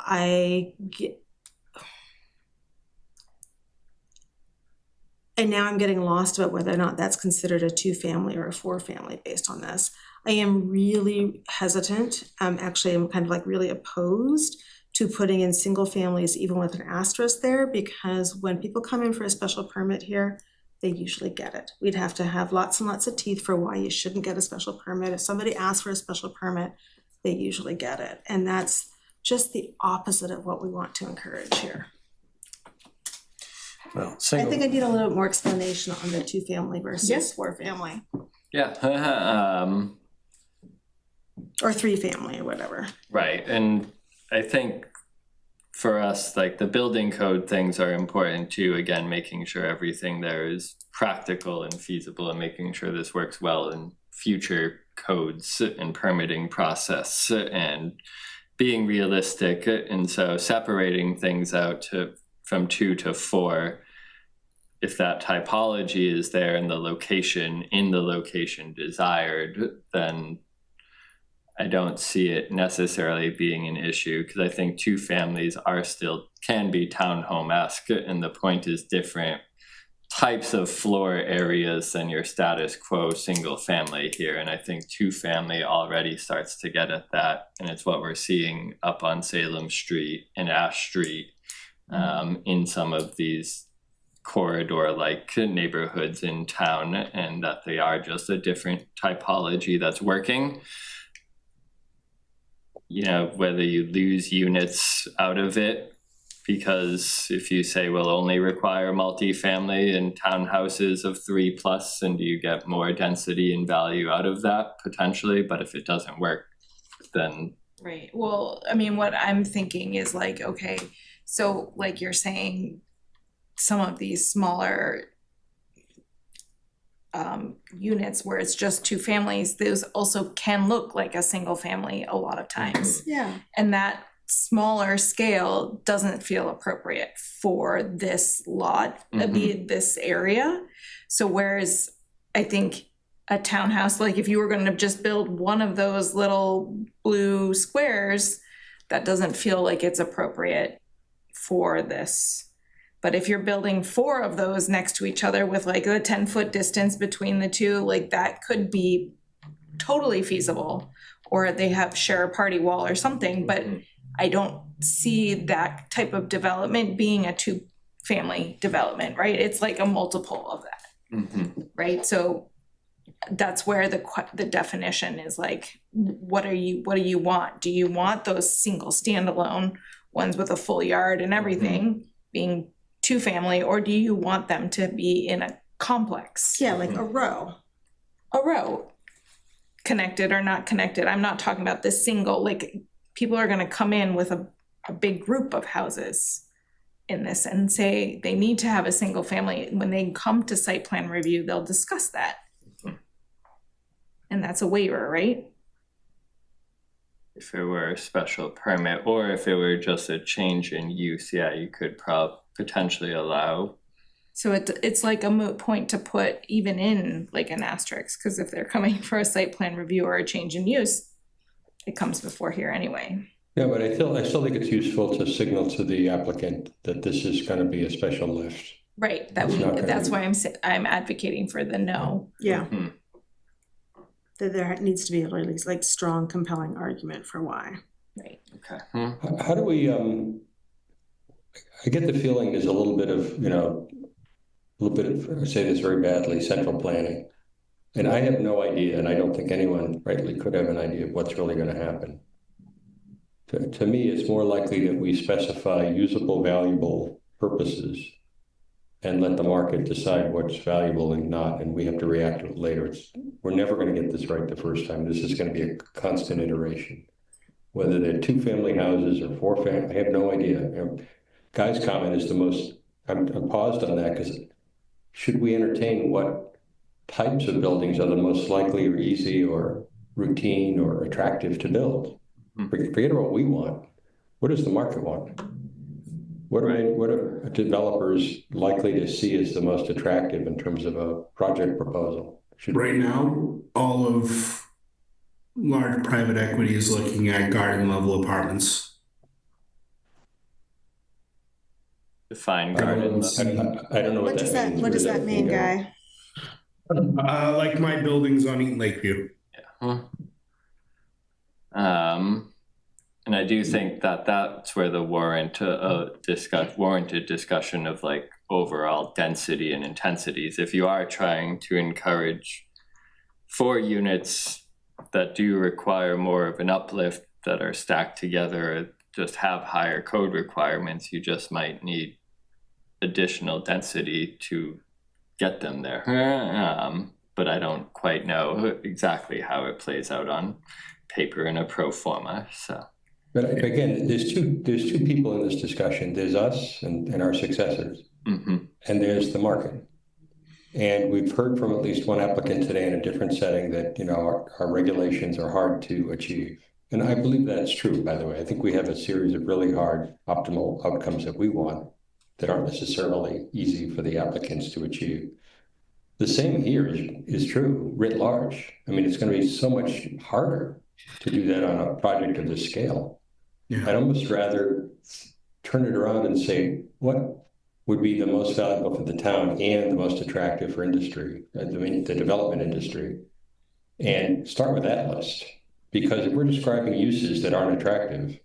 and now I'm getting lost about whether or not that's considered a 2-family or a 4-family based on this. I am really hesitant. Actually, I'm kind of like really opposed to putting in single families, even with an asterisk there, because when people come in for a special permit here, they usually get it. We'd have to have lots and lots of teeth for why you shouldn't get a special permit. If somebody asks for a special permit, they usually get it. And that's just the opposite of what we want to encourage here. Well, I single, think I need a little bit more explanation on the 2-family versus 4-family, Yeah, or 3-family or whatever. right, and I think for us, like the building code things are important too, again, making sure everything there is practical and feasible and making sure this works well in future codes and permitting process and being realistic. And so separating things out from 2 to 4, if that typology is there in the location desired, then I don't see it necessarily being an issue, because I think 2 families can be townhome-esque, and the point is different types of floor areas than your status quo single family here. And I think 2-family already starts to get at that, and it's what we're seeing up on Salem Street and Ash Street, in some of these corridor-like neighborhoods in town, and that they are just a different typology that's working. You know, whether you lose units out of it, because if you say we'll only require multifamily and townhouses of 3+, and do you get more density and value out of that? Potentially, but if it doesn't work, then. Right, well, I mean, what I'm thinking is like, okay, so like you're saying, some of these smaller units where it's just 2 families, those also can look like a single family a lot of times. Yeah. And that smaller scale doesn't feel appropriate for this lot, this area. So whereas I think a townhouse, like if you were going to just build one of those little blue squares, that doesn't feel like it's appropriate for this. But if you're building 4 of those next to each other with like a 10-foot distance between the 2, like that could be totally feasible. Or they share a party wall or something, but I don't see that type of development being a 2-family development, right? It's like a multiple of that, right? So that's where the definition is like, what do you want? Do you want those single standalone ones with a full yard and everything being 2-family, or do you want them to be in a complex? Yeah, like a row. A row, connected or not connected. I'm not talking about this single, like people are gonna come in with a big group of houses in this and say they need to have a single family. When they come to site plan review, they'll discuss that. And that's a waiver, right? If it were a special permit, or if it were just a change in use, yeah, you could potentially allow. So it's like a moot point to put even in like an asterisk, because if they're coming for a site plan review or a change in use, it comes before here anyway. Yeah, but I still think it's useful to signal to the applicant that this is going to be a special lift. Right, It's why I'm advocating for the no. Yeah. That there needs to be at least like strong, compelling argument for why. Right. Okay. How do we, I get the feeling there's a little bit of, I say this very badly, central planning. And I have no idea, and I don't think anyone rightly could have an idea of what's really going to happen. To me, it's more likely that we specify usable, valuable purposes and let the market decide what's valuable and not, and we have to react to it later. We're never going to get this right the first time. This is going to be a constant iteration. Whether they're 2-family houses or 4-family, I have no idea. Guy's comment is the most, I'm paused on that because should we entertain what types of buildings are the most likely or easy or routine or attractive to build? Forget about what we want. What does the market want? What are developers likely to see as the most attractive in terms of a project proposal? Right now, all of large private equity is looking at garden level apartments. Define I don't garden. know, I don't know What does that, means. what Where does that mean, can go? Guy? Like my buildings on Eaton Lakeview. And I do think that that's where the warranted discussion of like overall density and intensities. If you are trying to encourage 4 units that do require more of an uplift, that are stacked together, just have higher code requirements, you just might need additional density to get them there. But I don't quite know exactly how it plays out on paper in a pro forma, so. But again, there's two people in this discussion. There's us and our successors, and there's the market. And we've heard from at least one applicant today in a different setting that, you know, our regulations are hard to achieve. And I believe that's true, by the way. I think we have a series of really hard optimal outcomes that we want that aren't necessarily easy for the applicants to achieve. The same here is true writ large. I mean, it's going to be so much harder to do that on a project of this scale. Yeah. I'd almost rather turn it around and say, what would be the most valuable for the town and the most attractive for industry, the development industry, and start with that list. Because if we're describing uses that aren't attractive,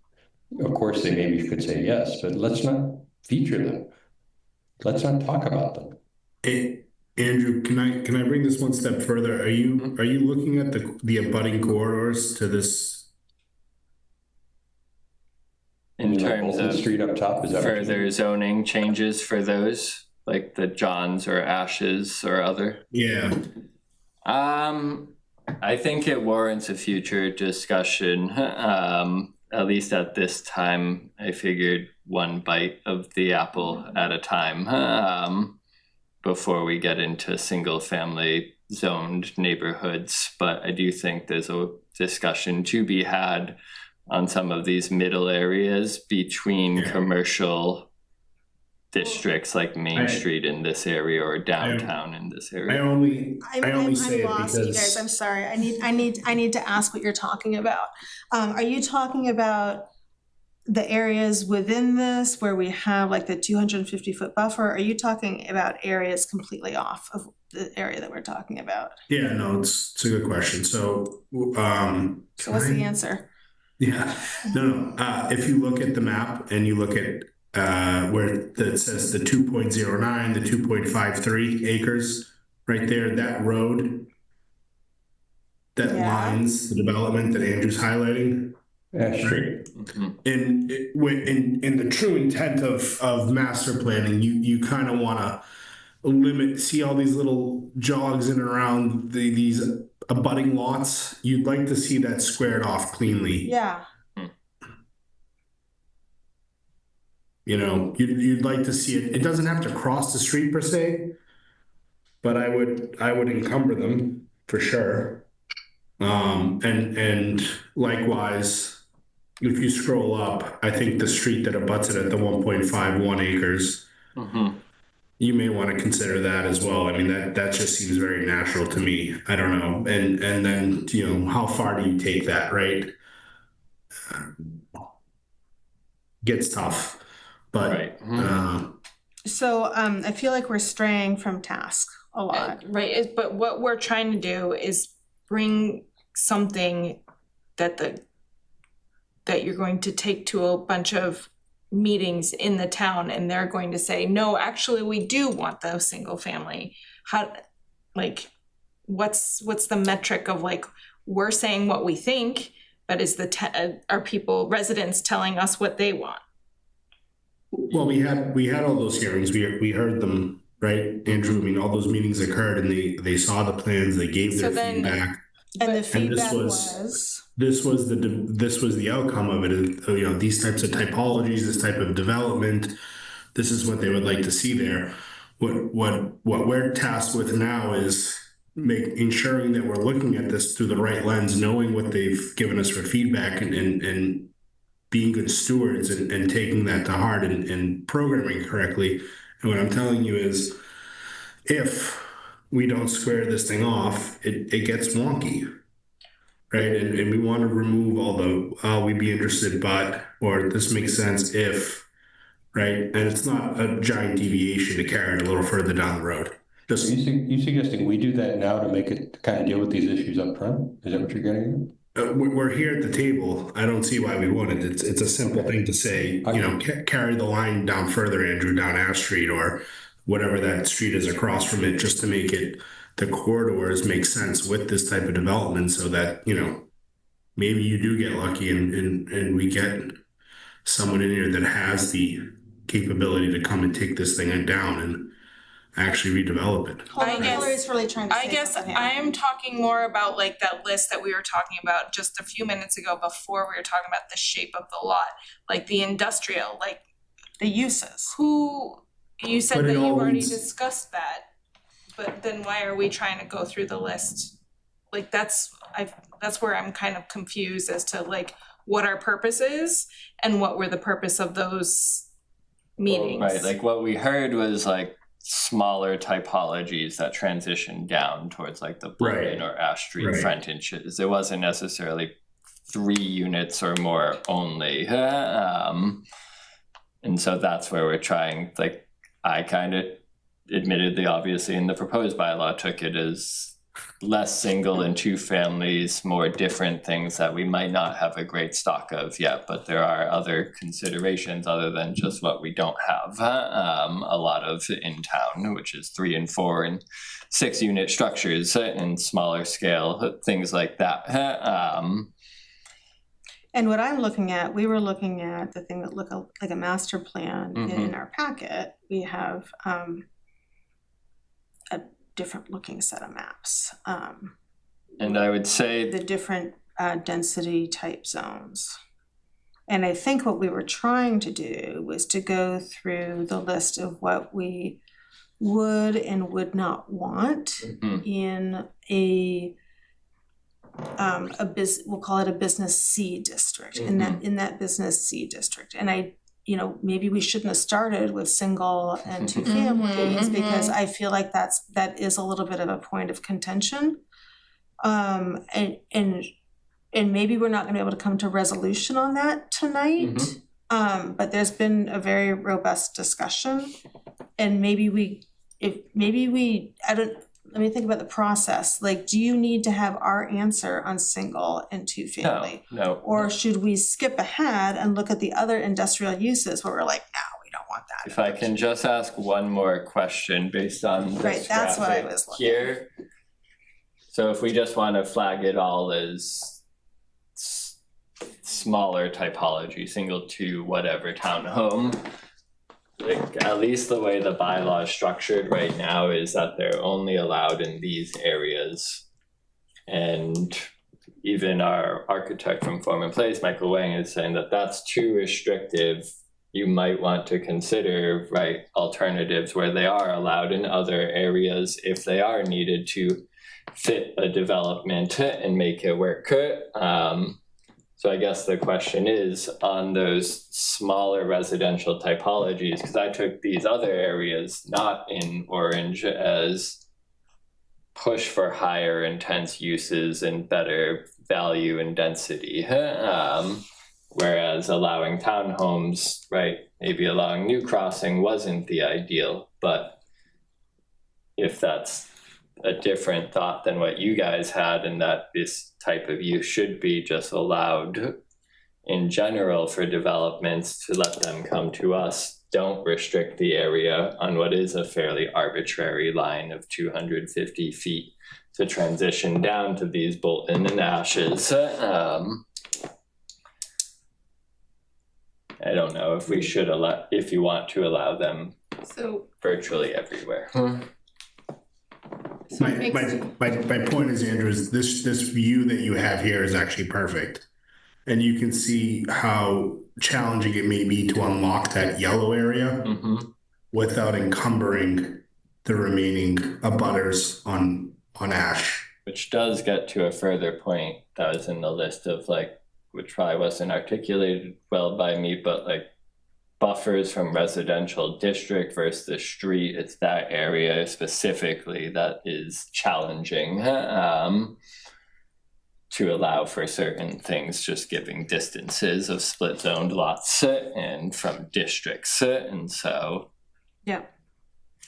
of course they maybe could say yes, but let's not feature them. Let's not talk about them. Hey, Andrew, can I bring this one step further? Are you looking at the abutting corridors to this? In terms Bolton of Street up top, is that what you further mean? zoning changes for those, like the Johns or Ashes or other? Yeah. I think it warrants a future discussion. At least at this time, I figured one bite of the apple at a time before we get into single family zoned neighborhoods. But I do think there's a discussion to be had on some of these middle areas between commercial districts like Main Street in this area or downtown in this area. I only say I'm it lost, you guys, because I'm sorry, I need to ask what you're talking about. Are you talking about the areas within this where we have like the 250-foot buffer? Or are you talking about areas completely off of the area that we're talking about? yeah, no, it's a good question. So So what's the answer? Yeah, no. If you look at the map and you look at where it says the 2.09, the 2.53 acres, right there, that road that lines the development that Andrew's highlighting. Ash Street. In the true intent of master planning, you kind of want to see all these little jogs in and around these abutting lots. You'd like to see that squared off cleanly. Yeah. You know, you'd like to see it. It doesn't have to cross the street per se, but I would encumber them for sure. And likewise, if you scroll up, I think the street that abuts it at the 1.51 acres, you may want to consider that as well. I mean, that just seems very natural to me. I don't know. And then, you know, how far do you take that, right? Gets tough, but So I feel like we're straying from task a lot. Right, but what we're trying to do is bring something that you're going to take to a bunch of meetings in the town, and they're going to say, no, actually, we do want those single family. How, like, what's the metric of like, we're saying what we think, but is are residents telling us what they want? Well, we had all those hearings. We heard them, right, Andrew? I mean, all those meetings occurred, and they saw the plans. They gave their feedback. And the feedback this was the outcome of it. You know, these types of typologies, this type of development. This is what they would like to see there. What we're tasked with now is ensuring that we're looking at this through the right lens, knowing what they've given us for feedback, and being good stewards and taking that to heart and programming correctly. And what I'm telling you is, if we don't square this thing off, it gets wonky, right? And we want to remove all the we'd be interested, but, or this makes sense if, right? And it's not a giant deviation to carry it a little further down the road. Just, You suggesting we do that now to make it to kind of deal with these issues up front? Is that what you're getting we're here at the table. I don't see why we wouldn't. It's a simple thing to say, you know, carry the line down further, Andrew, down Ash Street or whatever that street is across from it, just to make it, the corridors make sense with this type of development, so that, you know, maybe you do get lucky and we get someone in here that has the capability to come and take this thing down and actually redevelop it. Hold on, I guess- Hillary's really trying to say I guess something here. I am talking more about like that list that we were talking about just a few minutes ago before we were talking about the shape of the lot, like the industrial, like The uses. who, you said But that it you've all already needs- discussed that, but then why are we trying to go through the list? Like that's where I'm kind of confused as to like what our purpose is and what were the purpose of those meetings. Right, like what we heard was like smaller typologies that transition down towards like the Blumen or Ash Street Right. frontages. It wasn't necessarily 3 units or more only. And so that's where we're trying, like, I kind of admittedly, obviously, in the proposed bylaw took it as less single and 2 families, more different things that we might not have a great stock of yet, but there are other considerations other than just what we don't have a lot of in town, which is 3 and 4 and 6 unit structures and smaller scale, things like that. And what I'm looking at, we were looking at the thing that looked like a master plan Mhm. in our packet. We have a different looking set of maps. And I would say The different density type zones. And I think what we were trying to do was to go through the list of what we would and would not want in we'll call it a business C district, in that business C district. And maybe we shouldn't have started with single and 2 families, because I feel like that is a little bit of a point of contention. And maybe we're not gonna be able to come to resolution on that tonight. But there's been a very robust discussion, and let me think about the process. Like, do you need to have our answer on single and 2 family? no. Or should we skip ahead and look at the other industrial uses where we're like, no, we don't want that. If I can just ask one more question based on this Right, that's what I graphic was looking here. So if we just want to flag it all as smaller typology, single to whatever townhome, like at least the way the bylaw is structured right now is that they're only allowed in these areas. And even our architect from Form in Place, Michael Wang, is saying that that's too restrictive. You might want to consider, right, alternatives where they are allowed in other areas if they are needed to fit a development and make it work. So I guess the question is on those smaller residential typologies, because I took these other areas not in orange as push for higher intense uses and better value and density. Whereas allowing townhomes, right, maybe allowing New Crossing wasn't the ideal, but if that's a different thought than what you guys had, and that this type of use should be just allowed in general for developments, to let them come to us. Don't restrict the area on what is a fairly arbitrary line of 250 feet to transition down to these Bolton and Ashes. I don't know if we should if you want to allow them So virtually everywhere. My point is, Andrew, is this view that you have here is actually perfect. And you can see how challenging it may be to unlock that yellow area without encumbering the remaining abutters on Ash. Which does get to a further point that was in the list of like which probably wasn't articulated well by me, but like buffers from residential district versus the street, it's that area specifically that is challenging to allow for certain things, just giving distances of split zoned lots and from districts. And so. Yeah.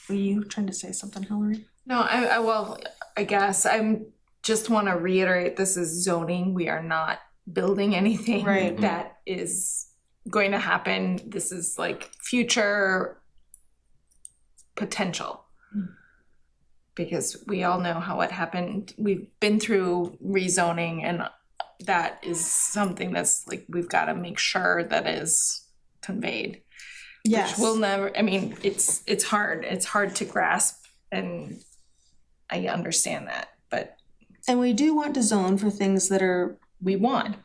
Were you trying to say something, Hillary? No, I guess I'm just want to reiterate, this is zoning. We are not building anything Right. that is going to happen. This is like future potential. Because we all know how it happened. We've been through rezoning, and that is something that's like, we've got to make sure that is conveyed. Yes. Which will never, I mean, it's hard to grasp, and I understand that, but And we do want to zone for things that are, we want.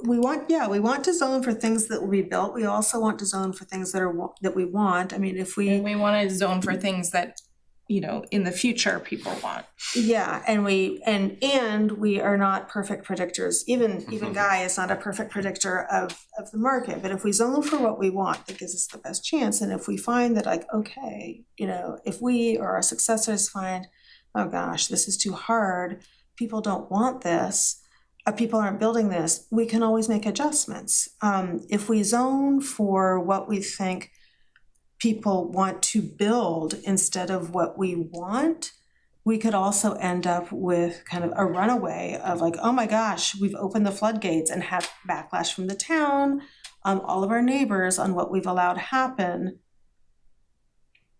we want to zone for things that will be built. We also want to zone for things that are, that we want. I mean, if And we, we want to zone for things that, you know, in the future people want. yeah, and we are not perfect predictors. Even Guy is not a perfect predictor of the market. But if we zone for what we want, that gives us the best chance. And if we find that, like, okay, you know, if we or our successors find, oh gosh, this is too hard, people don't want this, people aren't building this, we can always make adjustments. If we zone for what we think people want to build instead of what we want, we could also end up with kind of a runaway of like, oh my gosh, we've opened the floodgates, and have backlash from the town, all of our neighbors on what we've allowed happen,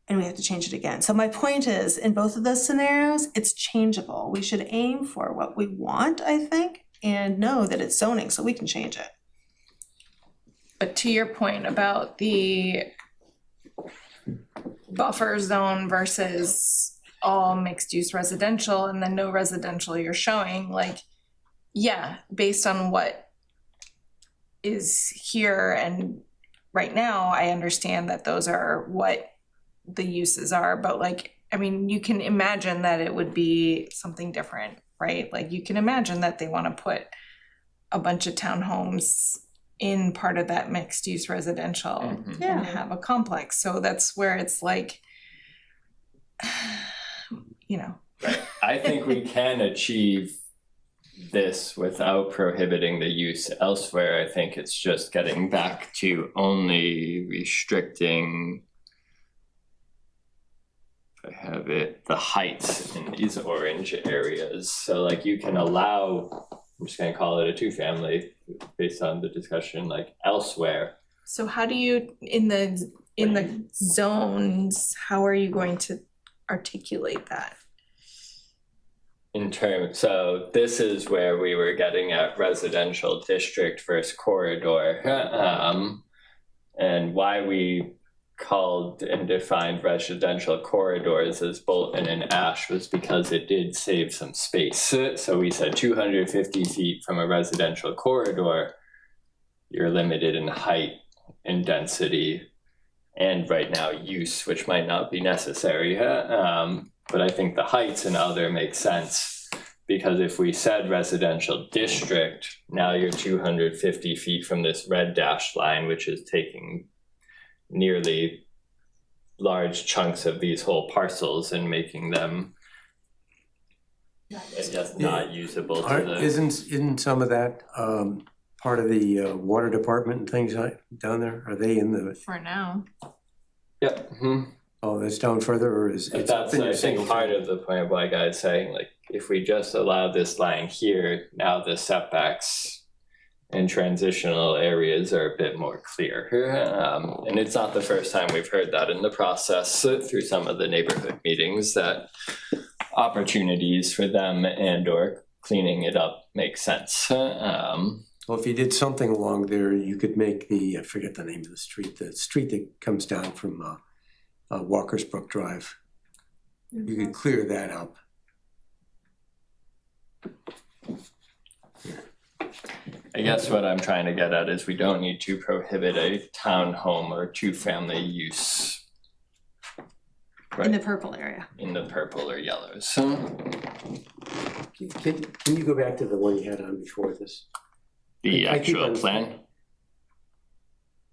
and we have to change it again. So my point is, in both of those scenarios, it's changeable. We should aim for what we want, I think, and know that it's zoning, so we can change it. But to your point about the buffer zone versus all mixed use residential and then no residential you're showing, like, yeah, based on what is here and right now, I understand that those are what the uses are, but like, I mean, you can imagine that it would be something different, right? Like, you can imagine that they want to put a bunch of townhomes in part of that mixed use residential and have a complex. So that's where it's like, you know. I think we can achieve this without prohibiting the use elsewhere. I think it's just getting back to only restricting, if I have it, the heights in these orange areas. So like, you can allow, I'm just gonna call it a 2-family based on the discussion, like elsewhere. So how do you, in the zones, how are you going to articulate that? So this is where we were getting at residential district versus corridor, and why we called and defined residential corridors as Bolton and Ash was because it did save some space. So we said 250 feet from a residential corridor, you're limited in height and density, and right now use, which might not be necessary. But I think the heights and other make sense, because if we said residential district, now you're 250 feet from this red dashed line, which is taking nearly large chunks of these whole parcels and making them just not usable to the. Isn't some of that part of the water department and things like down there? Are they in the? For now. Yep. Mm-hmm. Oh, that's down further, or is it? That's, I think, part of the point of why Guy's saying, like, if we just allow this line here, now the setbacks and transitional areas are a bit more clear. And it's not the first time we've heard that in the process through some of the neighborhood meetings, that opportunities for them and or cleaning it up make sense. Well, if you did something along there, you could make the, I forget the name of the street that comes down from Walkersbrook Drive. You could clear that up. I guess what I'm trying to get at is we don't need to prohibit a townhome or 2-family use. Right. In the purple area. In the purple or yellows. Can you go back to the one you had on before this? The I keep actual on- plan?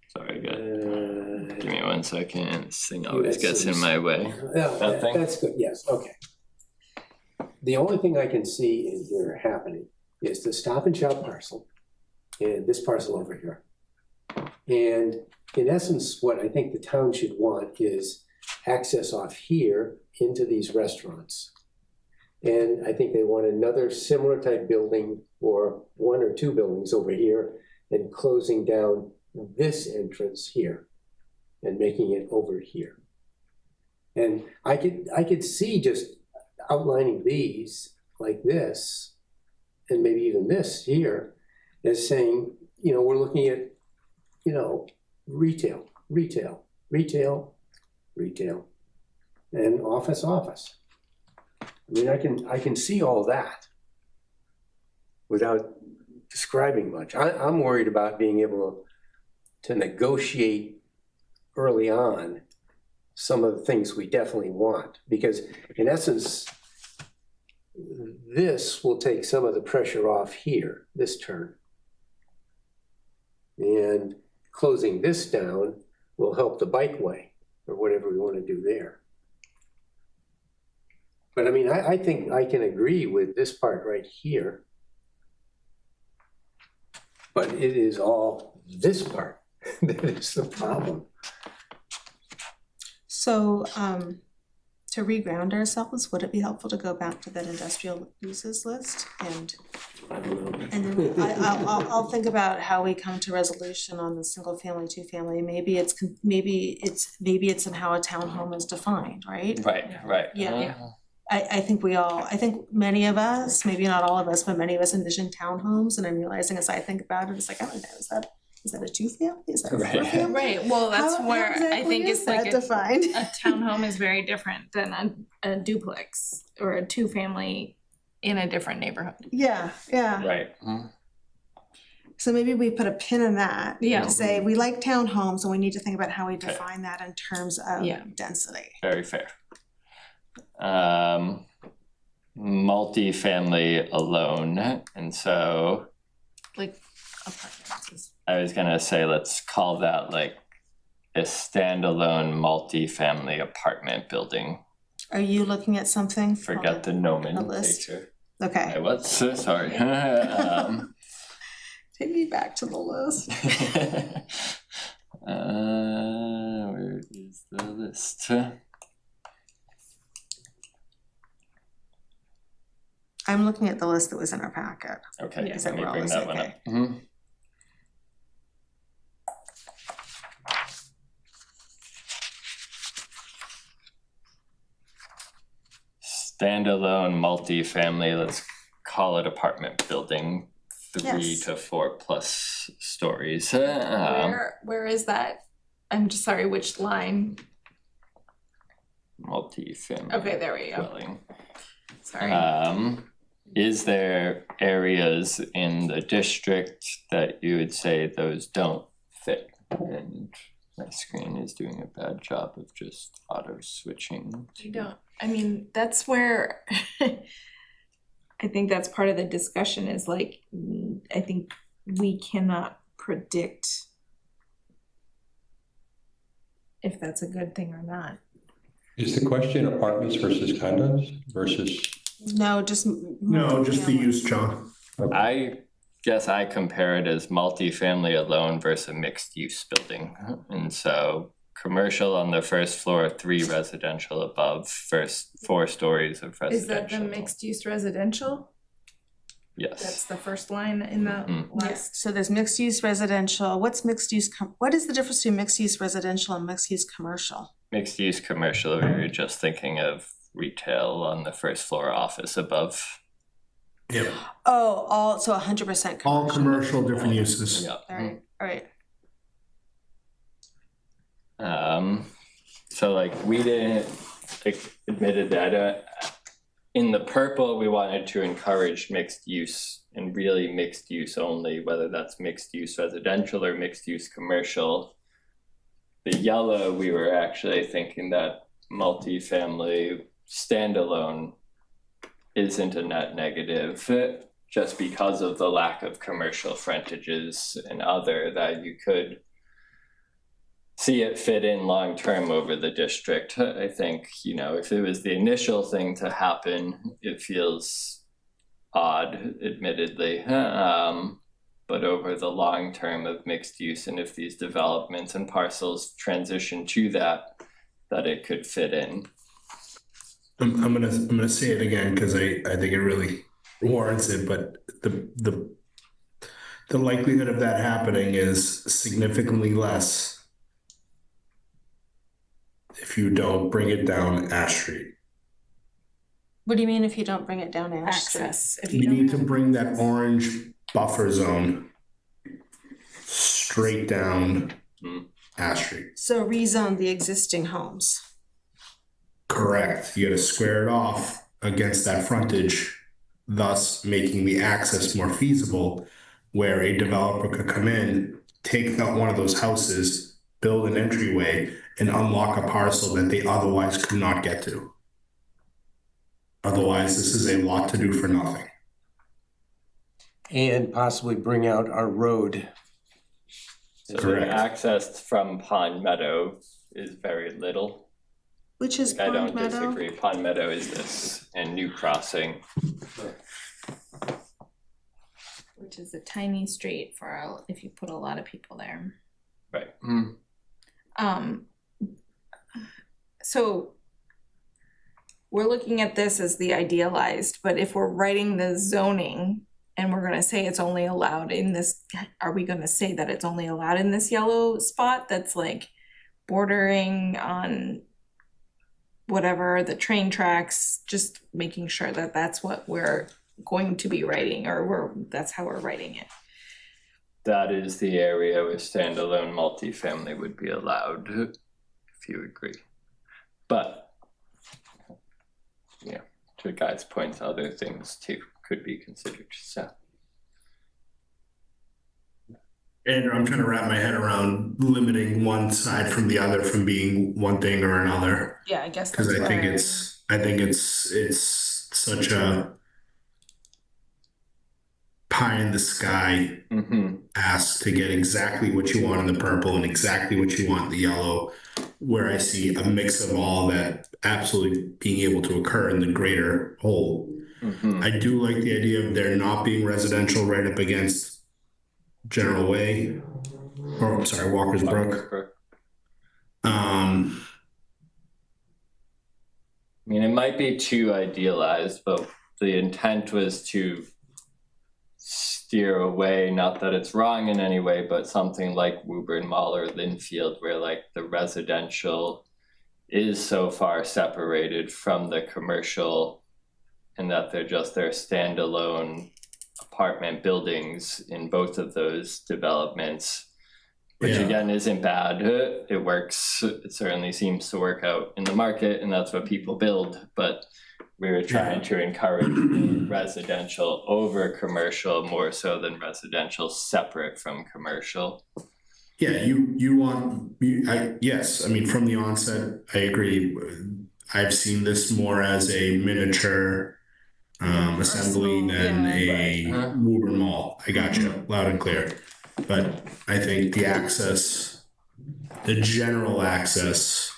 Sorry, good. Give me 1 second, this thing always gets in my way. Yeah, That thing? that's good, yes, okay. The only thing I can see in here happening is the Stop and Shop parcel and this parcel over here. And in essence, what I think the town should want is access off here into these restaurants. And I think they want another similar type building or 1 or 2 buildings over here and closing down this entrance here and making it over here. And I could see just outlining these like this, and maybe even this here, as saying, you know, we're looking at, you know, retail, retail, retail, retail, and office, office. I mean, I can see all that without describing much. I'm worried about being able to negotiate early on some of the things we definitely want, because in essence, this will take some of the pressure off here, this turn. And closing this down will help the bikeway or whatever we want to do there. But I mean, I think I can agree with this part right here. But it is all this part that is the problem. So, to reground ourselves, would it be helpful to go back to that industrial uses list and then I'll think about how we come to resolution on the single family, 2-family. Maybe it's in how a townhome is defined, right? Right. Yeah. I think many of us, maybe not all of us, but many of us envision townhomes, and I'm realizing as I think about it, it's like, I don't know, is that a 2-family? Is that a 4-family? Right, well, that's How where I exactly think is it's like that defined? a townhome is very different than a duplex or a 2-family in a different neighborhood. Yeah. Right. So maybe we put a pin in that. Yeah. To say, we like townhomes, and we need to think about how we define that in terms of Yeah. density. Very fair. Multifamily alone, and so Like apartments. I was gonna say, let's call that like a standalone multifamily apartment building. Are you looking at something? Forget the nomenclature. Okay, I was so sorry. take me back to the list. Where is the list? I'm looking at the list that was in our packet. Okay, Is let that me where all bring this that one okay? up. Standalone multifamily, let's call it apartment building, 3 Yes. to 4 plus stories. Where is that? I'm just sorry, which line? Multifamily Okay, there we go. dwelling. Sorry. Is there areas in the district that you would say those don't fit? And my screen is doing a bad job of just auto switching. I mean, that's where I think that's part of the discussion is like, I think we cannot predict if that's a good thing or not. Is the question apartments versus condos versus? No, just. No, just the use, John. I guess I compare it as multifamily alone versus a mixed use building. And so commercial on the first floor, 3 residential above, first 4 stories of Is that residential. the mixed use residential? That's Yes. the first line in the Mhm. Yeah, last. so there's mixed use residential. What's mixed use, what is the difference between mixed use residential and mixed use commercial? Mixed use commercial, we were just thinking of retail on the first floor, office above. Yep. Oh, so 100% commercial. All commercial, different uses. Yeah. Alright. So like we didn't admitted that in the purple, we wanted to encourage mixed use and really mixed use only, whether that's mixed use residential or mixed use commercial. The yellow, we were actually thinking that multifamily standalone isn't a net negative. just because of the lack of commercial frontages and other, that you could see it fit in long-term over the district. I think, you know, if it was the initial thing to happen, it feels odd, admittedly. But over the long term of mixed use, and if these developments and parcels transition to that it could fit in. I'm gonna say it again because I think it really warrants it, but the likelihood of that happening is significantly less if you don't bring it down Ash Street. What do you mean if you don't bring it down Ash Street? Access, if You you need don't. to bring that orange buffer zone straight down Ash Street. So rezone the existing homes. Correct. You gotta square it off against that frontage, thus making the access more feasible, where a developer could come in, take out one of those houses, build an entryway, and unlock a parcel that they otherwise could not get to. Otherwise, this is a lot to do for nothing. And possibly bring out our road. So Correct. the access from Pond Meadow is very little. Which is I Pond don't Meadow? disagree. Pond Meadow is this, and New Crossing. Which is a tiny street for if you put a lot of people there. Right. So we're looking at this as the idealized, but if we're writing the zoning and we're gonna say it's only allowed in this, are we gonna say that it's only allowed in this yellow spot that's like bordering on whatever, the train tracks, just making sure that that's what we're going to be writing, or that's how we're writing it? That is the area where standalone multifamily would be allowed, if you agree. But, yeah, to Guy's point, other things too could be considered, so. Andrew, I'm trying to wrap my head around limiting one side from the other from being one thing or another. Yeah, I guess Because I think it's such a pie in the sky ask to get exactly what you want in the purple and exactly what you want in the yellow, where I see a mix of all that absolutely being able to occur in the greater whole. I do like the idea of there not being residential right up against General Way, or I'm sorry, Walker's Brook. I mean, it might be too idealized, but the intent was to steer away, not that it's wrong in any way, but something like Woburn Mall or Linfield, where like the residential is so far separated from the commercial, and that they're standalone apartment buildings in both of those developments, which again isn't bad. It works. It certainly seems to work out in the market, and that's what people build. But we were trying to encourage residential over commercial more so than residential separate from commercial. Yeah, yes. I mean, from the onset, I agree. I've seen this more as a miniature assembly than a Woburn Mall. I got you, loud and clear. But I think the access, the general access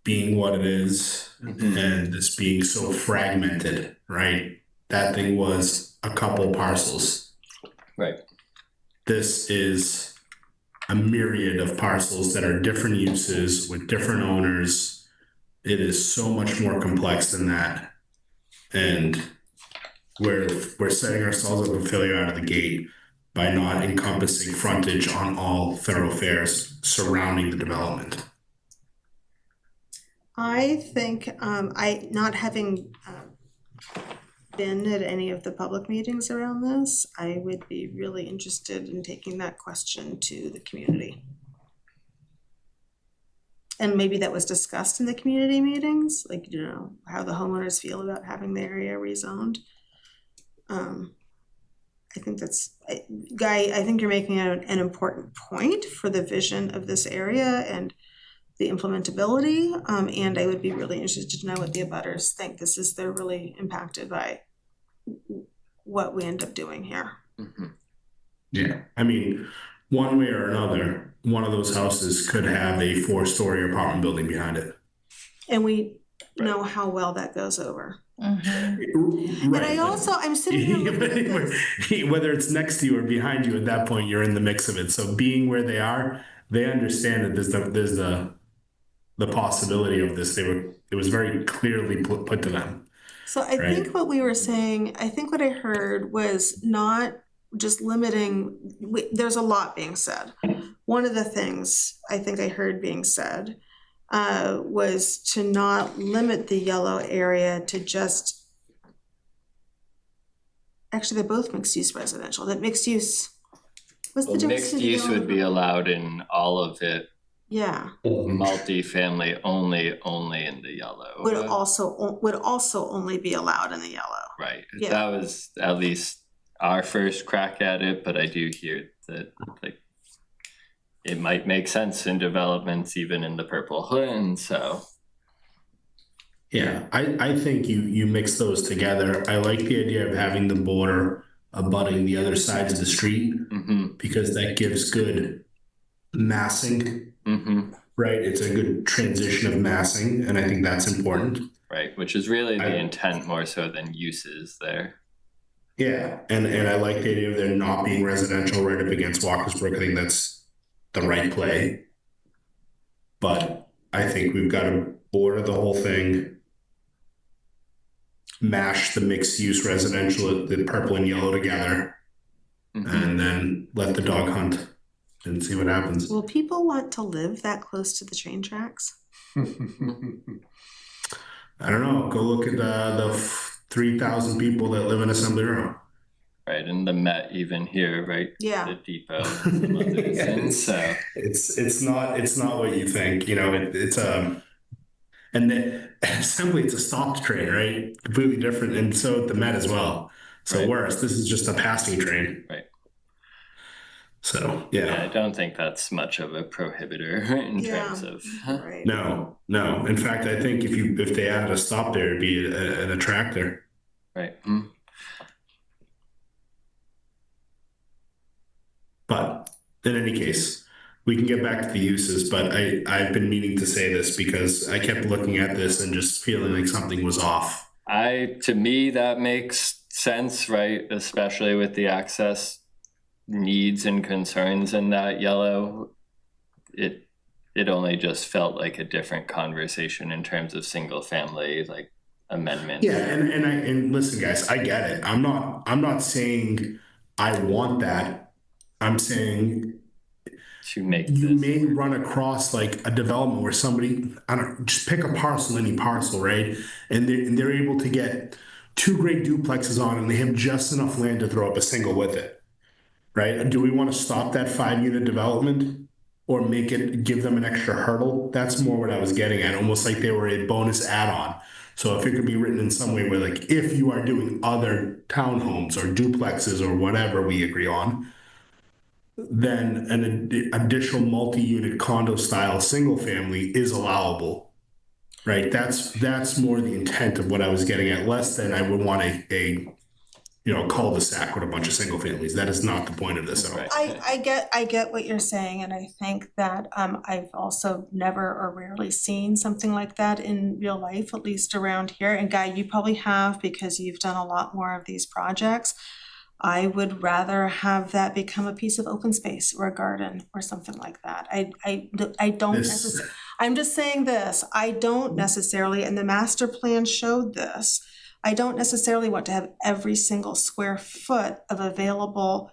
being what it is, and this being so fragmented, right? That thing was a couple parcels. Right. This is a myriad of parcels that are different uses with different owners. It is so much more complex than that. And we're setting ourselves up a failure out of the gate by not encompassing frontage on all thoroughfares surrounding the development. I think, I, not having been at any of the public meetings around this, I would be really interested in taking that question to the community. And maybe that was discussed in the community meetings, like, you know, how the homeowners feel about having the area rezoned. I think that's, Guy, I think you're making an important point for the vision of this area and the implementability, and I would be really interested to know what the abutters think. They're really impacted by what we end up doing here. Yeah, I mean, one way or another, one of those houses could have a 4-story apartment building behind it. And we know how well that goes over. Right. And I'm sitting here looking at this. Whether it's next to you or behind you, at that point, you're in the mix of it. So being where they are, they understand that there's the possibility of this. It was very clearly put to them. So I think what we were saying, I think what I heard was not just limiting, there's a lot being said. One of the things I think I heard being said was to not limit the yellow area to just, actually they're both mixed use residential, that mixed use, what's the Well, difference? mixed use would be allowed in all of it. Yeah, Multifamily only in the yellow. would also only be allowed in the yellow. Right, Yeah. that was at least our first crack at it, but I do hear that like it might make sense in developments even in the purple hood, so. Yeah, I think you mix those together. I like the idea of having the border abutting the other sides of the street because that gives good massing, right? It's a good transition of massing, and I think that's important. Right, which is really the intent more so than uses there. Yeah, and I like the idea of there not being residential right up against Walker's Brook. I think that's the right play. But I think we've got to border the whole thing, mash the mixed use residential, the purple and yellow together, and then let the dog hunt and see what happens. Will people want to live that close to the train tracks? I don't know. Go look at the 3,000 people that live in Assembly Row. Right, and the Met even here, right? Yeah. The depot. And some others, and so It's not what you think. You know, it's and the Assembly, it's a stopped train, right? Completely different, and so at the Met as well. So Right. worse, this is just a passing train. Right. So yeah, I don't think that's much of a prohibitor in terms of. Right. No. In fact, I think if they added a stop there, it'd be an attractor. Right. But in any case, we can get back to the uses, but I've been meaning to say this because I kept looking at this and just feeling like something was off. To me, that makes sense, right? Especially with the access needs and concerns in that yellow. It only just felt like a different conversation in terms of single family like amendments. Yeah, and listen, guys, I get it. I'm not saying I want that. I'm saying to make you this may run across like a development where somebody, I don't just pick a parcel, any parcel, right? And they're able to get 2 great duplexes on, and they have just enough land to throw up a single with it, right? Do we want to stop that 5-unit development or give them an extra hurdle? That's more what I was getting at, almost like they were a bonus add-on. So if it could be written in some way where like, if you are doing other townhomes or duplexes or whatever we agree on, then an additional multi-unit condo style single family is allowable, right? That's more the intent of what I was getting at, less than I would want a cul-de-sac with a bunch of single families. That is not the point of this at all. I get what you're saying, and I think that I've also never or rarely seen something like that in real life, at least around here. And Guy, you probably have because you've done a lot more of these projects. I would rather have that become a piece of open space or a garden or something like that. I don't necessarily, I'm just saying this, I don't necessarily, and the master plan showed this, I don't necessarily want to have every single square foot of available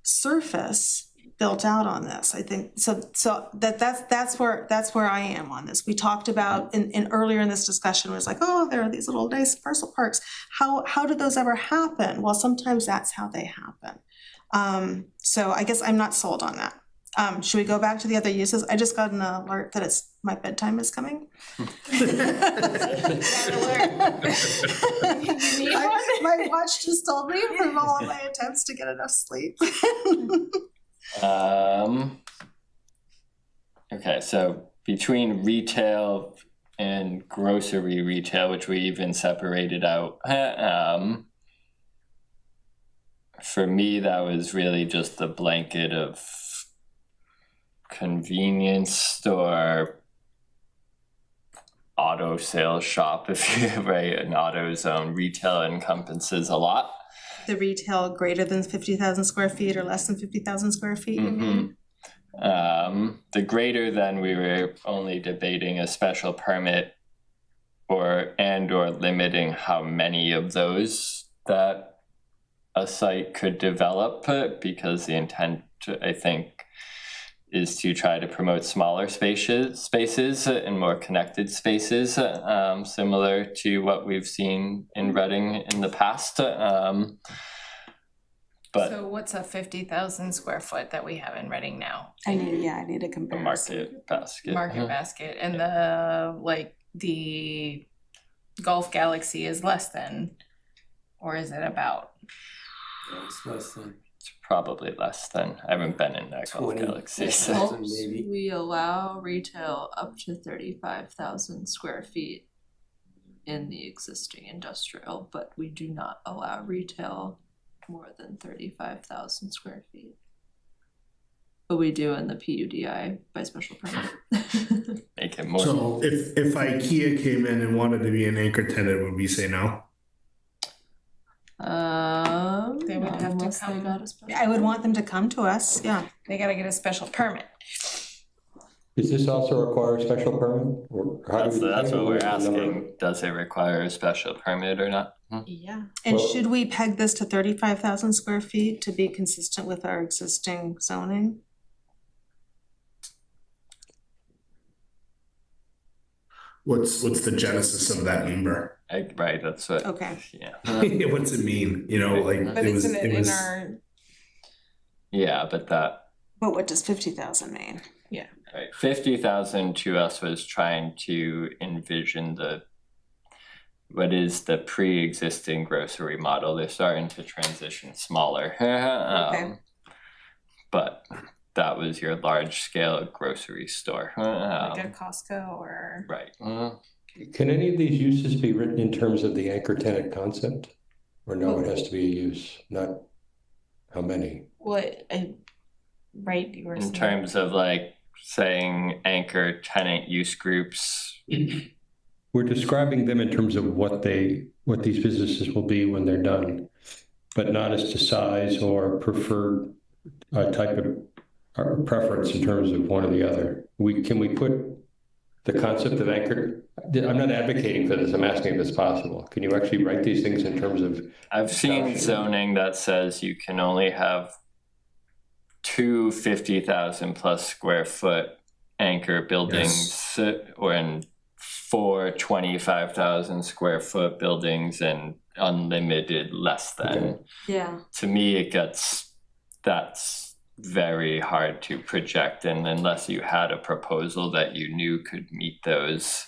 surface built out on this. I think so that's where I am on this. We talked about in earlier in this discussion was like, oh, there are these little nice parcel parks. How did those ever happen? Well, sometimes that's how they happen. So I guess I'm not sold on that. Should we go back to the other uses? I just got an alert that my bedtime is coming. My watch just told me from all of my attempts to get enough sleep. Okay, so between retail and grocery retail, which we even separated out, for me, that was really just the blanket of convenience store, auto sales shop, if you right, an auto zone. Retail encompasses a lot. The retail greater than 50,000 square feet or less than 50,000 square feet, you mean? The greater than, we were only debating a special permit or limiting how many of those that a site could develop, because the intent, I think, is to try to promote smaller spaces and more connected spaces, similar to what we've seen in Reading in the past. But So what's a 50,000 square foot that we have in Reading now? I need a the comparison. market basket. Market basket, and the Golf Galaxy is less than, or is it about? It's less than It's probably less than. I haven't been in that Golf 20. Galaxy. Yeah. So. Helps. Maybe. We allow retail up to 35,000 square feet in the existing industrial, but we do not allow retail more than 35,000 square feet. But we do in the PUDI by special permit. Make it more. So if IKEA came in and wanted to be an anchor tenant, would we say no? They would have to unless they come. got a special. I would want them to come to us, yeah. They gotta get a special permit. Does this also require a special permit? Or how do we- That's how do what we we're limit the number? asking. Does it require a special permit or not? Yeah. And Well- should we peg this to 35,000 square feet to be consistent with our existing zoning? What's the genesis of that number? Right, that's what. Okay. Yeah. What's it mean? You know, like But it was. isn't it It in was. our, Yeah, but that. But what does 50,000 mean? Right, 50,000 to us was trying to envision what is the pre-existing grocery model. They're starting to transition smaller. Okay. But that was your large scale grocery store. like a Costco or? Right. Can any of these uses be written in terms of the anchor tenant concept? Or no, it has to be a use, not how many? What, right, you were In saying. terms of like saying anchor tenant use groups. We're describing them in terms of what these businesses will be when they're done, but not as to size or preferred type of or preference in terms of one or the other. Can we put the concept of anchor? I'm not advocating for this. I'm asking if it's possible. Can you actually write these things in terms of? I've seen zoning that says you can only have 2 50,000 plus square foot anchor buildings, or in 4 25,000 square foot buildings, and unlimited less than. Okay. Yeah. To me, that's very hard to project, and unless you had a proposal that you knew could meet those,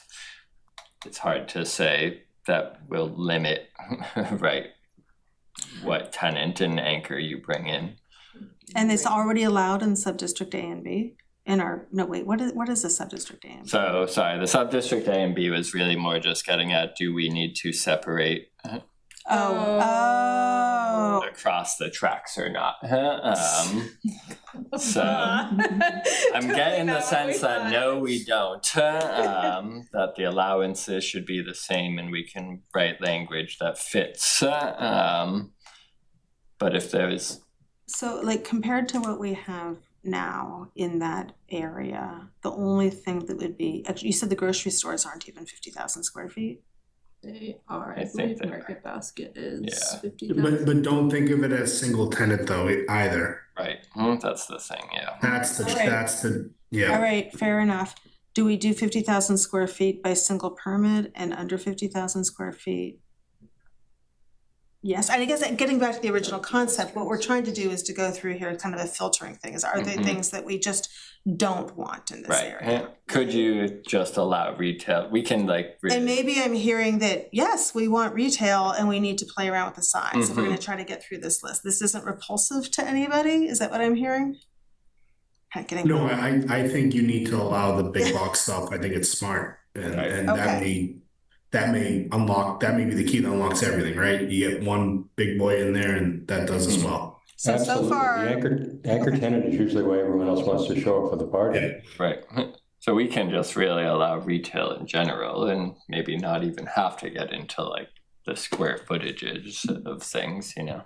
it's hard to say that will limit, right, what tenant and anchor you bring in. And it's already allowed in sub-district A and B? What is the sub-district A and B? So, sorry, the sub-district A and B was really more just getting at, do we need to separate across the tracks or not? So, I'm getting the sense that no, we don't, that the allowances should be the same and we can write language that fits. But if there's. So like compared to what we have now in that area, the only thing that would be, actually, you said the grocery stores aren't even 50,000 square feet? They are, I I think believe they Market Basket is Yeah. 50,000. But don't think of it as single tenant though either. Right, that's the thing, yeah. That's the All yeah. right, fair enough. Do we do 50,000 square feet by single permit and under 50,000 square feet? Yes, and I guess getting back to the original concept, what we're trying to do is to go through here kind of a filtering thing, is are there things that we just don't want in this Right, area? could you just allow retail, we can like. And maybe I'm hearing that, yes, we want retail and we need to play around with the size. If we're gonna try to get through this list. This isn't repulsive to anybody, is that what I'm hearing? No, I think you need to allow the big box stuff. I think it's smart, and that Okay. may that may be the key that unlocks everything, right? You get one big boy in there and that does as well. So Absolutely. far. The anchor tenant is usually why everyone else wants to show up for the party. Yeah. Right. So we can just really allow retail in general and maybe not even have to get into like the square footages of things, you know?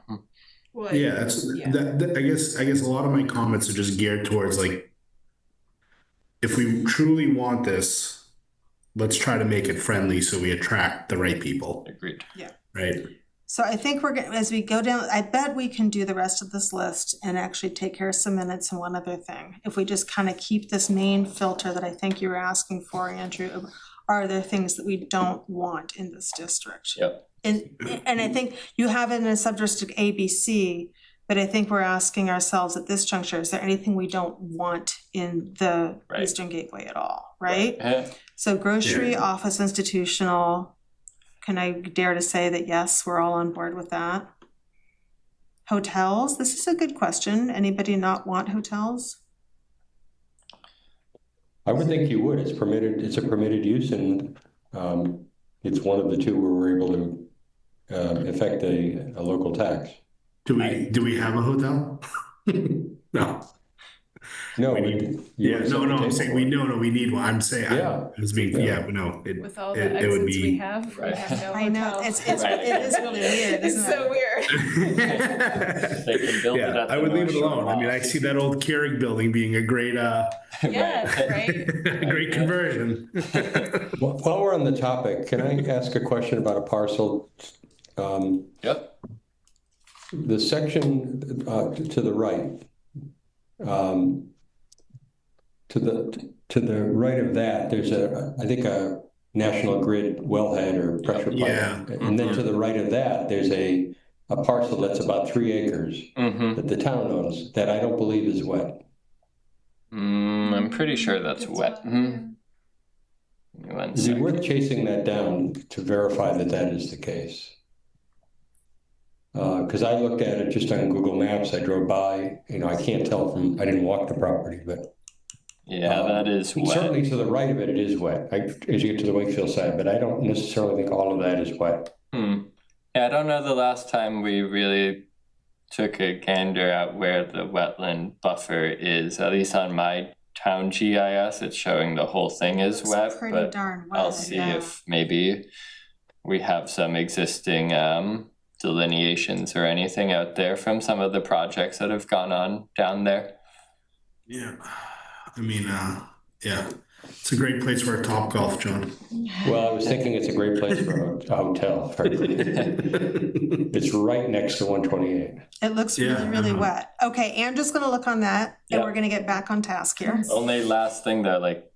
Yeah, I guess a lot of my comments are just geared towards like, if we truly want this, let's try to make it friendly so we attract the right people, Agreed. Yeah. right? So I think as we go down, I bet we can do the rest of this list and actually take care of some minutes and one other thing. If we just kind of keep this main filter that I think you were asking for, Andrew, are there things that we don't want in this district? Yep. And I think you have it in a subdistrict A, B, C, but I think we're asking ourselves at this juncture, is there anything we don't want in the Right. Eastern Gateway at all, right? Yeah. So grocery, office, institutional, can I dare to say that yes, we're all on board with that? Hotels, this is a good question. Anybody not want hotels? I would think you would. It's a permitted use, and it's one of the two where we're able to affect a local tax. Do we have a hotel? No. No, I'm saying we need one. I'm saying, Yeah. no. With all the it would exits we be. have, we Right. have no I know, hotels. it is really weird, It's isn't so it? weird. They can build it Yeah, at the I would leave it North Shore alone. I mean, I Mall. see that old Keurig building being a great, Yes, right? great conversion. While we're on the topic, can I ask a question about a parcel? Yep. The section to the right, to the right of that, there's I think a National Grid wellhead or pressure pipe. Yeah. And then to the right of that, there's a parcel that's about 3 acres Mm-hmm. that the town owns that I don't believe is wet. I'm pretty sure that's wet. One Is it sec. worth chasing that down to verify that that is the case? Because I looked at it just on Google Maps, I drove by, I can't tell I didn't walk the property, but. Yeah, that is wet. Certainly to the right of it, it is wet, as you get to the Wakefield side, but I don't necessarily think all of that is wet. Yeah, I don't know the last time we really took a gander at where the wetland buffer is. At least on my town GIS, it's showing the whole thing is wet, It's pretty but darn wet, I'll see yeah. if maybe we have some existing delineations or anything out there from some of the projects that have gone on down there. Yeah. I mean, yeah. It's a great place for a Topgolf, John. Well, I was thinking it's a great place for a hotel, frankly. It's right next to 128. It looks really, really wet. Okay, Andrew's gonna look on that, and Yeah. we're gonna get back on task here. Only last thing though, like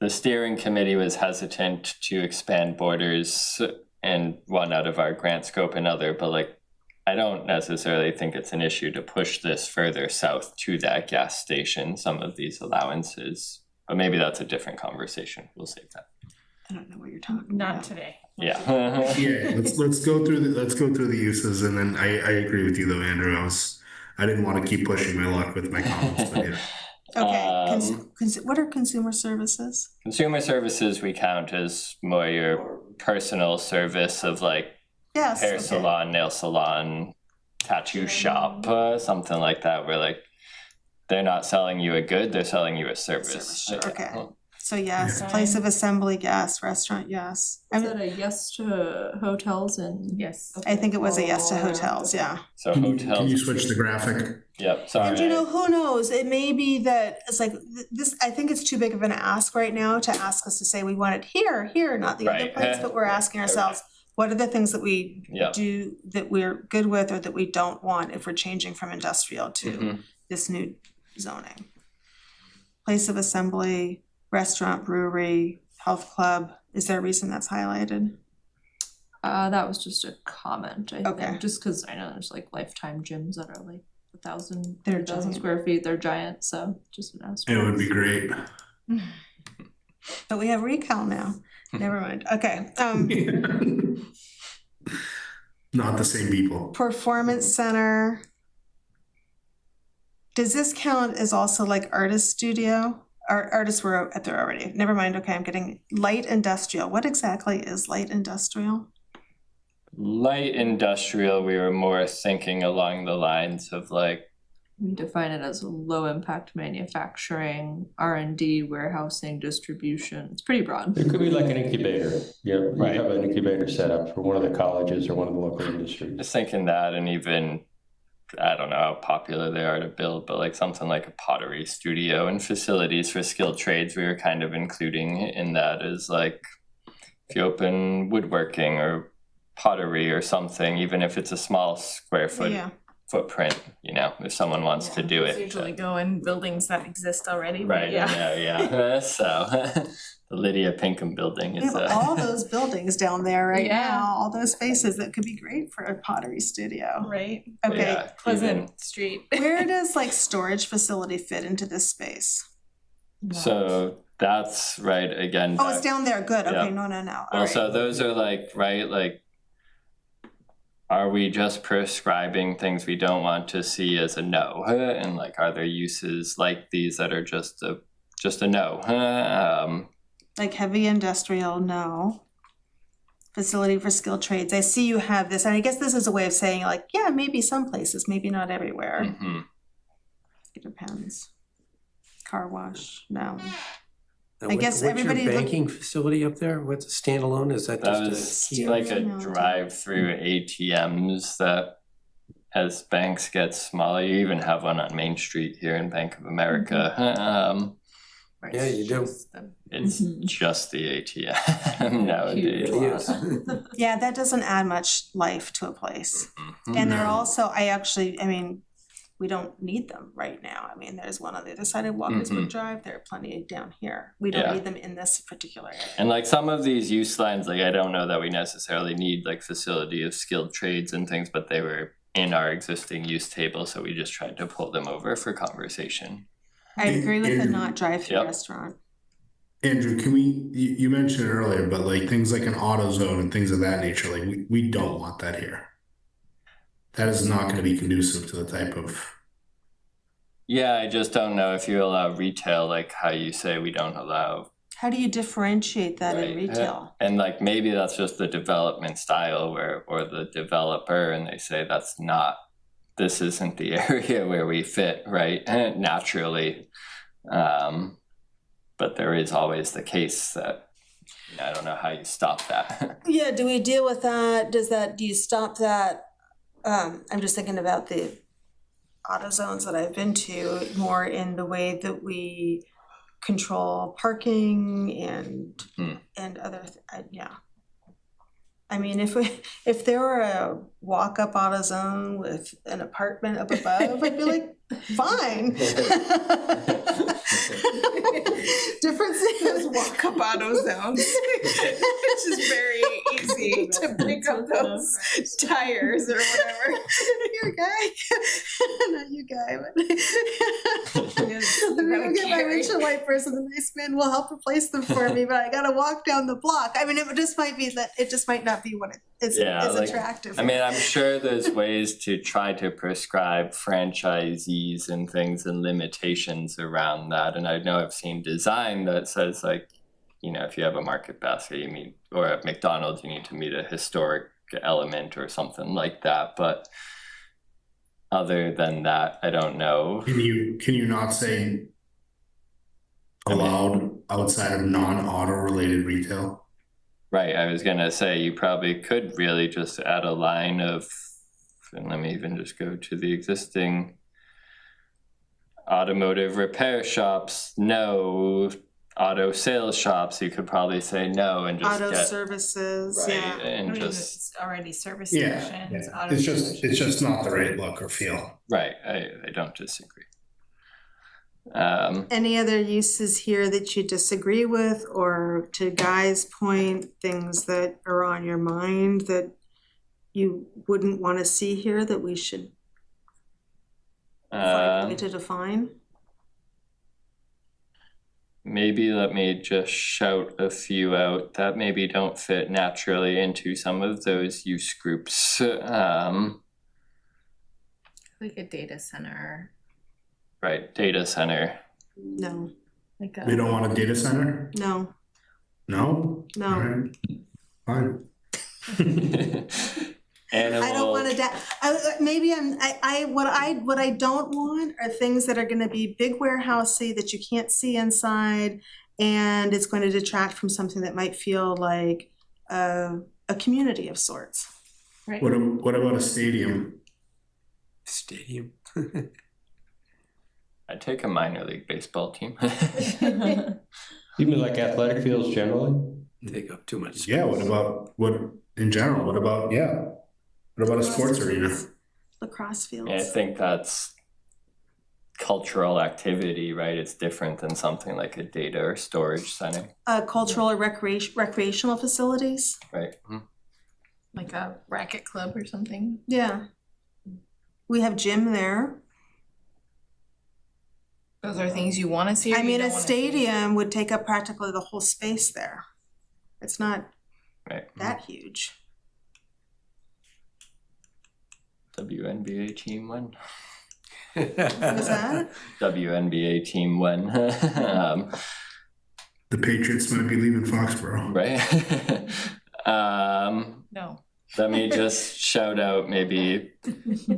the steering committee was hesitant to expand borders and one out of our grant scope another, but like I don't necessarily think it's an issue to push this further south to that gas station, some of these allowances. But maybe that's a different conversation. We'll save that. I don't know what you're talking Not about. today. Yeah. Yeah, let's go through the uses, and then I agree with you though, Andrew. I didn't want to keep pushing my luck with my comments, but yeah. Okay, what are consumer services? Consumer services we count as more your personal service of like Yes, hair okay. salon, nail salon, tattoo shop, something like that, where like they're not selling you a good, they're selling you a service. Service, Like, okay. So yes, place of assembly, yes, restaurant, yes. Is that a yes to hotels and? Yes. I think it was a yes to hotels, yeah. So Can you hotels, switch the graphic? yep, sorry. And who knows, it may be that it's like this, I think it's too big of an ask right now to ask us to say we want it here, not the other Right. place, but we're asking ourselves, what are the things that we Yeah. do that we're good with or that we don't want if we're changing from industrial to Mhm. this new zoning? Place of assembly, restaurant, brewery, health club, is there a reason that's highlighted? That was just a comment, I Okay. think, just cause I know there's like Lifetime gyms that are like 1,000 They're 1,000 giant. square feet, they're giant, so just an ask. It would be great. But we have Recal now, never mind, okay. Not the same people. Performance center. Does this count as also like artist studio? artists were at there already. Never mind, okay, I'm getting light industrial. What exactly is light industrial? Light industrial, we were more thinking along the lines of like, We define it as low impact manufacturing, R&D, warehousing, distribution. It's pretty broad. It could be like an incubator. You Right. have an incubator set up for one of the colleges or one of the local industries. just thinking that, and even, I don't know how popular they are to build, but like something like a pottery studio and facilities for skilled trades, we were kind of including in that as like, if you open woodworking or pottery or something, even if it's a small square footprint, you know, if someone wants to do It's it. usually go in buildings that exist already, but Right, yeah. So, the Lydia Pinkham building We is have all those buildings down there right Yeah. now, all those spaces that could be great for a pottery studio. right? Okay, yeah, Pleasant even- Street. where does like storage facility fit into this space? so that's right, again. Oh, it's down there, good, okay, Yeah. no, all Well, right. so those are like, right, like, are we just prescribing things we don't want to see as a no? And like, are there uses like these that are just a no? Like heavy industrial, no. Facility for skilled trades, I see you have this, and I guess this is a way of saying like, yeah, maybe some places, maybe not everywhere, Mhm. it depends. Car wash, no. And I guess what's everybody your look- banking facility up there? What's a standalone? Is that That just was a like a No. drive-through ATMs that, as banks get smaller, you even have one on Main Street here in Bank of America. Right, Yeah, you do. just the- It's Mhm. just the ATM nowadays. Yes. Yeah, that doesn't add much life to a place. Mhm. And they're also, I mean, we don't need them right now. I mean, there's one on the other side of Walkerswood Drive, there are plenty down here. We don't Yeah. need them in this particular area. And like some of these use lines, like I don't know that we necessarily need like facility of skilled trades and things, but they were in our existing use table, so we just tried to pull them over for conversation. I agree with the Andrew- not drive-through Yep. restaurant. Andrew, can you mentioned it earlier, but like things like an auto zone and things of that nature, like we don't want that here. That is not going to be conducive to the type of. Yeah, I just don't know if you allow retail, like how you say we don't allow. How do you differentiate that in Right. retail? And like maybe that's just the development style or the developer, and they say this isn't the area where we fit, right? Naturally. But there is always the case that, I don't know how you stop that. Yeah, do we deal with that? Do you stop that? I'm just thinking about the auto zones that I've been to more in the way that we control parking and other, yeah. I mean, if there were a walk-up auto zone with an apartment up above, I'd be like, fine. Differences. walk-up auto zones. It's just very easy to pick up those tires or whatever. Your guy, not you guy, but let me go get my carry. windshield wipers and the nice man will help replace them for me, but I gotta walk down the block. I mean, it just might be that, it just might not be what is like, attractive. I mean, I'm sure there's ways to try to prescribe franchisees and things and limitations around that. And I know I've seen design that says like, if you have a market basket, or at McDonald's, you need to meet a historic element or something like that. But other than that, I don't know. Can you not say allowed outside of non-auto related retail? Right, I was gonna say you probably could really just add a line of, and let me even just go to the existing automotive repair shops, no. Auto sales shops, you could probably say no and just Auto get services, right yeah. and just It's already service Yeah, stations. yeah. auto It's stations. just not the right look or feel. right. I don't disagree. Any other uses here that you disagree with, or to Guy's point, things that are on your mind that you wouldn't want to see here that we should find a way to define? Maybe let me just shout a few out that maybe don't fit naturally into some of those use groups. Like a data center. Right, data center. No. Like We don't want a data center? No, No? no. Alright, fine. Animal. I don't wanna maybe what I don't want are things that are gonna be big warehousey that you can't see inside, and it's going to detract from something that might feel like a community of sorts. Right. What about a stadium? Stadium. I'd take a minor league baseball team. Even like athletic fields generally? Take up too much space. Yeah, what about in general? What about a sports arena? Lacrosse fields. Yeah, I think that's cultural activity, right? It's different than something like a data or storage center, Cultural or recreational facilities. right? Like a racket club or something. Yeah. We have gym there. Those are things you wanna see or I you mean, don't a wanna see? stadium would take up practically the whole space there. It's not Right. that huge. WNBA team win. What was that? WNBA team win. The Patriots might be leaving Foxborough. Right. No. Let me just shout out maybe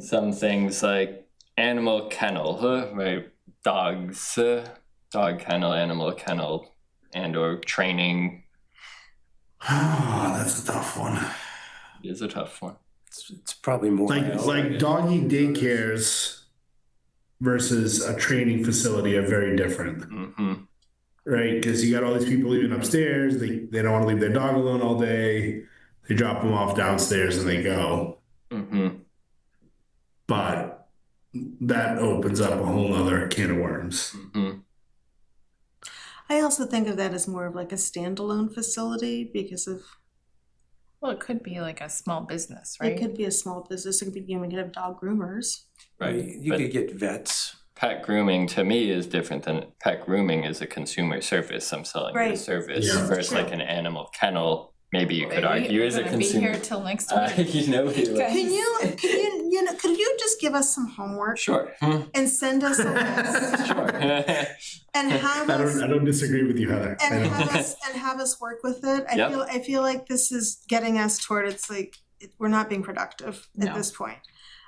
some things like animal kennel, right? Dogs, dog kennel, animal kennel, and or training Ah, that's a tough one. is a tough one. It's probably more. Like doggy daycares versus a training facility are very different, Mm-hmm. right? Because you got all these people living upstairs. They don't want to leave their dog alone all day. They drop them off downstairs and they go. Mm-hmm. But that opens up a whole other can of worms. Mm-hmm. I also think of that as more of like a standalone facility because of Well, it could be like a small business, right? it could be a small business. It could be, we could have dog groomers. Right. You But could get vets. pet grooming to me is different than pet grooming is a consumer service. I'm selling you a Right. service Yeah. versus True. like an animal kennel. Maybe you could Maybe argue we're as a gonna be consumer. here till next week. You know, you Could you just give us some homework sure. and send us a list Sure. and have I us don't disagree with you, Heather. I and don't. have us work with it? Yep. I feel like this is getting us toward we're not being productive at No. this point.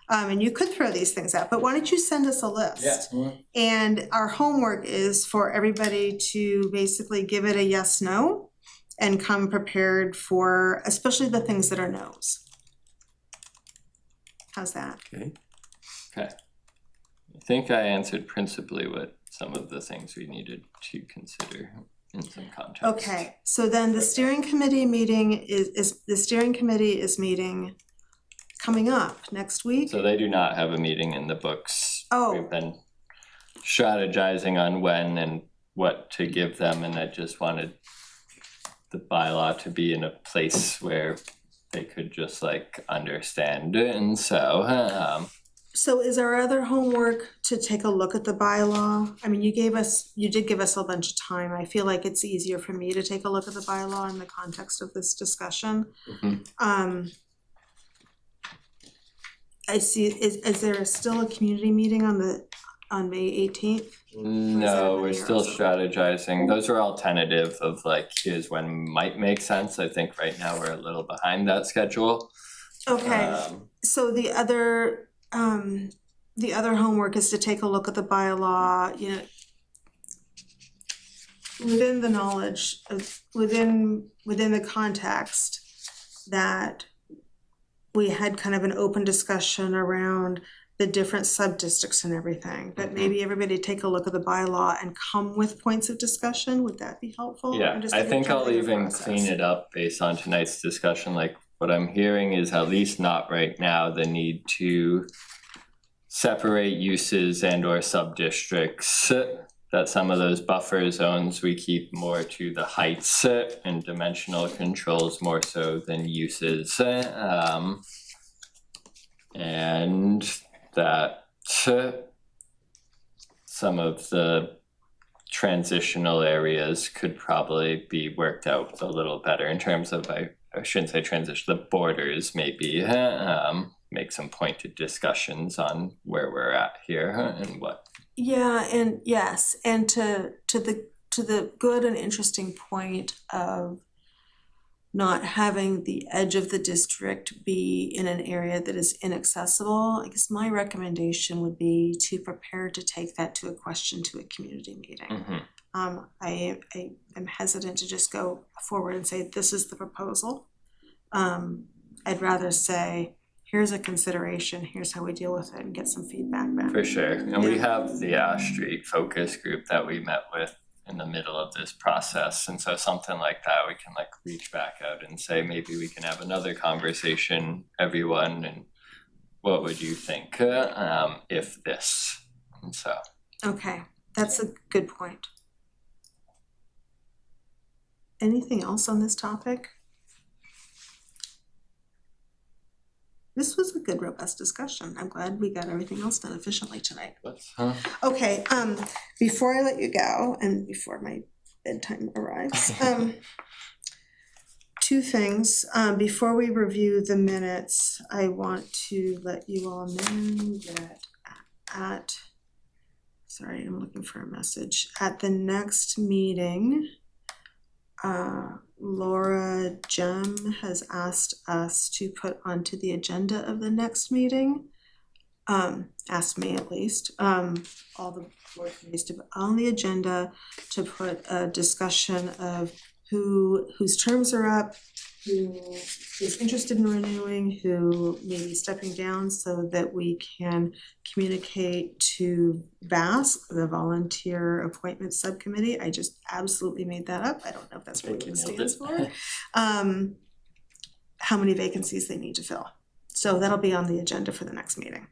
And you could throw these things out, but why don't you send us a list? Yeah. And our homework is for everybody to basically give it a yes, no, and come prepared for, especially the things that are no's. How's that? Okay. I think I answered principally what some of the things we needed to consider in some context. Okay, so then the steering committee meeting is meeting coming up next week. So they do not have a meeting in the books. Oh. We've been strategizing on when and what to give them, and I just wanted the bylaw to be in a place where they could just like understand it, and so So is our other homework to take a look at the bylaw? I mean, you did give us a bunch of time. I feel like it's easier for me to take a look at the bylaw in the context of this discussion. Mhm. I see, is there still a community meeting on May 18th? No, we're many still years? strategizing. Those are all tentative of like, here's when might make sense. I think right now we're a little behind that schedule. Okay, so the other homework is to take a look at the bylaw, you know, within the knowledge of, within the context that we had kind of an open discussion around the different sub-districts and everything, but maybe everybody take a look at the bylaw and come with points of discussion. Would that be helpful? Yeah, I'm just I thinking think I'll through the even process. clean it up based on tonight's discussion. Like what I'm hearing is at least not right now the need to separate uses and or sub-districts, that some of those buffer zones we keep more to the heights and dimensional controls more so than uses. And that some of the transitional areas could probably be worked out a little better in terms of, I shouldn't say transition, the borders maybe, make some pointed discussions on where we're at here and what. Yeah, and yes, and to to the good and interesting point of not having the edge of the district be in an area that is inaccessible, I guess my recommendation would be to prepare to take that to a question to a community meeting. I am hesitant to just go forward and say, this is the proposal. I'd rather say, here's a consideration, here's how we deal with it, and get some feedback back. For sure, and we have the Ash Street focus group that we met with in the middle of this process, and so something like that, we can like reach back out and say, maybe we can have another conversation, everyone, and what would you think if this, and so. Okay, that's a good point. Anything else on this topic? This was a good, robust discussion. I'm glad we got everything else done efficiently tonight. Okay, before I let you go, and before my bedtime arrives, two things. Before we review the minutes, I want to let you all know that sorry, I'm looking for a message. At the next meeting, Laura Jem has asked us to put onto the agenda of the next meeting, asked me at least, all the board committees to put on the agenda to put a discussion of whose terms are up, who is interested in renewing, who may be stepping down, so that we can communicate to VASC, the Volunteer Appointment Subcommittee. I just absolutely made that up. I don't know if that's really what it stands for. How many vacancies they need to fill. So that'll be on the agenda for the next meeting.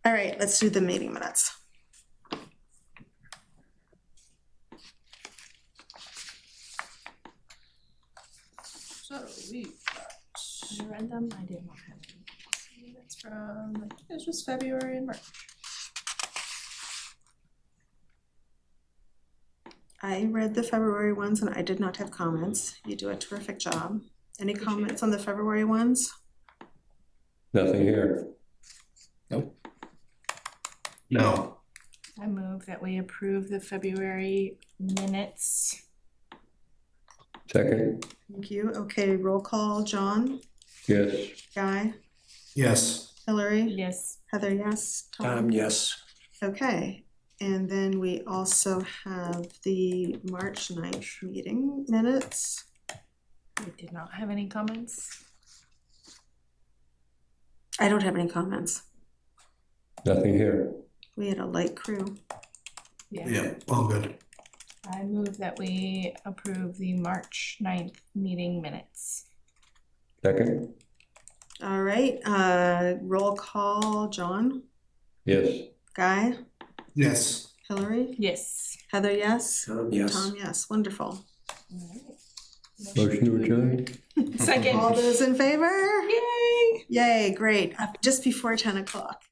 All right, let's do the meeting minutes. So we've got, I read them, I did not have any. That's from, I think it was just February and March. I read the February ones and I did not have comments. You do a terrific job. Any comments on the February ones? Nothing here. No. I move that we approve the February minutes. Second, Thank you. Okay, roll call. John? yes. Guy? Yes. Hillary? Yes. Heather, yes? Tom? Yes. Okay, and then we also have the March 9th meeting minutes. I did not have any comments. I don't have any comments. Nothing here. We had a light crew. Yeah, all good. I move that we approve the March 9th meeting minutes. Second, All right, roll call. John? yes. Guy? Yes. Hillary? Yes. Heather, yes? Yes. Tom, yes. Wonderful. Motion to adjourn? All Second. those in favor? Yay! Yay, great. Just before 10 o'clock.